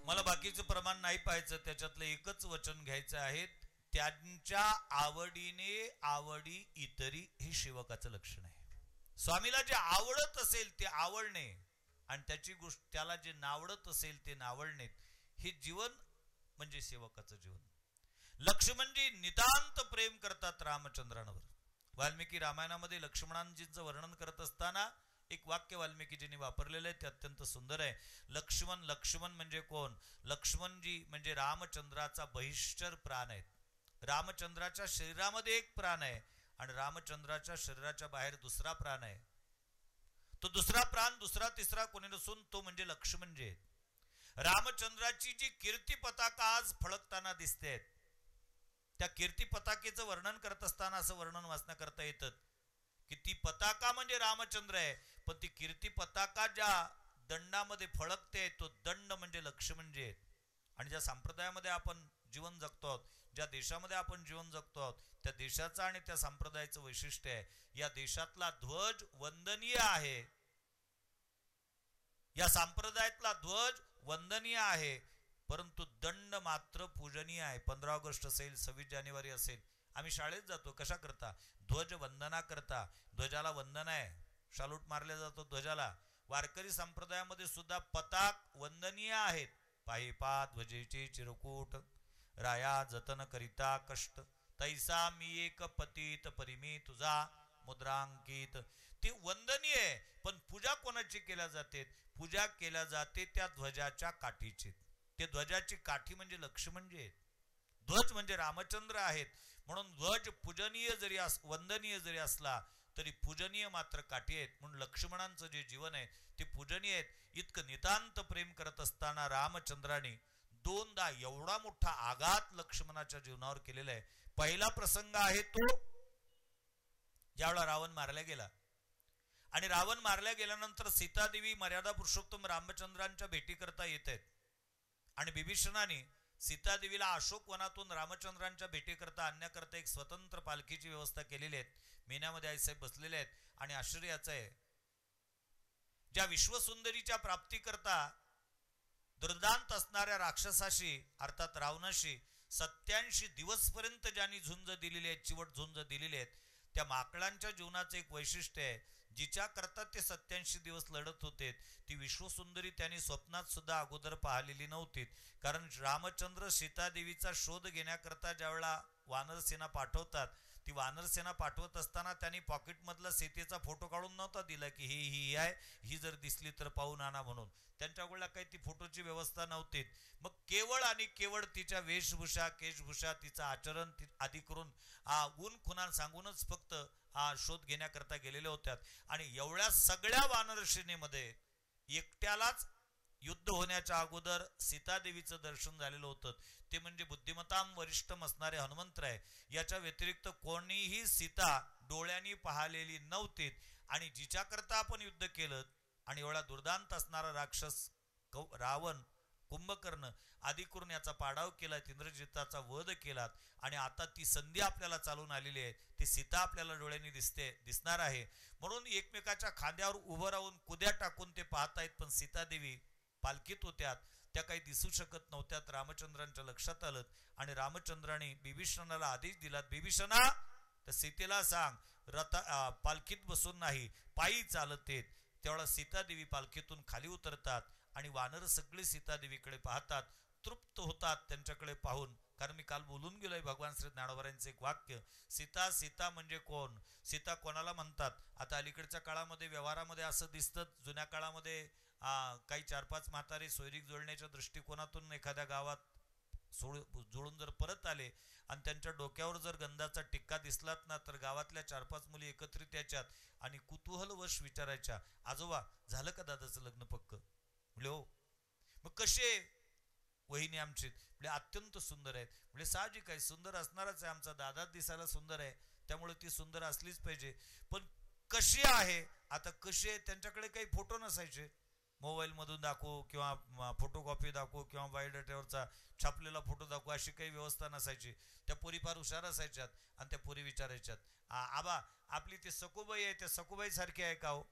मला बाकीचं प्रमाण नाही पाहायचं, त्याच्यातलं एकच वचन घ्यायचं आहे. त्यांच्या आवडीने आवडी इतरी हे सेवकाचं लक्षण आहे. स्वामीला जे आवडत असेल ते आवडणे आणि त्याची गोष्ट त्याला जे नावडत असेल ते नावडणे, हे जीवन म्हणजे सेवकाचं जीवन. लक्ष्मणजी नितांत प्रेम करतात रामचंद्रांवर. वाल्मिकी रामायणामध्ये लक्ष्मणांजींचं वर्णन करत असताना एक वाक्य वाल्मिकीजींनी वापरलेलं आहे, ते अत्यंत सुंदर आहे. लक्ष्मण, लक्ष्मण म्हणजे कोण? लक्ष्मणजी म्हणजे रामचंद्राचा बहिष्ठर प्राण आहेत. रामचंद्राच्या शरीरामध्ये एक प्राण आहे आणि रामचंद्राच्या शरीराच्या बाहेर दुसरा प्राण आहे. तो दुसरा प्राण दुसरा तिसरा कोणी नसून तो म्हणजे लक्ष्मणजी आहेत. रामचंद्राची जी कीर्ती पताका आज फळकताना दिसते, त्या कीर्ती पताकेचं वर्णन करत असताना असं वर्णन वाचना करता येतं की ती पताका म्हणजे रामचंद्र आहे, पण ती कीर्ती पताका ज्या दंडामध्ये फळकते तो दंड म्हणजे लक्ष्मण जे आहेत. आणि ज्या संप्रदायामध्ये आपण जीवन जगतो आहोत, ज्या देशामध्ये आपण जीवन जगतो आहोत, त्या देशाचं आणि त्या संप्रदायाचं वैशिष्ट्य आहे, या देशातला ध्वज वंदनीय आहे, या संप्रदायातला ध्वज वंदनीय आहे, परंतु दंड मात्र पूजनीय आहे. 15 ऑगस्ट असेल, 26 जानेवारी असेल, आम्ही शाळेत जातो कशा करता? ध्वज वंदना करता. ध्वजाला वंदन आहे, शालूट मारल्या जातो ध्वजाला. वारकरी संप्रदायामध्ये सुद्धा पताक वंदनीय आहेत. पाहिपा ध्वजेचे चिरकूट, राया जतन करिता कष्ट, तैसा मी एक पतित परिमी तुझा मुद्रांकित. ती वंदनीय आहे, पण पूजा कोणाची केल्या जाते? पूजा केल्या जाते त्या ध्वजाच्या काठीची. ते ध्वजाची काठी म्हणजे लक्ष्मण जे आहेत, ध्वज म्हणजे रामचंद्र आहेत. म्हणून ध्वज पूजनीय जरी वंदनीय जरी असला तरी पूजनीय मात्र काठी आहेत. म्हणून लक्ष्मणांचं जे जीवन आहे ते पूजनीय आहेत. इतकं नितांत प्रेम करत असताना रामचंद्राने दोनदा एवढा मोठा आघात लक्ष्मणाच्या जीवनावर केलेला आहे. पहिला प्रसंग आहे तो ज्यावेळा रावण मारला गेला, आणि रावण मारल्या गेल्यानंतर सीतादेवी मर्यादा पुरुषोत्तम रामचंद्रांच्या भेटी करता येत आहेत. आणि बिभीषणाने सीतादेवीला अशोक वनातून रामचंद्रांच्या भेटी करता आणण्याकरता एक स्वतंत्र पालखीची व्यवस्था केलेली आहे. मेन्यामध्ये आईसाहेब बसलेले आहेत. आणि आश्चर्याचं आहे, ज्या विश्वसुंदरीच्या प्राप्तीकरता दुर्दांत असणाऱ्या राक्षसाशी अर्थात रावणाशी 87 दिवसपर्यंत ज्यांनी झुंज दिलेली आहे, चिवट झुंज दिलेली आहेत, त्या माकडांच्या जीवनाचं एक वैशिष्ट्य आहे. जिच्या करता ते 87 दिवस लढत होते ती विश्वसुंदरी त्यांनी स्वप्नात सुद्धा अगोदर पाहिलेली नव्हती. कारण रामचंद्र सीतादेवीचा शोध घेण्याकरता ज्यावेळेला वानरसेना पाठवतात, ती वानरसेना पाठवत असताना त्यांनी पॉकेटमधला सीतेचा फोटो काढून नव्हता दिला की ही आहे, ही जर दिसली तर पाहून आणा म्हणून. त्यांच्याकडला काही ती फोटोची व्यवस्था नव्हती. मग केवळ आणि केवळ तिच्या वेशभूषा, केशभूषा, तिचं आचरण आदी करून गुण खुना सांगूनच फक्त शोध घेण्याकरता गेलेल्या होत्यात. आणि एवढ्या सगळ्या वानरसेनेमध्ये एकट्यालाच युद्ध होण्याच्या अगोदर सीतादेवीचं दर्शन झालेलं होतं. ते म्हणजे बुद्धिमतां वरिष्ठम असणारे हनुमंतराय. याच्या व्यतिरिक्त कोणीही सीता डोळ्यांनी पाहिलेली नव्हती. आणि जिच्याकरता आपण युद्ध केलं आणि एवढा दुर्दांत असणारा राक्षस रावण, कुंभकर्ण आदी करून याचा पाडाव केला, इंद्रजिताचा वध केला. आणि आता ती संधी आपल्याला चालून आलेली आहे, ती सीता आपल्याला डोळ्यांनी दिसणार आहे. म्हणून एकमेकाच्या खांद्यावर उभं राहून कुद्या टाकून ते पाहतायत. पण सीतादेवी पालखीत होत्यात, त्या काही दिसू शकत नव्हत्यात. रामचंद्रांच्या लक्षात आलं आणि रामचंद्राने बिभीषणाला आदेश दिला, बिभीषणा तर सीतेला सांग पालखीत बसून नाही पायी चालत येत. तेवढा सीतादेवी पालखीतून खाली उतरतात आणि वानर सगळे सीतादेवीकडे पाहतात, तृप्त होतात त्यांच्याकडे पाहून. कारण मी काल बोलून गेलोय भगवान श्री ज्ञानोबारांचं एक वाक्य, सीता सीता म्हणजे कोण, सीता कोणाला म्हणतात. आता अलीकडच्या काळामध्ये व्यवहारामध्ये असं दिसतं, जुन्या काळामध्ये काही 4-5 म्हातारे सोयरीक जोडण्याच्या दृष्टिकोनातून एखाद्या गावात जोडून जर परत आले आणि त्यांच्या डोक्यावर जर गंधाचा टिक्का दिसलात ना, तर गावातल्या 4-5 मुली एकत्रित याच्यात आणि कुतूहलवश विचारायच्या, आजोबा झालं का दादाचं लग्न पक्क? म्हणजे हो. मग कसे वहिनी आमची? म्हणजे अत्यंत सुंदर आहेत. म्हणजे साहजिक आहे, सुंदर असणारच आहे, आमचा दादा दिसायला सुंदर आहे त्यामुळे ती सुंदर असलीच पाहिजे. पण कशी आहे? आता कशी आहे त्यांच्याकडे काही फोटो नसायचे, मोबाईल मधून दाखवू किंवा फोटोकॉपी दाखवू किंवा बायोडेटावरचा छापलेला फोटो दाखवू अशी काही व्यवस्था नसायची. त्या पोरी फार हुशार असायच्यात आणि त्या पोरी विचारायच्यात, आबा आपली ती सखूबाई आहे त्या सखूबाई सारखी आहे का हो?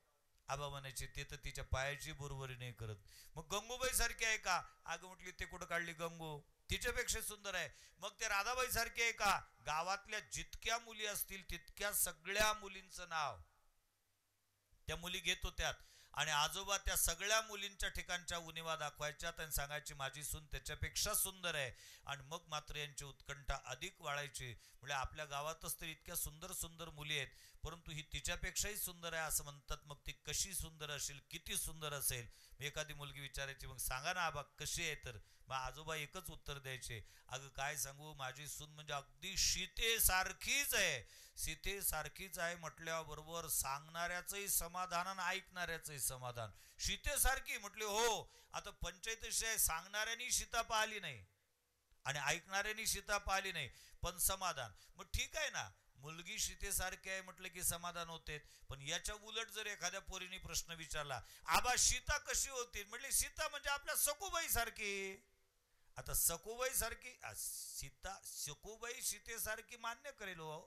आबा म्हणायचे ते तर तिच्या पायाची बरोबरी नाही करत. मग गंगूबाई सारखी आहे का? अगं म्हटली ते कुठं काढली गंगू, तिच्यापेक्षा सुंदर आहे. मग ते राधाबाई सारखी आहे का? गावातल्या जितक्या मुली असतील तितक्या सगळ्या मुलींचं नाव त्या मुली घेत होत्यात. आणि आजोबा त्या सगळ्या मुलींच्या ठिकाणच्या उणिवा दाखवायच्या आणि सांगायची माझी सून त्याच्यापेक्षा सुंदर आहे. आणि मग मात्र यांची उत्कंठा अधिक वाढायची. म्हणजे आपल्या गावातच तर इतक्या सुंदर सुंदर मुली आहेत, परंतु ही तिच्यापेक्षाही सुंदर आहे असं म्हणतात. मग ती कशी सुंदर असेल, किती सुंदर असेल? एखादी मुलगी विचारायची, मग सांगा ना आबा कशी आहे? तर मग आजोबा एकच उत्तर द्यायचे, अगं काय सांगू, माझी सून म्हणजे अगदी सीतेसारखीच आहे. सीते सारखीच आहे म्हटल्याबरोबर सांगणाऱ्याचंही समाधान आणि ऐकणाऱ्याचंही समाधान. सीतेसारखी म्हटले हो. आता पंचायत सांगणाऱ्यांनी सीता पाहिली नाही आणि ऐकणाऱ्यांनी सीता पाहिली नाही, पण समाधान. मग ठीक आहे ना, मुलगी सीतेसारखी आहे म्हटलं की समाधान होते. पण याच्या उलट जर एखाद्या पोरीने प्रश्न विचारला, आबा सीता कशी होती, म्हटले सीता म्हणजे आपल्या सखूबाई सारखी. आता सखूबाई सारखी सीता, सखूबाई सीतेसारखी मान्य करेल हो,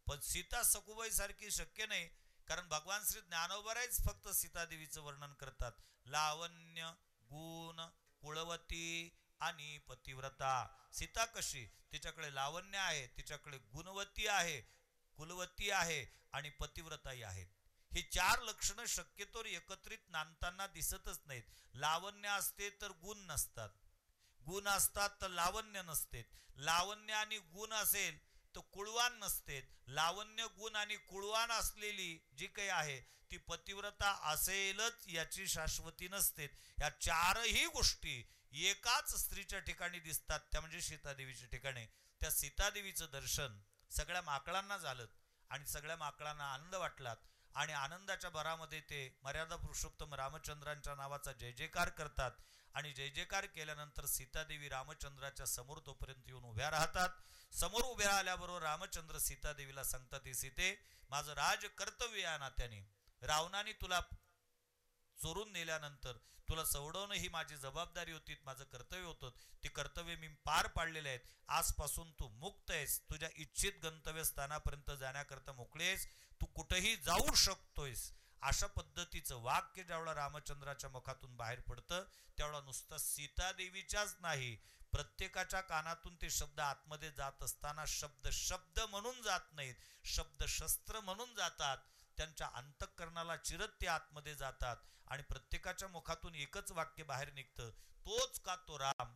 पण सीता सखूबाई सारखी शक्य नाही. कारण भगवान श्री ज्ञानोबरायच फक्त सीतादेवीचं वर्णन करतात. लावण्य, गुण, कुळवती आणि पतिव्रता. सीता कशी, तिच्याकडे लावण्य आहे, तिच्याकडे गुणवती आहे, कुलवती आहे आणि पतिव्रताही आहेत. ही चार लक्षणं शक्यतो एकत्रित नांदताना दिसतच नाहीत. लावण्य असते तर गुण नसतात, गुण असतात तर लावण्य नसते, लावण्य आणि गुण असेल तर कुळवान नसते. लावण्य, गुण आणि कुळवान असलेली जी काही आहे ती पतिव्रता असेलच याची शाश्वती नसते. या चारही गोष्टी एकाच स्त्रीच्या ठिकाणी दिसतात, त्या म्हणजे सीतादेवीच्या ठिकाणी. त्या सीतादेवीचं दर्शन सगळ्या माकळांना झालं आणि सगळ्या माकळांना आनंद वाटलात आणि आनंदाच्या भरामध्ये ते मर्यादा पुरुषोत्तम रामचंद्रांच्या नावाचा जय जयकार करतात. आणि जय जयकार केल्यानंतर सीतादेवी रामचंद्राच्या समोर तोपर्यंत येऊन उभ्या राहतात. समोर उभ्या आल्याबरोबर रामचंद्र सीतादेवीला सांगतात, हे सीते, माझं राज कर्तव्य या नात्याने रावणाने तुला चोरून नेल्यानंतर तुला सोडवणं ही माझी जबाबदारी होती, माझं कर्तव्य होतं. ते कर्तव्य मी पार पाडलेले आहेत. आजपासून तू मुक्त आहेस, तुझ्या इच्छित गंतव्यस्थानापर्यंत जाण्याकरता मोकळे आहेस, तू कुठेही जाऊ शकतोयस. अशा पद्धतीचं वाक्य ज्यावेळा रामचंद्राच्या मुखातून बाहेर पडतं त्यावेळा नुसतं सीतादेवीच्याच नाही, प्रत्येकाच्या कानातून ते शब्द आतमध्ये जात असताना शब्द शब्द म्हणून जात नाहीत, शब्द शस्त्र म्हणून जातात. त्यांच्या अंतःकरणाला चिरत ते आतमध्ये जातात आणि प्रत्येकाच्या मुखातून एकच वाक्य बाहेर निघतं, तोच का तो राम.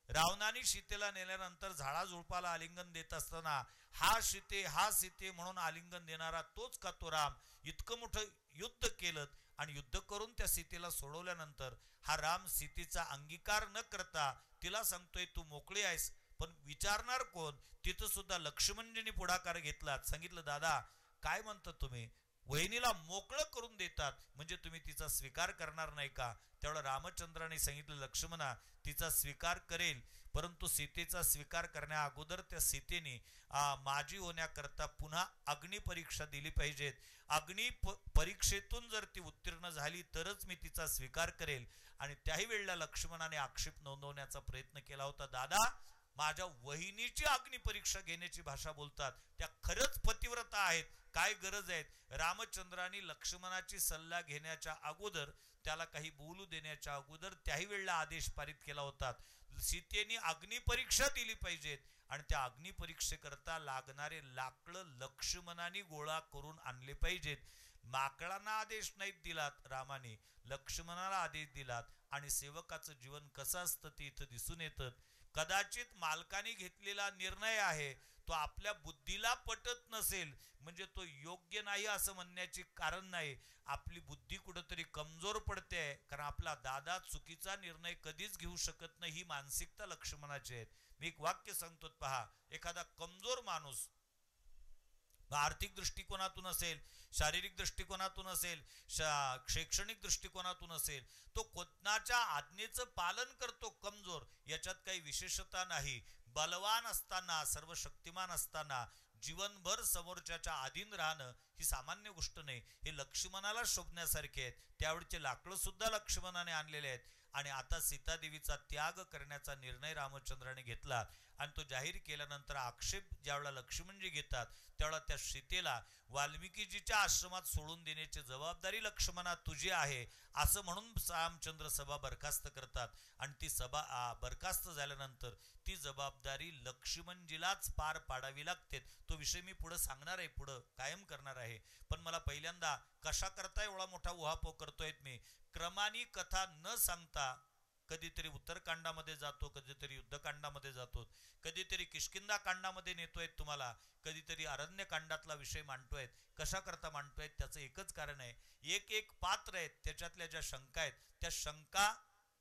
रावणाने सीतेला नेल्यानंतर झाडाझुडपाला आलिंगन देत असताना हा सीते म्हणून आलिंगन देणारा तोच का तो राम. इतकं मोठं युद्ध केलं आणि युद्ध करून त्या सीतेला सोडवल्यानंतर हा राम सीतेचा अंगीकार न करता तिला सांगतोय तू मोकळी आहेस. पण विचारणार कोण, तिथं सुद्धा लक्ष्मणजींनी पुढाकार घेतला. सांगितलं, दादा काय म्हणता तुम्ही, वहिनीला मोकळं करून देतात म्हणजे तुम्ही तिचा स्वीकार करणार नाही का. तेवढं रामचंद्राने सांगितलं, लक्ष्मणा तिचा स्वीकार करेल, परंतु सीतेचा स्वीकार करण्या अगोदर त्या सीतेने माझी होण्याकरता पुन्हा अग्निपरीक्षा दिली पाहिजेत. अग्नि परीक्षेतून जर ती उत्तीर्ण झाली तरच मी तिचा स्वीकार करेल. आणि त्याही वेळेला लक्ष्मणाने आक्षेप नोंदवण्याचा प्रयत्न केला होता, दादा माझ्या वहिनीची अग्निपरीक्षा घेण्याची भाषा बोलतात, त्या खरंच पतिव्रता आहेत, काय गरज आहे. रामचंद्राने लक्ष्मणाची सल्ला घेण्याच्या अगोदर, त्याला काही बोलू देण्याच्या अगोदर त्याही वेळेला आदेश पारित केला होता, सीतेने अग्निपरीक्षा दिली पाहिजेत आणि त्या अग्निपरीक्षेकरता लागणारे लाकडं लक्ष्मणाने गोळा करून आणले पाहिजेत. माकळांना आदेश नाहीत दिलात रामाने, लक्ष्मणाला आदेश दिलात. आणि सेवकाचं जीवन कसं असतं ते इथं दिसून येतं. कदाचित मालकाने घेतलेला निर्णय आहे तो आपल्या बुद्धीला पटत नसेल म्हणजे तो योग्य नाही असं म्हणण्याचे कारण नाही. आपली बुद्धी कुठंतरी कमजोर पडते, कारण आपला दादा चुकीचा निर्णय कधीच घेऊ शकत नाही, ही मानसिकता लक्ष्मणाची आहे. मी एक वाक्य सांगतो पहा, एखादा कमजोर माणूस आर्थिक दृष्टिकोनातून असेल, शारीरिक दृष्टिकोनातून असेल, शैक्षणिक दृष्टिकोनातून असेल, तो कोणाच्या आज्ञेचं पालन करतो कमजोर, याच्यात काही विशेषता नाही. बलवान असताना, सर्वशक्तिमान असताना जीवनभर समोरच्याच्या अधीन राहणं ही सामान्य गोष्ट नाही. हे लक्ष्मणाला शोभण्यासारखे आहेत. त्यावेळचे लाकडं सुद्धा लक्ष्मणाने आणलेले आहेत. आणि आता सीतादेवीचा त्याग करण्याचा निर्णय रामचंद्राने घेतला आणि तो जाहीर केल्यानंतर आक्षेप ज्यावेळेला लक्ष्मणजी घेतात त्यावेळेला त्या सीतेला वाल्मिकीजीच्या आश्रमात सोडून देण्याची जबाबदारी लक्ष्मणा तुझी आहे असं म्हणून रामचंद्र सभा बरखास्त करतात. आणि ती सभा बरखास्त झाल्यानंतर ती जबाबदारी लक्ष्मणजीलाच पार पाडावी लागते. तो विषय मी पुढे सांगणार आहे, पुढे कायम करणार आहे. पण मला पहिल्यांदा कशा करता एवढा मोठा उहापोह करतोय मी, क्रमाने कथा न सांगता कधीतरी उत्तरकांडामध्ये जातो, कधीतरी युद्धकांडामध्ये जातो, कधीतरी किष्किंधा कांडामध्ये नेतोय तुम्हाला, कधीतरी अरण्यकांडातला विषय मांडतोय. कशा करता मांडतोय त्याचं एकच कारण आहे, एक एक पात्र आहेत, त्याच्यातल्या ज्या शंका आहेत त्या शंका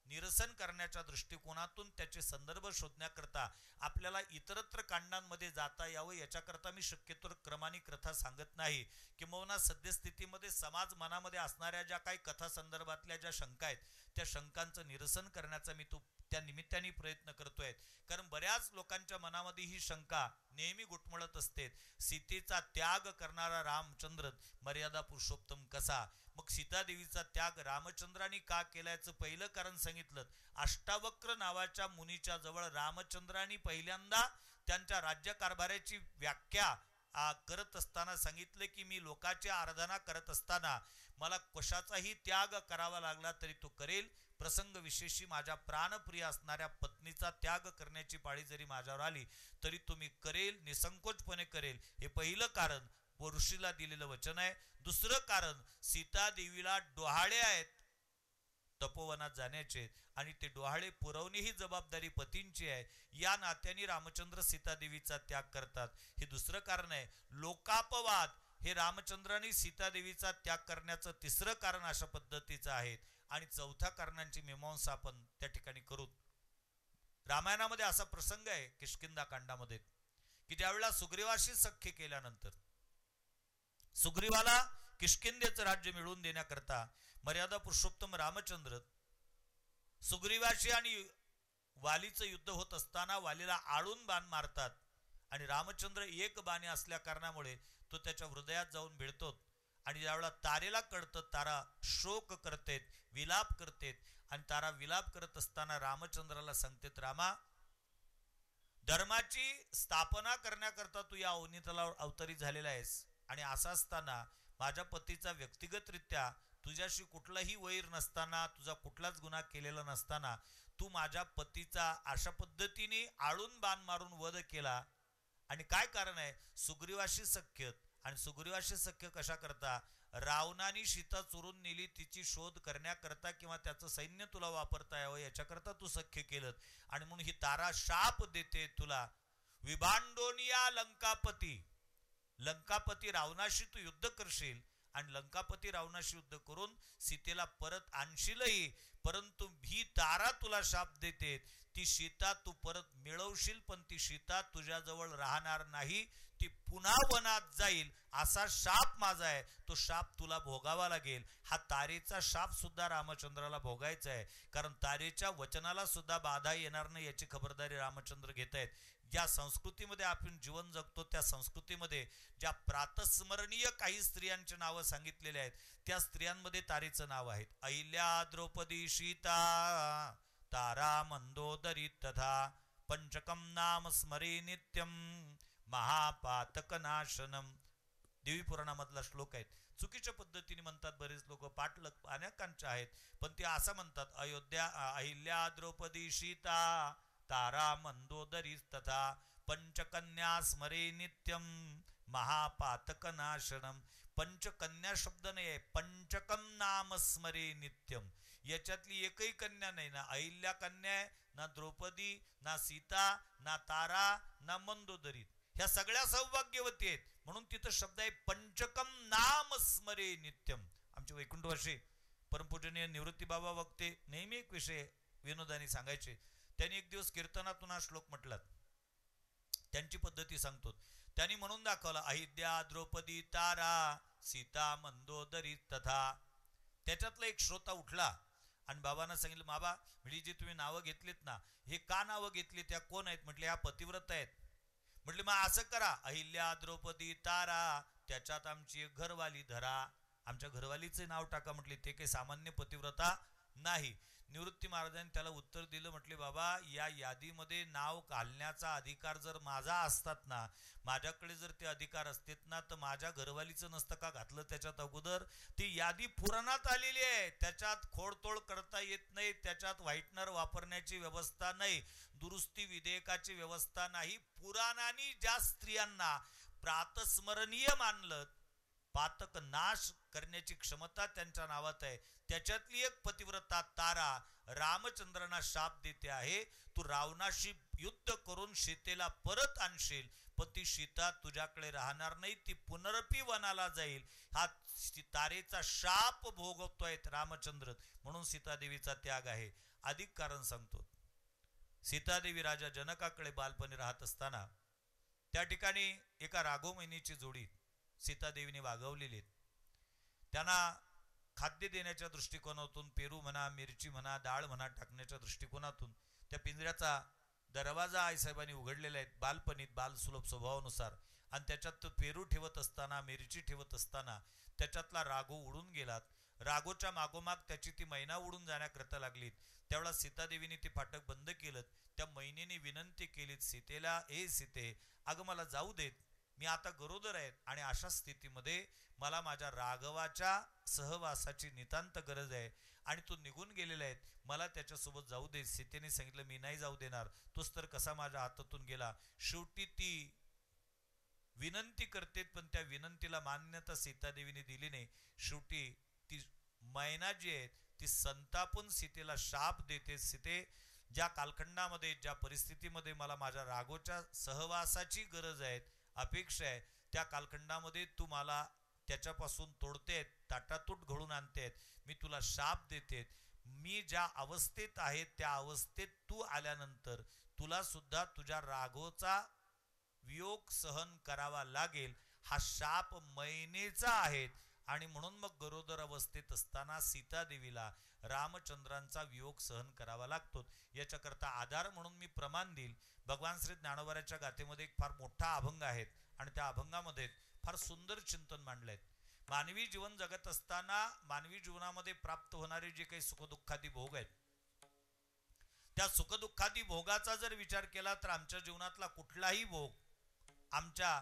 निरसन करण्याच्या दृष्टिकोनातून त्याचे संदर्भ शोधण्याकरता आपल्याला इतरत्र कांडांमध्ये जाता यावं याच्याकरता मी शक्यतो क्रमाने कथा सांगत नाही. किंबहुना सद्यस्थितीमध्ये समाज मनामध्ये असणाऱ्या ज्या काही कथा संदर्भातल्या ज्या शंका आहेत त्या शंकांचं निरसन करण्याचा मी त्या निमित्ताने प्रयत्न करतोय. कारण बऱ्याच लोकांच्या मनामध्ये ही शंका नेहमी घुटमळत असते, सीतेचा त्याग करणारा रामचंद्र मर्यादा पुरुषोत्तम कसा? मग सीतादेवीचा त्याग रामचंद्राने का केल्याचं पहिलं कारण सांगितलं. अष्टावक्र नावाच्या मुनीच्या जवळ रामचंद्राने पहिल्यांदा त्यांच्या राज्यकारभाराची व्याख्या करत असताना सांगितले की मी लोकांची आराधना करत असताना मला कशाचाही त्याग करावा लागला तरी तो करेल. प्रसंग विशेषी माझ्या प्राणप्रिय असणाऱ्या पत्नीचा त्याग करण्याची पाळी जरी माझ्यावर आली तरी तो मी करेल, निसंकोचपणे करेल. हे पहिलं कारण ऋषीला दिलेलं वचन आहे. दुसरं कारण सीता देवीला डोहाळे आहेत तपोवनात जाण्याचे आणि ते डोहाळे पुरवणे ही जबाबदारी पतींची आहे. या नात्याने रामचंद्र सीता देवीचा त्याग करतात. हे दुसरं कारण आहे. लोकापवाद हे रामचंद्राने सीता देवीचा त्याग करण्याचं तिसरं कारण अशा पद्धतीचं आहे. आणि चौथ्या कारणांची मीमांसा आपण त्या ठिकाणी करू. रामायणामध्ये असा प्रसंग आहे किष्किंधा कांडामध्ये की ज्यावेळेला सुग्रीवाशी सख्य केल्यानंतर सुग्रीवाला किष्किंधेचं राज्य मिळवून देण्याकरता मर्यादा पुरुषोत्तम रामचंद्र सुग्रीवाशी आणि वालीचं युद्ध होत असताना वालीला आळून बाण मारतात आणि रामचंद्र एक बाणी असल्या कारणामुळे तो त्याच्या हृदयात जाऊन भिडतो. आणि ज्यावेळेला तारेला कळतं तारा शोक करतेत, विलाप करतेत आणि तारा विलाप करत असताना रामचंद्राला सांगतेत, रामा धर्माची स्थापना करण्याकरता तू या अवनीतलावर अवतरी झालेला आहेस आणि असं असताना माझ्या पतीचा व्यक्तिगतरित्या तुझ्याशी कुठलाही वैर नसताना, तुझा कुठलाच गुन्हा केलेला नसताना तू माझ्या पतीचा अशा पद्धतीने आळून बाण मारून वध केला. आणि काय कारण आहे? सुग्रीवाशी सख्य. आणि सुग्रीवाशी सख्य कशा करता? रावणाने सीता चोरून नेली तिची शोध करण्याकरता किंवा त्याचं सैन्य तुला वापरता यावं याच्याकरता तू सख्य केलं. आणि म्हणून ही तारा शाप देते तुला, विभांडोनिया लंकापती, लंकापती रावणाशी तू युद्ध करशील आणि लंकापती रावणाशी युद्ध करून सीतेला परत आणशीलही, परंतु ही तारा तुला शाप देते, ती सीता तू परत मिळवशील पण ती सीता तुझ्याजवळ राहणार नाही, ती पुन्हा वनात जाईल असा शाप माझा आहे, तो शाप तुला भोगावा लागेल. हा तारेचा शाप सुद्धा रामचंद्राला भोगायचा आहे. कारण तारेच्या वचनाला सुद्धा बाधा येणार नाही याची खबरदारी रामचंद्र घेत आहेत. ज्या संस्कृतीमध्ये आपण जीवन जगतो त्या संस्कृतीमध्ये ज्या प्रातस्मरणीय काही स्त्रियांची नावं सांगितलेली आहेत त्या स्त्रियांमध्ये तारेचं नाव आहे. अहिल्या, द्रौपदी, सीता, तारा, मंदोदरी तथा पंचकम नाम स्मरे नित्यम महापातक नाशनम. देवी पुराणामधला श्लोक आहे. चुकीच्या पद्धतीने म्हणतात बरेच लोक, पाठलक अनेकांचे आहेत, पण ते असं म्हणतात अयोध्या अहिल्या, द्रौपदी, सीता, तारा, मंदोदरी तथा पंचकन्या स्मरे नित्यम महापातक नाशनम. पंचकन्या शब्द नाही आहे, पंचकम नाम स्मरे नित्यम. याच्यातली एकही कन्या नाही, ना अहिल्या कन्या आहे, ना द्रौपदी, ना सीता, ना तारा, ना मंदोदरी. ह्या सगळ्या सौभाग्यवती आहेत म्हणून तिथं शब्द आहे पंचकम नाम स्मरे नित्यम. आमचे वैकुंठवासी परमपूजनीय निवृत्ती बाबा वक्ते नेहमी एक विषय विनोदाने सांगायचे. त्यांनी एक दिवस कीर्तनातून हा श्लोक म्हटलात, त्यांची पद्धती सांगतो. त्यांनी म्हणून दाखवला अहिल्या, द्रौपदी, तारा, सीता, मंदोदरी तथा. त्याच्यातला एक श्रोता उठला आणि बाबांना सांगितलं, बाबा म्हणजे जे तुम्ही नावं घेतलीत ना, हे का नावं घेतली, त्या कोण आहेत? म्हटले ह्या पतिव्रत आहेत. म्हटले मग असं करा, अहिल्या, द्रौपदी, तारा, त्याच्यात आमची एक घरवाली धरा, आमच्या घरवालीचे नाव टाका. म्हटले ते काही सामान्य पतिव्रता नाही. निवृत्ती महाराजांनी त्याला उत्तर दिलं, म्हटले बाबा या यादीमध्ये नाव घालण्याचा अधिकार जर माझा असतात ना, माझ्याकडे जर ते अधिकार असतेत ना, तर माझ्या घरवालीचं नसतं का घातलं त्याच्यात अगोदर? ती यादी पुराणात आलेली आहे, त्याच्यात खोडतोड करता येत नाही, त्याच्यात व्हाईटनर वापरण्याची व्यवस्था नाही, दुरुस्ती विधेयकाची व्यवस्था नाही. पुराणांनी ज्या स्त्रियांना प्रातस्मरणीय मानलं, पातक नाश करण्याची क्षमता त्यांच्या नावात आहे, त्याच्यातली एक पतिव्रता तारा रामचंद्रांना शाप देते आहे, तू रावणाशी युद्ध करून सीतेला परत आणशील पण ती सीता तुझ्याकडे राहणार नाही, ती पुनरपी वनाला जाईल. हा तारेचा शाप भोगवतोय रामचंद्र, म्हणून सीतादेवीचा त्याग आहे. अधिक कारण सांगतो. सीतादेवी राजा जनकाकडे बालपणी राहत असताना त्या ठिकाणी एका राघवमहिनीची जोडी सीतादेवीने वागवलेली. त्यांना खाद्य देण्याच्या दृष्टिकोनातून पेरू म्हणा, मिरची म्हणा, डाळ म्हणा टाकण्याच्या दृष्टिकोनातून त्या पिंजऱ्याचा दरवाजा आईसाहेबांनी उघडलेला आहे बालपणीत बालसुलभ स्वभावानुसार. आणि त्याच्यात तो पेरू ठेवत असताना, मिरची ठेवत असताना त्याच्यातला राघव उडून गेलात. राघोच्या मागोमाग त्याची ती मैना उडून जाण्याकरता लागलीत. त्यावेळा सीतादेवीने ते फाटक बंद केलं. त्या मैनेने विनंती केली सीतेला, ए सीते, अगं मला जाऊ देत, मी आता गरोदर आहे आणि अशा स्थितीमध्ये मला माझ्या राघवाच्या सहवासाची नितांत गरज आहे आणि तो निघून गेलेला आहे, मला त्याच्यासोबत जाऊ दे. सीतेने सांगितलं मी नाही जाऊ देणार, तोच तर कसा माझ्या हातातून गेला. शेवटी ती विनंती करते पण त्या विनंतीला मान्यता सीतादेवीने दिली नाही. शेवटी ती मैना जी आहे ती संतापून सीतेला शाप देते, सीते ज्या कालखंडामध्ये ज्या परिस्थितीमध्ये मला माझ्या राघोच्या सहवासाची गरज आहे, अपेक्षा आहे, त्या कालखंडामध्ये तू मला त्याच्यापासून तोडतेत, ताटातूट घडून आणतेत, मी तुला शाप देते. मी ज्या अवस्थेत आहे त्या अवस्थेत तू आल्यानंतर तुला सुद्धा तुझ्या राघोचा वियोग सहन करावा लागेल. हा शाप मैनेचा आहे आणि म्हणून मग गरोदर अवस्थेत असताना सीतादेवीला रामचंद्रांचा वियोग सहन करावा लागतो. याच्याकरता आधार म्हणून मी प्रमाण देईल. भगवान श्री ज्ञानोबाच्या गाथेमध्ये एक फार मोठा अभंग आहे आणि त्या अभंगामध्ये फार सुंदर चिंतन मांडलंय. मानवी जीवन जगत असताना मानवी जीवनामध्ये प्राप्त होणारे जे काही सुखदुःखादी भोग आहेत, त्या सुखदुःखादी भोगाचा जर विचार केला तर आमच्या जीवनातला कुठलाही भोग आमच्या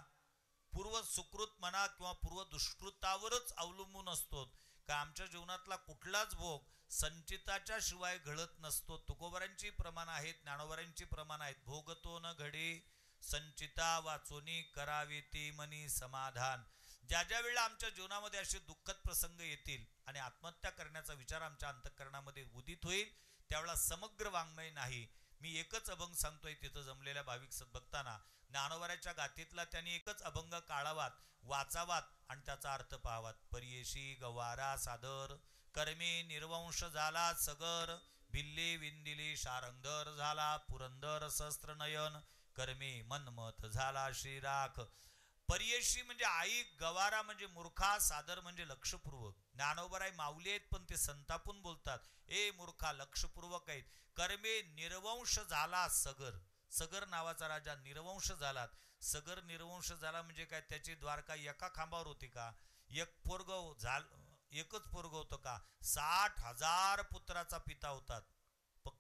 पूर्व सुकृत म्हणा किंवा पूर्व दुष्कृतावरच अवलंबून असतो. का आमच्या जीवनातला कुठलाच भोग संचिताच्या शिवाय घडत नसतो. तुकोबरांची प्रमाण आहेत, ज्ञानोबरांची प्रमाण आहेत. भोगतो न घडे संचिता वाचोनी करावे ते मनी समाधान. ज्या ज्या वेळेला आमच्या जीवनामध्ये असे दुःखद प्रसंग येतील आणि आत्महत्या करण्याचा विचार आमच्या अंतःकरणामध्ये उदित होईल, त्यावेळेला समग्र वाङ्मय नाही, मी एकच अभंग सांगतोय तिथं जमलेल्या भाविक सद्भक्तांना. ज्ञानोबराच्या गाथेतला त्यांनी एकच अभंग काढावात, वाचावात आणि त्याचा अर्थ पाहावात. परियेशी गवारा सादर, कर्मे निर्वंश झाला सगर, भिल्ले विंदिले शारंगधर झाला पुरंदर सहस्त्रनयन, कर्मे मनमथ झाला श्रीराख. परियेशी म्हणजे आई, गवारा म्हणजे मूर्खा, सादर म्हणजे लक्षपूर्वक. ज्ञानोबराय माऊली आहेत पण ते संतापून बोलतात, ए मूर्खा लक्षपूर्वक आहेत. कर्मे निर्वंश झाला सगर, सगर नावाचा राजा निर्वंश झाला. सगर निर्वंश झाला म्हणजे काय, त्याची द्वारका एका खांबावर होती का, एकच पोरग होतं का, 60,000 पुत्राचा पिता होतात.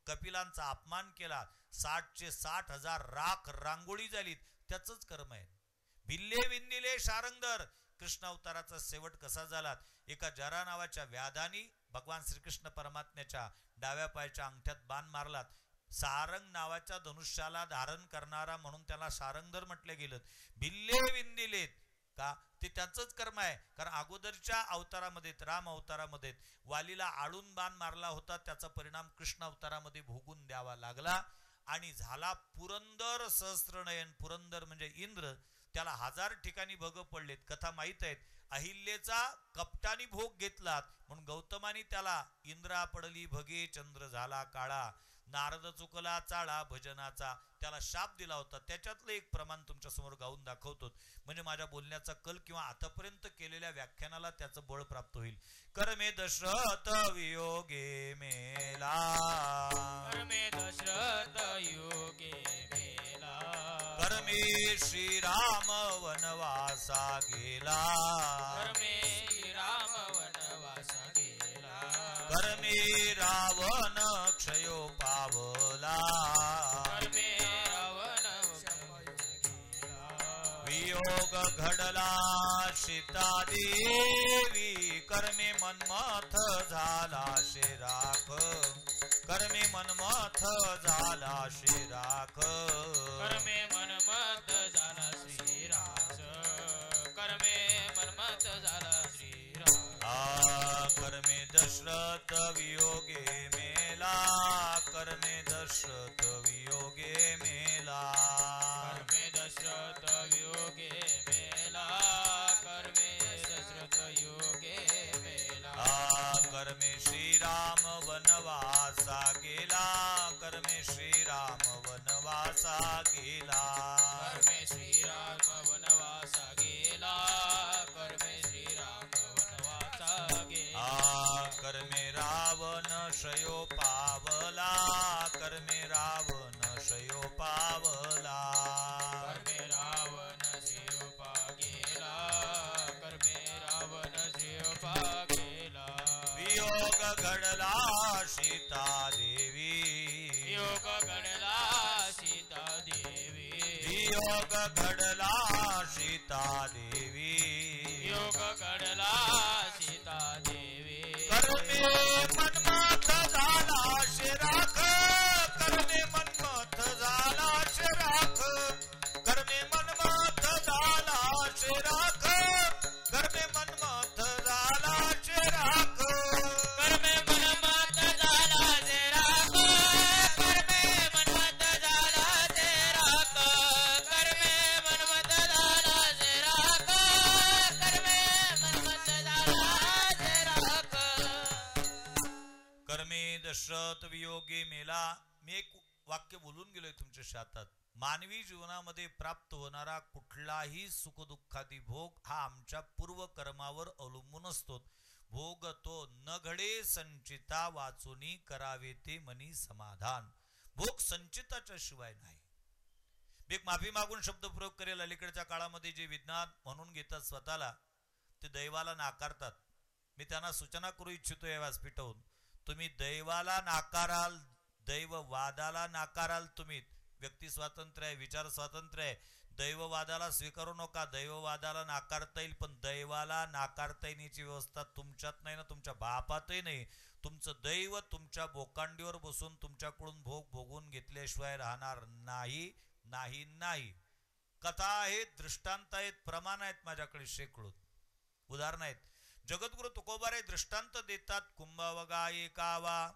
कपिलांचा अपमान केला, 60,000 राख रांगोळी झाली, त्याचंच कर्म आहे. भिल्ले विंदिले शारंगधर, कृष्ण अवताराचा शेवट कसा झाला, एका जरा नावाच्या व्याधानी भगवान श्रीकृष्ण परमात्म्याच्या डाव्या पायाच्या अंगठ्यात बाण मारलात. सारंग नावाच्या धनुष्याला धारण करणारा म्हणून त्याला सारंगधर म्हटले गेलं. भिल्ले विंदिलेत का, ते त्यांचंच कर्म आहे. कारण अगोदरच्या अवतारामध्ये, राम अवतारामध्ये वालीला आळून बाण मारला होता, त्याचा परिणाम कृष्ण अवतारामध्ये भोगून द्यावा लागला आणि झाला पुरंदर सहस्त्रनयन. पुरंदर म्हणजे इंद्र, त्याला 1000 ठिकाणी भग पडलेत, कथा माहित आहेत. अहिल्याचा कपटानी भोग घेतलात म्हणून गौतमानी त्याला इंद्रा पडली भगे चंद्र झाला काळा, नारद चुकला चाळा भजनाचा, त्याला शाप दिला होता. त्याच्यातलं एक प्रमाण तुमच्या समोर गाऊन दाखवतो, म्हणजे माझ्या बोलण्याचा कल किंवा आतापर्यंत केलेल्या व्याख्यानाला त्याचं बळ प्राप्त होईल. कर्मे दशरथ वियोगे मेला, कर्मे दशरथ योगे मेला, कर्मे श्रीराम वनवासा गेला, कर्मे राम वनवासा गेला, कर्मे रावण क्षयो पावला, कर्मे रावण गेला, वियोग घडला सीता देवी, कर्मे मनमथ झाला शिराख, कर्मे मनमथ झाला शिराख, कर्मे मनमथ झाला श्रीरास, कर्मे मनमथ झाला श्रीरास. कर्मे दशरथ वियोगे मेला, कर्मे दशरथ वियोगे मेला, कर्मे दशरथ योगे मेला, कर्मे दशरथ योगे मेला, कर्मे श्रीराम वनवासा गेला, शयो पावला कर्मे रावण शयो पावला कर्मे रावण शिवपा गेला कर्मे रावण शिवपा गेला वियोग घडला सीता देवी योग घडला सीता देवी वियोग घडला सीता देवी योग घडला सीता देवी कर्मे मनमथ झाला शिराख कर्मे मनमथ झाला शिराख कर्मे मनमथ झाला शिराख कर्मे मनमथ झाला शिराख कर्मे मनमत झाला ते राख कर्मे मनमत झाला ते राख कर्मे मनमत झाला ते राख कर्मे मनमत झाला ते राख कर्मे दशरथ वियोगे मेला. मी एक वाक्य बोलून गेलोय तुमच्या शातात. मानवी जीवनामध्ये प्राप्त होणारा कुठलाही सुखदुःखादी भोग हा आमच्या पूर्व कर्मावर अवलंबून असतो. भोग तो न घडे संचिता वाचुनी करावे ते मनी समाधान. भोग संचिताच्या शिवाय नाही. एक माफी मागून शब्द प्रयोग करेल. अलीकडच्या काळामध्ये जे विज्ञान म्हणून घेतात स्वतःला ते दैवाला नाकारतात. मी त्यांना सूचना करू इच्छितो या व्यासपीठावरून. तुम्ही दैवाला नाकाराल, दैववादाला नाकाराल. तुम्ही व्यक्ती स्वातंत्र्य आहे, विचार स्वातंत्र्य आहे. दैववादाला स्वीकारू नका. दैववादाला नाकारता येईल पण दैवाला नाकारता येण्याची व्यवस्था तुमच्यात नाही ना तुमच्या बापातही नाही. तुमचं दैव तुमच्या बोकांडीवर बसून तुमच्याकडून भोग भोगून घेतल्याशिवाय राहणार नाही नाही नाही. कथा आहेत, दृष्टांत आहेत, प्रमाण आहेत माझ्याकडे शेकडो उदाहरण आहेत. जगद्गुरु तुकोबारे दृष्टांत देतात. कुंभवगा एकावा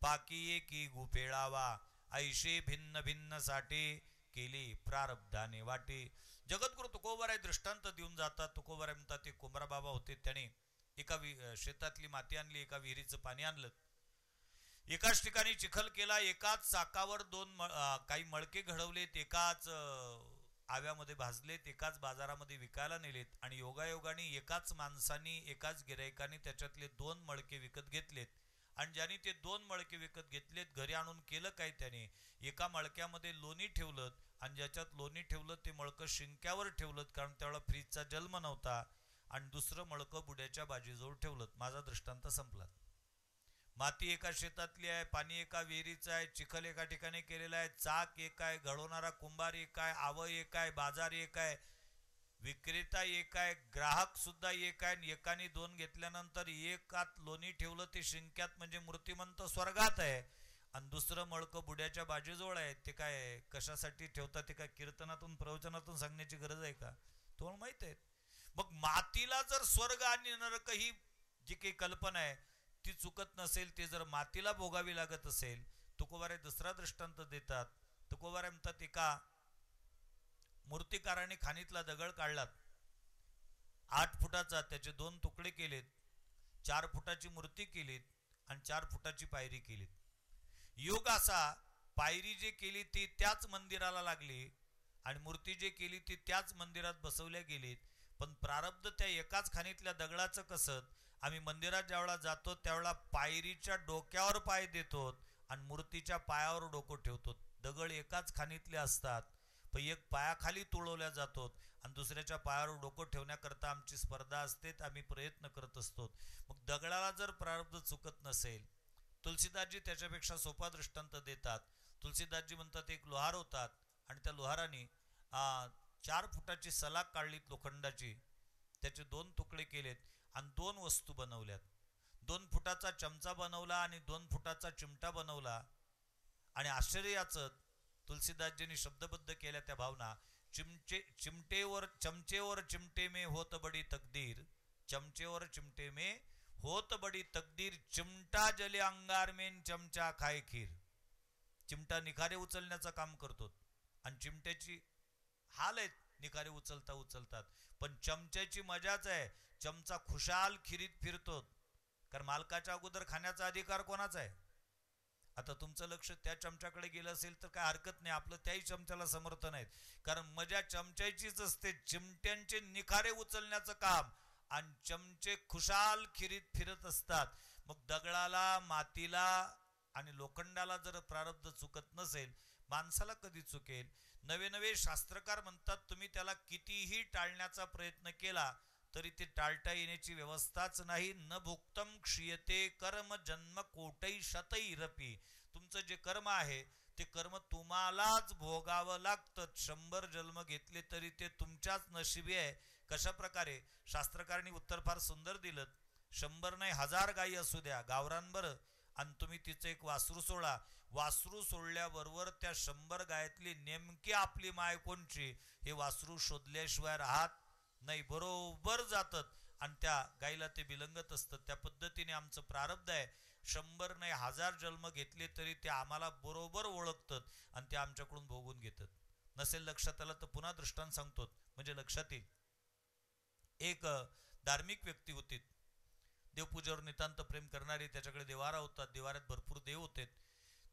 पाकी एकी गुपेळावा ऐशे भिन्न भिन्न साठी केली प्रारब्धाने वाटे. जगद्गुरु तुकोबाराय दृष्टांत देऊन जातात. तुकोबाराय म्हणतात ते कुंभार बाबा होते. त्याने एका शेतातली माती आणली, एका विहिरीचं पाणी आणलं, एकाच ठिकाणी चिखल केला, एकाच चाकावर दोन काही मळके घडवलेत, एकाच आव्यामध्ये भाजलेत, एकाच बाजारामध्ये विकायला नेलेत आणि योगायोगाने एकाच माणसाने एकाच गिरायकाने त्याच्यातले दोन मळके विकत घेतलेत. आणि ज्याने ते दोन मळके विकत घेतलेत घरी आणून केलं काय, त्याने एका मळक्यामध्ये लोणी ठेवलं आणि ज्याच्यात लोणी ठेवलं ते मळकं शिंक्यावर ठेवलं कारण त्यावेळेला फ्रीजचा जन्म नव्हता. आणि दुसरं मळकं बुड्याच्या बाजीजवळ ठेवलं. माझा दृष्टांत संपला. माती एका शेतातली आहे, पाणी एका विहिरीचं आहे, चिखल एका ठिकाणी केलेला आहे, चाक एक आहे, घडवणारा कुंभार एक आहे, आवं एक आहे, बाजार एक आहे, विक्रेता एक आहे, ग्राहक सुद्धा एक आहे. एकाने दोन घेतल्यानंतर एकात लोणी ठेवलं ते शिंक्यात म्हणजे मूर्तिमंत स्वर्गात आहे आणि दुसरं मळकं बुड्याच्या बाजूजवळ आहे. ते काय कशासाठी ठेवतात ते काय कीर्तनातून प्रवचनातून सांगण्याची गरज आहे का? तुम्हाला माहित आहे. मग मातीला जर स्वर्ग आणि नरक ही जी काही कल्पना आहे ती चुकत नसेल, ते जर मातीला भोगावी लागत असेल, तुकोबारे दुसरा दृष्टांत देतात. तुकोबारे म्हणतात एका मूर्तिकाराने खाणीतला दगड काढलात 8 फुटाचा, त्याचे 2 तुकडे केलेत, 4 फुटाची मूर्ती केलीत आणि 4 फुटाची पायरी केलीत. योग असा पायरी जे केली ती त्याच मंदिराला लागली आणि मूर्ती जे केली ती त्याच मंदिरात बसवल्या गेलीत. पण प्रारब्ध त्या एकाच खाणीतल्या दगडाचं कसं, आम्ही मंदिरात ज्यावेळा जातो त्यावेळा पायरीच्या डोक्यावर पाय देतो आणि मूर्तीच्या पायावर डोकं ठेवतो. दगड एकाच खाणीतले असतात पण एक पायाखाली तुळवल्या जातो आणि दुसऱ्याच्या पायावर डोकं ठेवण्याकरता आमची स्पर्धा असते, आम्ही प्रयत्न करत असतो. मग दगडाला जर प्रारब्ध चुकत नसेल, तुलसीदासजी त्याच्यापेक्षा सोपा दृष्टांत देतात. तुलसीदासजी म्हणतात एक लोहार होतात आणि त्या लोहाराने 4 फुटाची सलाग काढलीत लोखंडाची, त्याचे 2 तुकडे केलेत आणि 2 वस्तू बनवल्यात. 2 फुटाचा चमचा बनवला आणि 2 फुटाचा चिमटा बनवला. आणि आश्चर्याचं तुलसीदासजींनी शब्दबद्ध केल्या त्या भावना. चिमटेवर चिमटे में होत बडी तकदीर, चमचेवर चिमटे में होत बडी तकदीर, चिमटा जले अंगार में चमचा खाय खीर. चिमटा निखारे उचलण्याचं काम करतो आणि चिमट्याची हाल आहेत निखारे उचलता उचलतात, पण चमच्याची मजाच आहे. चमचा खुशाल खिरीत फिरतो कारण मालकाच्या अगोदर खाण्याचा अधिकार कोणाचा आहे. आता तुमचं लक्ष त्या चमच्याकडे गेलं असेल तर काय हरकत नाही, आपलं त्याही चमच्याला समर्थन आहे कारण मजा चमच्याचीच असते. चिमट्यांचे निखारे उचलण्याचं काम आणि चमचे खुशाल खिरीत फिरत असतात. मग दगडाला, मातीला आणि लोखंडाला जर प्रारब्ध चुकत नसेल, माणसाला कधी चुकेल? नवे नवे शास्त्रकार म्हणतात तुम्ही त्याला कितीही टाळण्याचा प्रयत्न केला तरी ते टाळता येण्याची व्यवस्थाच नाही. न भुक्तम क्षीयते कर्म जन्म कोटै शतैरपि. तुमचं जे कर्म आहे ते कर्म तुम्हालाच भोगावं लागतं. 100 जन्म घेतले तरी ते तुमच्याच नशिबी आहे. कशा प्रकारे? शास्त्रकारांनी उत्तर फार सुंदर दिलं. 100 नाही 1000 गायी असू द्या गावरांबर, आणि तुम्ही तिचं एक वासरू सोडा. वासरू सोडल्याबरोबर त्या 100 गायातली नेमकी आपली माय कोणची हे वासरू शोधल्याशिवाय राहत नाही. बरोबर जातात आणि त्या गायीला ते बिलंगत असतं. त्या पद्धतीने आमचं प्रारब्ध आहे. 100 नाही 1000 जन्म घेतले तरी ते आम्हाला बरोबर ओळखतात आणि ते आमच्याकडून भोगून घेतात. नसेल लक्षात आलं तर पुन्हा दृष्टांत सांगतो म्हणजे लक्षात येईल. एक धार्मिक व्यक्ती होती, देवपूजेवर नितांत प्रेम करणारी. त्याच्याकडे देवारा होता, देवाऱ्यात भरपूर देव होते.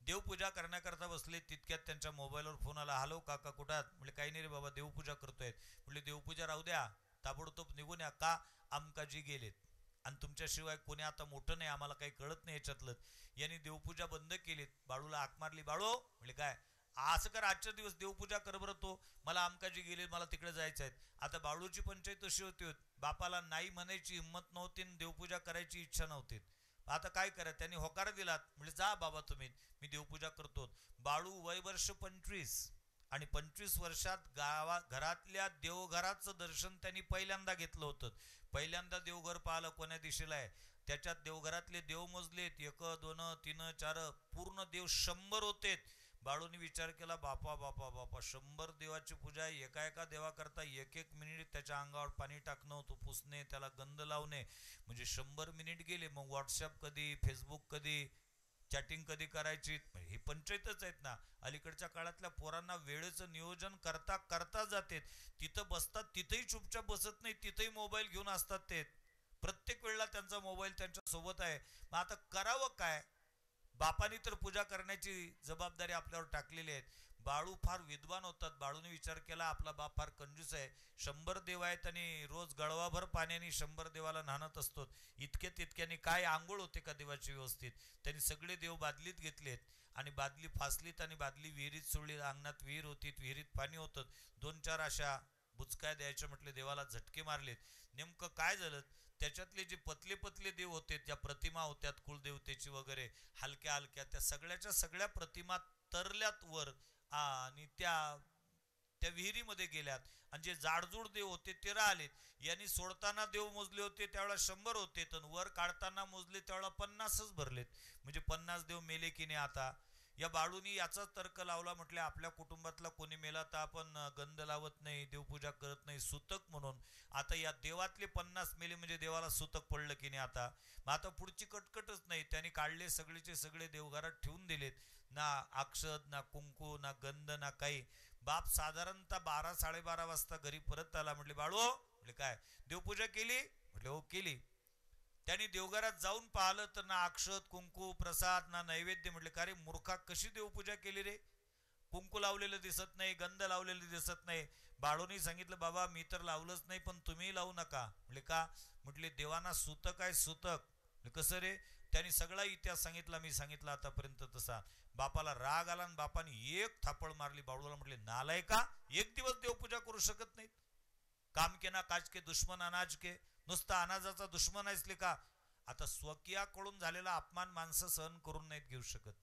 देवपूजा करण्याकरता बसले तितक्यात त्यांच्या मोबाईलवर फोन आला. हॅलो काका कुठं आहात? म्हणजे काही नाही रे बाबा, देवपूजा करतोय. म्हणजे देवपूजा राहू द्या, ताबडतोब निघून या. का? आमकाजी गेलेत आणि तुमच्याशिवाय कोणी आता मोठं नाही, आम्हाला काही कळत नाही याच्यातलं. यांनी देवपूजा बंद केलीत. बाळूला हाक मारली. बाळू म्हणजे काय असं कर, आजच्या दिवस देवपूजा कर बरं. तो मला आमकाजी गेले, मला तिकडे जायचं आहे. आता बाळूची पंचायत अशी होती, बापाला नाही म्हणायची हिंमत नव्हती, देवपूजा करायची इच्छा नव्हती. आता काय करा, त्यांनी होकार दिलात. म्हणजे जा बाबा तुम्ही, मी देवपूजा करतो. बाळू वय वर्ष 25 आणि 25 वर्षात घरातल्या देवघराचं दर्शन त्यांनी पहिल्यांदा घेतलं होतं. पहिल्यांदा देवघर पाहिलं कोण्या दिशेला आहे. त्याच्यात देवघरातले देव मोजलेत. 1 2 3 4 पूर्ण देव 100 होते. बाळूने विचार केला, बापा बापा बापा 100 देवाची पूजा आहे. एका एका देवा करता 1 मिनिट त्याच्या अंगावर पाणी टाकणं, तो पुसणे, त्याला गंध लावणे, म्हणजे 100 मिनिट गेले. मग व्हॉट्सअप कधी, फेसबुक कधी, चॅटिंग कधी करायची, ही पंचायतच आहेत ना. अलीकडच्या काळातल्या पोरांना वेळेचं नियोजन करता करता जाते. तिथं बसतात, तिथंही चुपचाप बसत नाही, तिथंही मोबाईल घेऊन असतात. ते प्रत्येक वेळेला त्यांचा मोबाईल त्यांच्या सोबत आहे. मग आता करावं काय? बापानी तर पूजा करण्याची जबाबदारी आपल्यावर टाकलेली आहे. बाळू फार विद्वान होतात. बाळूने विचार केला, आपला बाप फार कंजूस आहे. 100 देव आहेत आणि रोज गळवाभर पाण्याने 100 देवाला न्हाणत असतो. इतक्या तितक्याने काय आंघोळ होते का देवाची व्यवस्थित? त्यांनी सगळे देव बादलीत घेतलेत आणि बादली फासलीत आणि बादली विहिरीत सोडली. अंगणात विहीर होती, विहिरीत पाणी होतं. 2-4 अशा बुचकाय द्यायच्या म्हटले, देवाला झटके मारलेत. नेमकं काय झालं? त्याच्यातले जे पतले पतले देव होते, ज्या प्रतिमा होत्या कुलदेवतेची वगैरे हलक्या हलक्या, त्या सगळ्याच्या सगळ्या प्रतिमा तरल्यात वर आणि त्या विहिरीमध्ये गेल्यात. आणि जे जाडजूड देव होते ते राहिलेत. यांनी सोडताना देव मोजले होते त्यावेळेला 100 होते, तर वर काढताना मोजले त्यावेळेला 50च भरलेत. म्हणजे 50 देव मेले की नाही. आता या बाळूनी याचा तर्क लावला, म्हटले आपल्या कुटुंबातला कोणी मेला तर आपण गंध लावत नाही, देवपूजा करत नाही, सुतक म्हणून. आता या देवातले 50 मेले म्हणजे देवाला सुतक पडलं की नाही. आता पुढची कटकटच नाही. त्यांनी काढले सगळेचे सगळे देवघरात ठेवून दिलेत. ना अक्षत, ना कुंकू, ना गंध, ना काही. बाप साधारणतः 12-12:30 वाजता घरी परत आला. म्हटले बाळू, म्हटले काय देवपूजा केली? म्हटले हो केली. त्यांनी देवघरात जाऊन पाहिलं तर ना अक्षत, कुंकू, प्रसाद, ना नैवेद्य. म्हटले का रे मूर्खा, कशी देवपूजा केली रे? कुंकू लावलेलं दिसत नाही, गंध लावलेलं दिसत नाही. बाळूनी सांगितलं, बाबा मी तर लावलंच नाही, पण तुम्ही लावू नका. म्हटले का? म्हटले देवाना सुतक आहे, सुतक. कसं रे? त्यांनी सगळा इतिहास सांगितला, मी सांगितला आतापर्यंत तसा. बापाला राग आला आणि बापाने एक थापड मारली. बाळूला म्हटले, नालाय का, एक दिवस देवपूजा करू शकत नाहीत? काम के ना काज के दुश्मन अनाज के, नुसता अनाजाचा दुश्मन असले का? आता स्वकीयाकडून झालेला अपमान माणसं सहन करून नाहीत घेऊ शकत.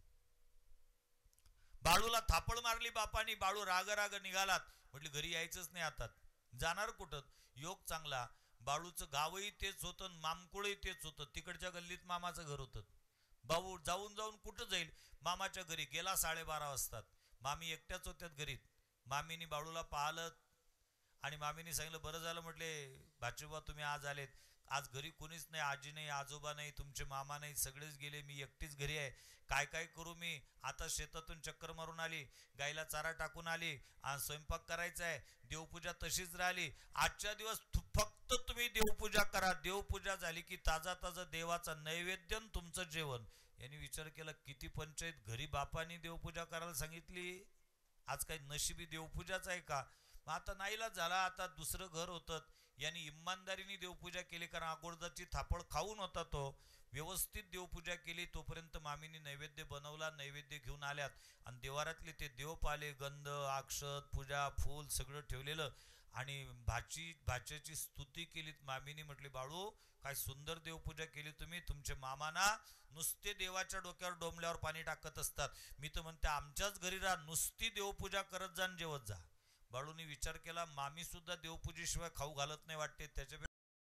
बाळूला थापड मारली बापानी. बाळू राग राग निघालात. म्हटले घरी यायचंच नाही आता. जाणार कुठं? योग चांगला, बाळूचं गावही तेच होतं, मामकुळही तेच होतं. तिकडच्या गल्लीत मामाचं घर होतं. भाऊ जाऊन जाऊन कुठं जाईल? मामाच्या घरी गेला 12:30 वाजतात. मामी एकट्याच होत्यात घरीत. मामीनी बाळूला पाहिलं आणि मामीनी सांगितलं, बरं झालं म्हटले भाचोबा तुम्ही आज आलेत. आज घरी कोणीच नाही, आजी नाही, आजोबा नाही, तुमचे मामा नाही, सगळेच गेले. मी एकटीच घरी आहे. काय काय करू मी? आता शेतातून चक्कर मारून आली, गाईला चारा टाकून आली, आज स्वयंपाक करायचा आहे, देवपूजा तशीच राहिली. आजच्या दिवस फक्त तुम्ही देवपूजा करा. देवपूजा झाली की ताजा ताजा देवाचा नैवेद्य तुमचं जेवण. यांनी विचार केला, किती पंचायत. घरी बापानी देवपूजा करायला सांगितली, आज काही नशिबी देवपूजाच आहे का? मग आता नाईलाज झाला, आता दुसरं घर होतं, यांनी इमानदारीने देवपूजा केली, कारण अगोदरची थापड खाऊन होता तो, व्यवस्थित देवपूजा केली. तोपर्यंत मामीने नैवेद्य बनवला, नैवेद्य घेऊन आल्यात आणि देवारातले ते देव पाले, गंध, अक्षत, पूजा, फूल सगळं ठेवलेलं, आणि भाच्याची स्तुती केली. मामीने म्हटली, बाळू काय सुंदर देवपूजा केली तुम्ही, तुमचे मामाना नुसते देवाच्या डोक्यावर डोंबल्यावर पाणी टाकत असतात, मी तर म्हणते आमच्याच घरी राहा, नुसती देवपूजा करत जा आणि जेवत जा. बाळूनी विचार केला, मामी सुद्धा देवपूजेशिवाय खाऊ घालत नाही वाटते, त्याच्यापेक्षा